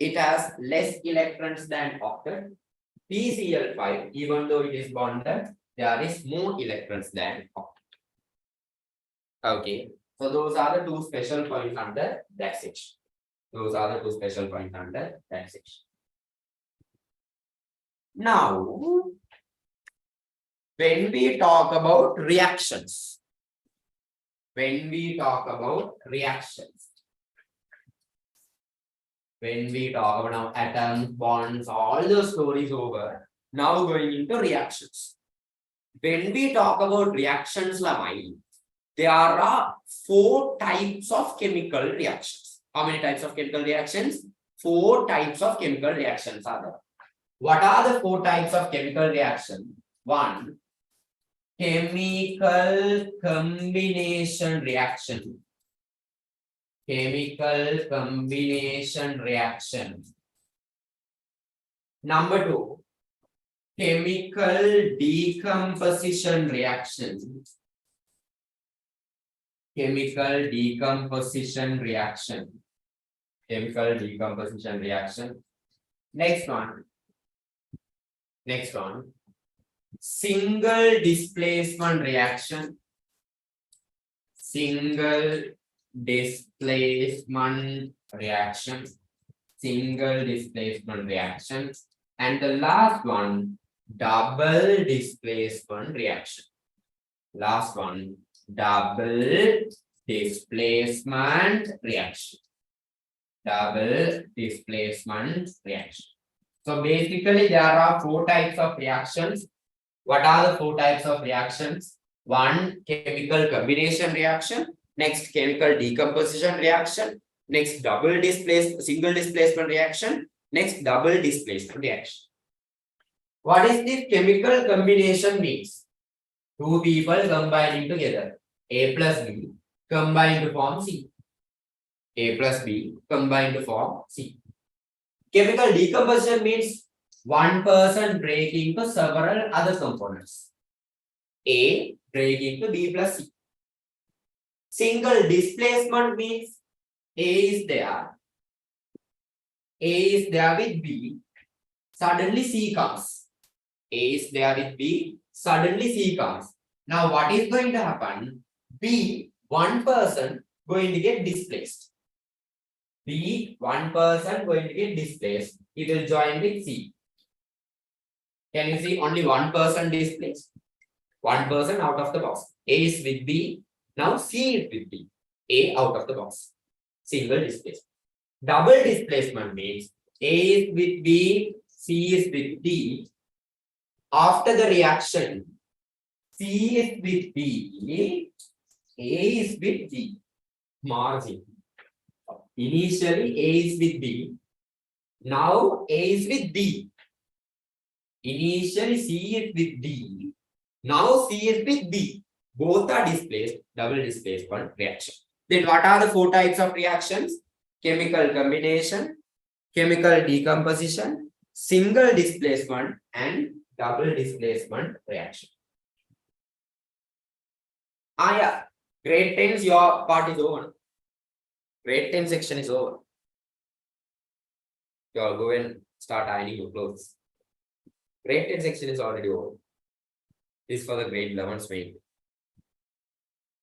it has less electrons than octet. PCl5, even though it is bonded, there is more electrons than octet. Okay, so those are the 2 special points under that section. Those are the 2 special points under that section. Now, when we talk about reactions, when we talk about now atoms, bonds, all those stories over, now going into reactions. When we talk about reactions, there are 4 types of chemical reactions. How many types of chemical reactions? 4 types of chemical reactions are there. What are the 4 types of chemical reaction? 1. Chemical combination reaction. Chemical combination reaction. Number 2. Chemical decomposition reaction. Chemical decomposition reaction. Chemical decomposition reaction. Next one. Single displacement reaction. Single displacement reaction. Single displacement reaction. And the last one, double displacement reaction. Last one, double displacement reaction. Double displacement reaction. So basically there are 4 types of reactions. What are the 4 types of reactions? 1. Chemical combination reaction. Next, chemical decomposition reaction. Next, single displacement reaction. Next, double displacement reaction. What is this chemical combination means? 2 people combining together. A plus B combined to form C. A plus B combined to form C. Chemical decomposition means one person breaking into several other components. A breaking to B plus C. Single displacement means A is there. A is there with B. Suddenly C comes. A is there with B. Suddenly C comes. Now what is going to happen? B, one person going to get displaced. B, one person going to get displaced. It will join with C. Can you see only one person displaced? One person out of the box. A is with B. Now C is with B. A out of the box. Single displacement. Double displacement means A is with B, C is with D. After the reaction, C is with B, A is with D. Margin. Initially A is with B. Now A is with D. Initially C is with D. Now C is with D. Both are displaced. Double displacement reaction. Then what are the 4 types of reactions? Chemical combination, chemical decomposition, single displacement, and double displacement reaction. Yeah. Grade 10's your part is over. Grade 10 section is over. You all go and start ironing your clothes. Grade 10 section is already over. This is for the grade 11's main.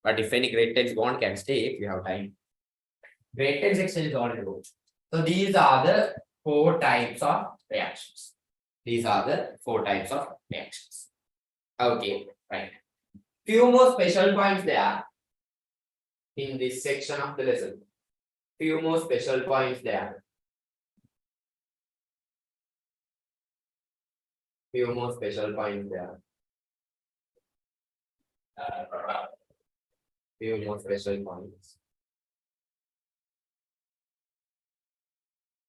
But if any grade 10's want, can stay if you have time. Grade 10 section is already over. So these are the 4 types of reactions. These are the 4 types of reactions. Okay, right. Few more special points there in this section of the lesson. Few more special points there. Few more special points there. Few more special points.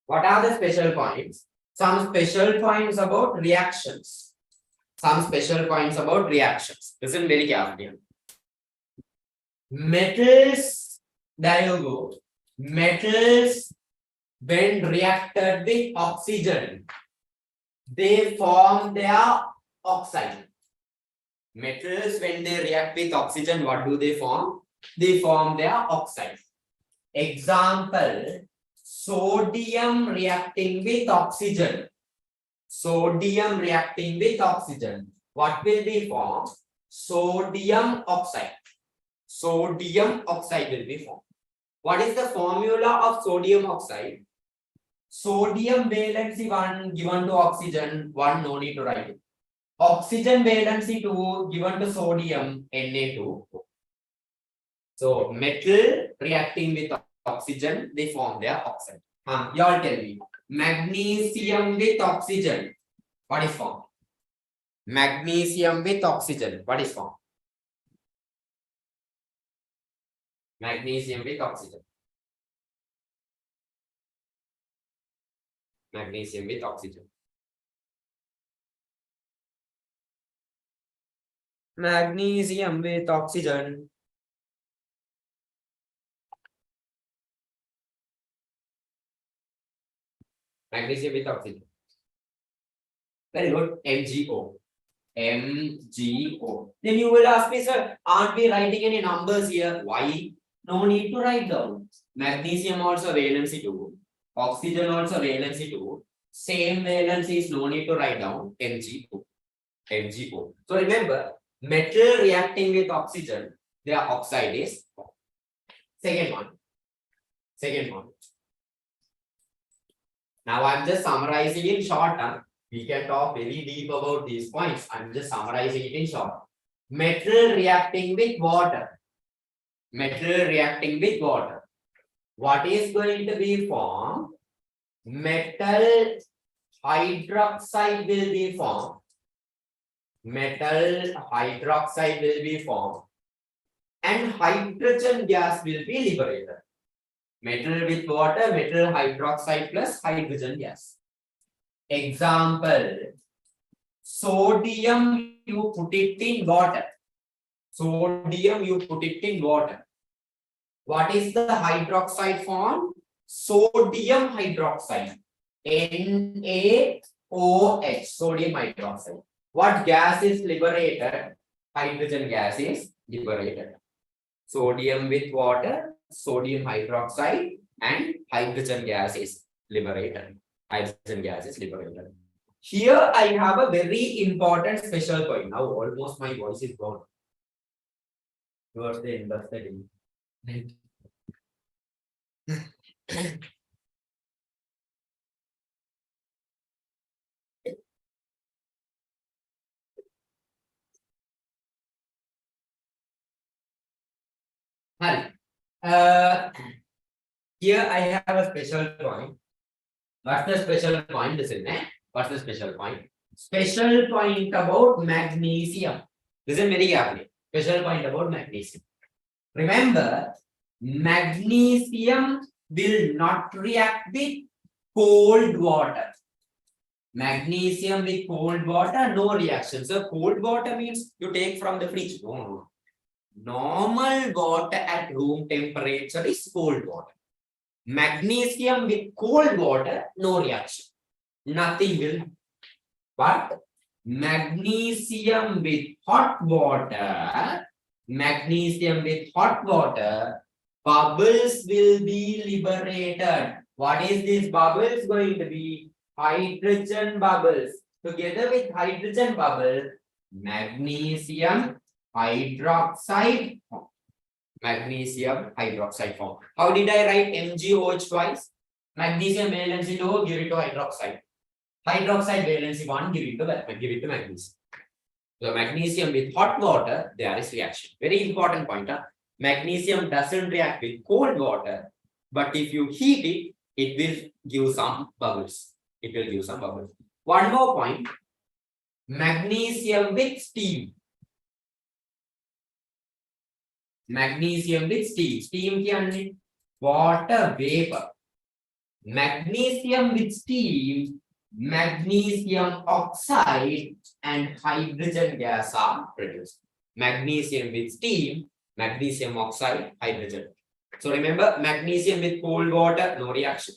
What are the special points? Some special points about reactions. Some special points about reactions. Listen very carefully. Metals, there you go. Metals, when reacted with oxygen, they form their oxide. Metals, when they react with oxygen, what do they form? They form their oxide. Example, sodium reacting with oxygen. Sodium reacting with oxygen. What will be formed? Sodium oxide. Sodium oxide will be formed. What is the formula of sodium oxide? Sodium valency 1 given to oxygen, 1 no need to write it. Oxygen valency 2 given to sodium, Na2. So metal reacting with oxygen, they form their oxide. You all tell me. Magnesium with oxygen, what is formed? Magnesium with oxygen, what is formed? Magnesium with oxygen. Magnesium with oxygen. Magnesium with oxygen. Magnesium with oxygen. Very good. MgO. MgO. Then you will ask me, sir, aren't we writing any numbers here? Why? No need to write down. Magnesium also valency 2. Oxygen also valency 2. Same valency is no need to write down. MgO. MgO. So remember, metal reacting with oxygen, their oxide is second one. Second one. Now I'm just summarizing in short term. We can talk very deep about these points. I'm just summarizing it in short. Metal reacting with water. Metal reacting with water. What is going to be formed? Metal hydroxide will be formed. Metal hydroxide will be formed. And hydrogen gas will be liberated. Metal with water, metal hydroxide plus hydrogen gas. Example, sodium, you put it in water. Sodium, you put it in water. What is the hydroxide form? Sodium hydroxide. NaOH, sodium hydroxide. What gas is liberated? Hydrogen gas is liberated. Sodium with water, sodium hydroxide, and hydrogen gas is liberated. Hydrogen gas is liberated. Here I have a very important special point. Now almost my voice is gone. Towards the end of the day. Here I have a special point. What's the special point? Listen, what's the special point? Special point about magnesium. Listen very carefully. Special point about magnesium. Remember, magnesium will not react with cold water. Magnesium with cold water, no reaction. So cold water means you take from the fridge. No. Normal water at room temperature is cold water. Magnesium with cold water, no reaction. Nothing will. But magnesium with hot water, bubbles will be liberated. What is this bubbles going to be? Hydrogen bubbles. Together with hydrogen bubble, magnesium hydroxide form. Magnesium hydroxide form. How did I write MgOH twice? Magnesium valency 2, give it to hydroxide. Hydroxide valency 1, give it to magnesium. So magnesium with hot water, there is reaction. Very important point. Magnesium doesn't react with cold water, but if you heat it, it will give some bubbles. It will give some bubbles. One more point. Magnesium with steam. Magnesium with steam. Steam means water vapor. Magnesium with steam, magnesium oxide and hydrogen gas are produced. Magnesium with steam, magnesium oxide, hydrogen. So remember, magnesium with cold water, no reaction.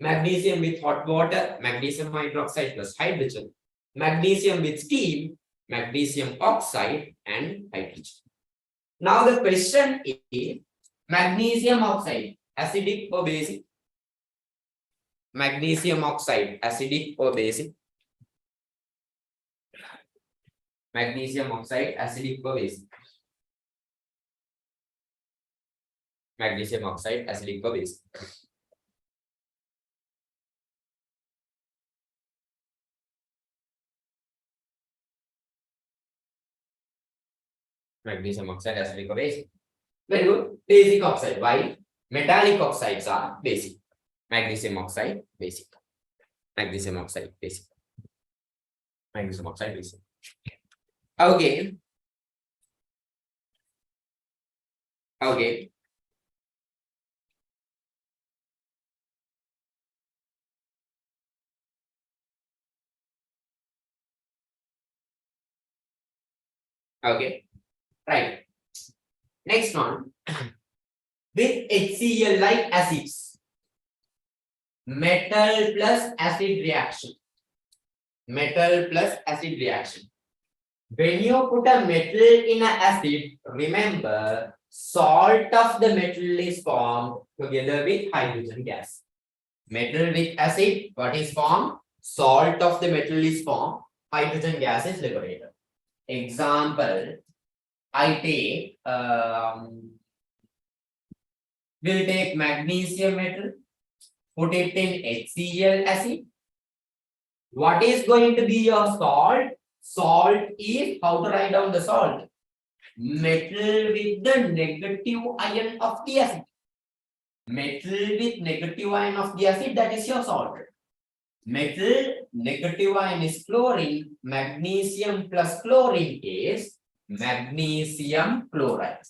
Magnesium with hot water, magnesium hydroxide plus hydrogen. Magnesium with steam, magnesium oxide and hydrogen. Now the question is, magnesium oxide, acidic or basic? Magnesium oxide, acidic or basic? Magnesium oxide, acidic or basic? Magnesium oxide, acidic or basic? Magnesium oxide, acidic or basic? Very good. Basic oxide. Why? Metallic oxides are basic. Magnesium oxide, basic. Magnesium oxide, basic. Magnesium oxide, basic. Okay. Okay. Okay, right. Next one, with HCl like acids, metal plus acid reaction. Metal plus acid reaction. When you put a metal in an acid, remember salt of the metal is formed together with hydrogen gas. Metal with acid, what is formed? Salt of the metal is formed, hydrogen gas is liberated. Example, I take, we'll take magnesium metal, put it in HCl acid. What is going to be your salt? Salt is, how to write down the salt? Metal with the negative ion of the acid. Metal with negative ion of the acid, that is your salt. Metal negative ion is chlorine. Magnesium plus chlorine is magnesium chloride.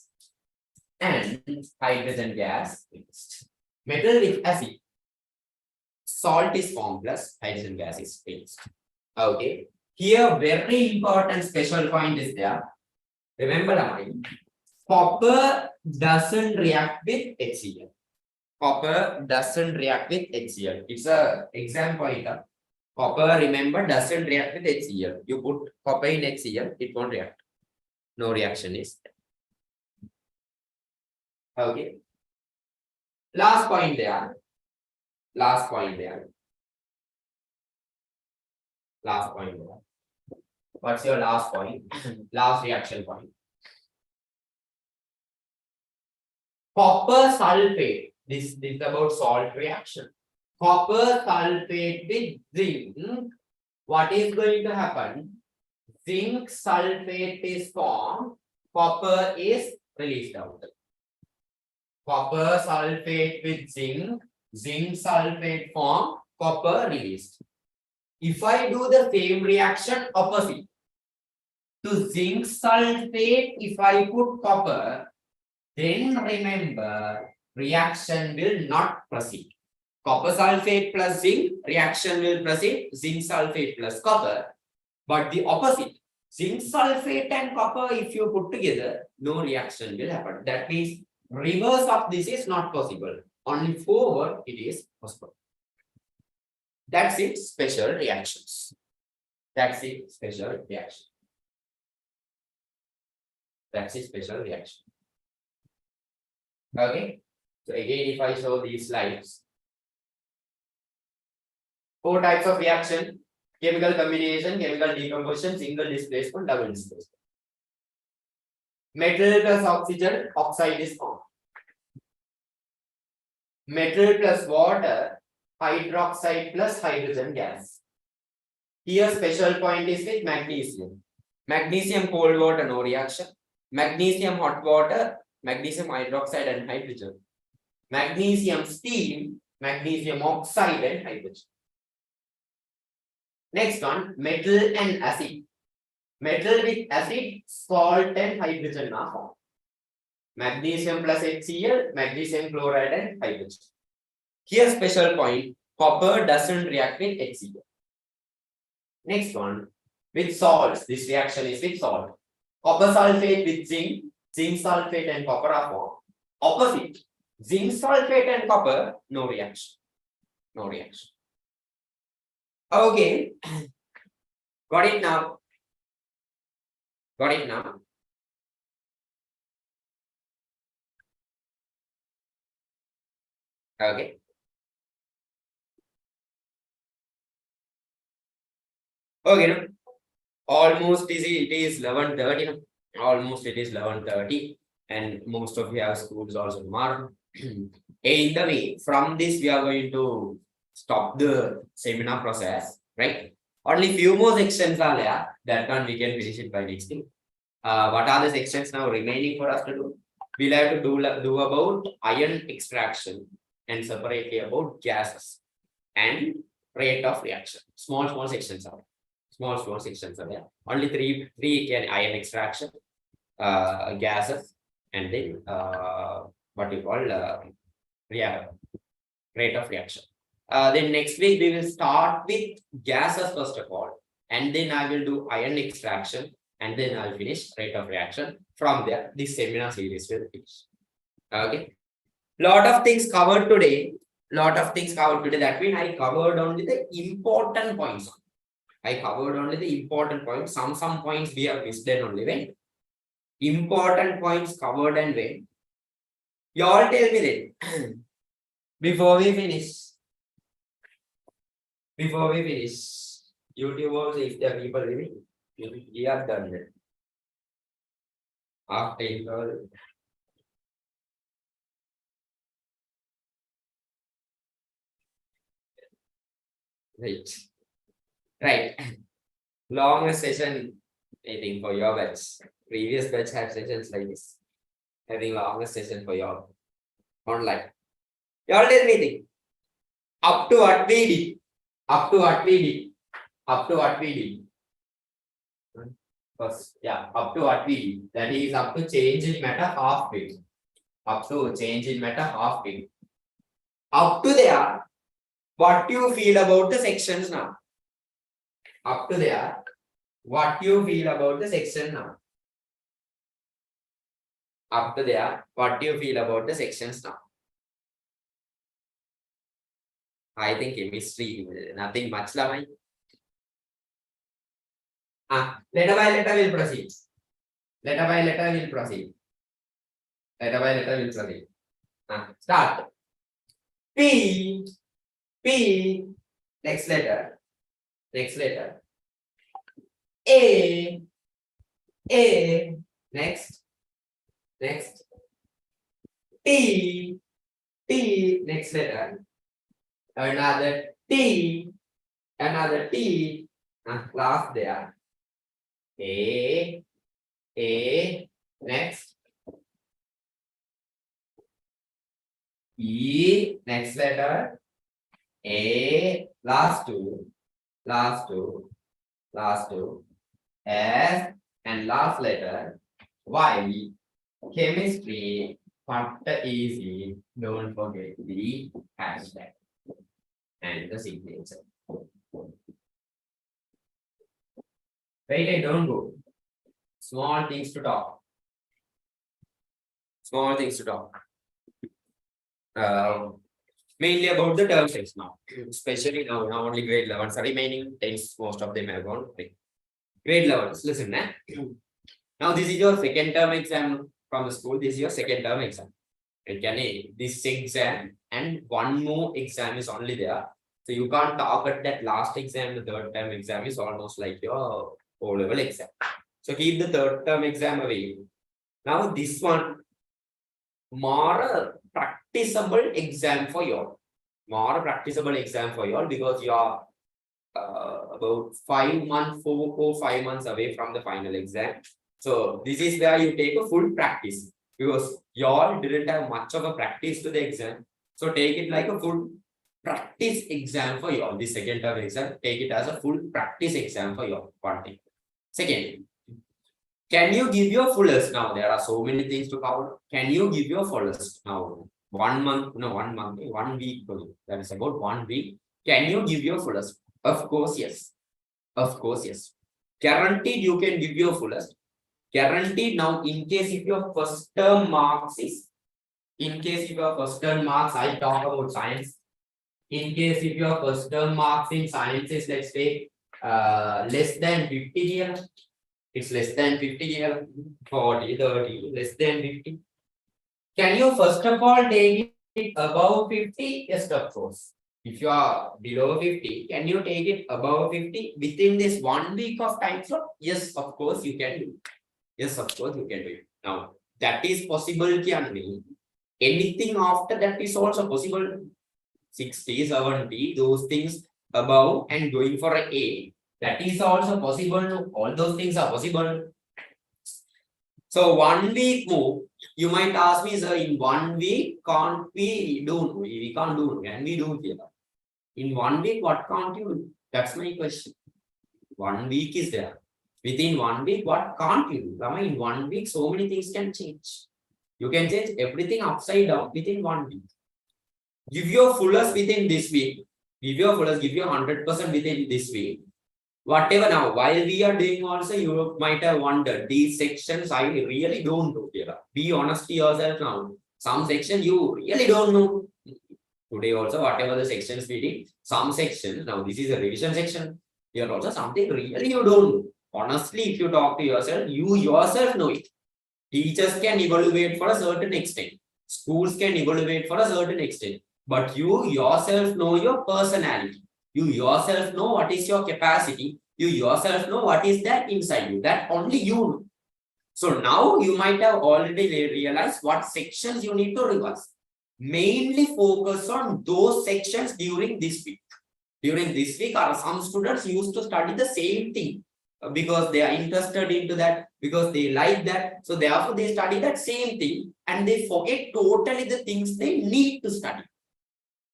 And hydrogen gas is metal with acid. Salt is formed plus hydrogen gas is fixed. Okay. Here, very important special point is there. Remember, copper doesn't react with HCl. Copper doesn't react with HCl. It's a exam pointer. Copper, remember, doesn't react with HCl. You put copper in HCl, it won't react. No reaction is there. Okay. Last point there. Last point there. Last point there. What's your last point? Last reaction point. Copper sulfate. This is about salt reaction. Copper sulfate with zinc. What is going to happen? Zinc sulfate is formed. Copper is released out. Copper sulfate with zinc. Zinc sulfate formed. Copper released. If I do the same reaction opposite to zinc sulfate, if I put copper, then remember reaction will not proceed. Copper sulfate plus zinc, reaction will proceed, zinc sulfate plus copper. But the opposite, zinc sulfate and copper, if you put together, no reaction will happen. That means reverse of this is not possible. Only forward it is possible. That's it, special reactions. That's it, special reaction. That's a special reaction. Okay. So again, if I show these slides, 4 types of reaction: chemical combination, chemical decomposition, single displacement, double displacement. Metal plus oxygen, oxide is formed. Metal plus water, hydroxide plus hydrogen gas. Here special point is with magnesium. Magnesium cold water, no reaction. Magnesium hot water, magnesium hydroxide and hydrogen. Magnesium steam, magnesium oxide and hydrogen. Next one, metal and acid. Metal with acid, salt and hydrogen are formed. Magnesium plus HCl, magnesium chloride and hydrogen. Here special point, copper doesn't react with HCl. Next one, with salts, this reaction is with salt. Copper sulfate with zinc, zinc sulfate and copper are formed. Opposite, zinc sulfate and copper, no reaction. No reaction. Okay. Got it now? Got it now? Okay. Okay, no? Almost it is 11:30. No? Almost it is 11:30, and most of you have schools also tomorrow. In the way, from this we are going to stop the seminar process, right? Only few more sections are there. That one we can finish it by next week. What are the sections now remaining for us to do? We'll have to do about ion extraction and separately about gases and rate of reaction. Small sections are there. Small sections are there. Only three can ion extraction, gases, and then what you call rate of reaction. Then next week we will start with gases first of all, and then I will do ion extraction, and then I'll finish rate of reaction. From there, this seminar series will finish. Okay. Lot of things covered today. That means I covered only the important points. Some points we have missed then only. When important points covered and when. You all tell me then. Before we finish. YouTube also, if there are people living, we have done that. After interval. Right. Long session, I think, for your batch. Previous batch had sessions like this. I think longer session for your online. You all tell me think. Up to what we did. First, yeah, up to what we did. That is up to change in matter half weight. Up to there, what you feel about the sections now? Up to there, what you feel about the section now? Up to there, what do you feel about the sections now? I think chemistry, nothing much. Letter by letter will proceed. Start. P. Next letter. A. Next. T. Next letter. Another T. Last there. A. Next. E. Next letter. A. Last two. S. And last letter. Y. Chemistry. PattaEasy. Don't forget the hashtag and the signature. Wait, don't go. Small things to talk. Mainly about the term size now. Especially now only grade 11s are remaining. Things most of them have gone. Grade 11s, listen. Now this is your second term exam from the school. This is your second term exam. This exam and one more exam is only there. So you can't target that last exam. The third term exam is almost like your O-level exam. So keep the third term exam away. Now this one, more practicable exam for you all. Because you are about 5 months, 4 or 5 months away from the final exam. So this is where you take a full practice, because you all didn't have much of a practice to the exam. So take it like a full practice exam for you all. This second term exam, take it as a full practice exam for you all. One thing. Second, can you give your fullest? Now there are so many things to cover. Can you give your fullest now? 1 month, no, 1 month, 1 week. That is about 1 week. Can you give your fullest? Of course, yes. Guaranteed you can give your fullest. Guaranteed. Now, in case if your first term marks is, I talk about science. In case if your first term marks in science is, let's say, less than 50 here. It's less than 50 here, 40, 30, less than 50. Can you first of all take it above 50? Yes, of course. If you are below 50, can you take it above 50 within this 1 week of time slot? Yes, of course you can do. Now, that is possible. Anything after that is also possible. 60, 70, those things above and going for an A. That is also possible. All those things are possible. So 1 week move, you might ask me, sir, in 1 week, can't we do? We can't do. Can we do here? In 1 week, what can't you do? That's my question. 1 week is there. Within 1 week, what can't you do? In 1 week, so many things can change. You can change everything upside down within 1 week. Give your fullest within this week. Give your 100% within this week. Whatever now, while we are doing also, you might have wondered, these sections I really don't know here. Be honest to yourself now. Some section you really don't know. Today also, whatever the sections we did, some sections, now this is a revision section. Here also something really you don't know. Honestly, if you talk to yourself, you yourself know it. Teachers can evaluate for a certain extent. Schools can evaluate for a certain extent. But you yourself know your personality. You yourself know what is your capacity. You yourself know what is that inside you. That only you know. So now you might have already realized what sections you need to revise. Mainly focus on those sections during this week. During this week, some students used to study the same thing because they are interested into that, because they like that. So therefore, they study that same thing and they forget totally the things they need to study.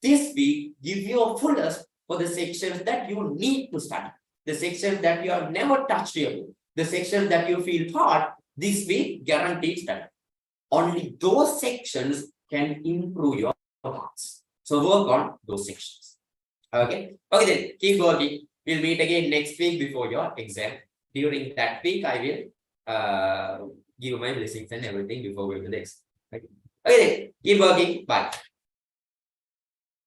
This week, give you a fullest for the sections that you need to study. The sections that you have never touched your book. The sections that you feel hard, this week, guaranteed study. Only those sections can improve your marks. So work on those sections. Okay. Okay, then keep working. We'll meet again next week before your exam. During that week, I will give my blessings and everything before going to the exam. Okay, then keep working. Bye.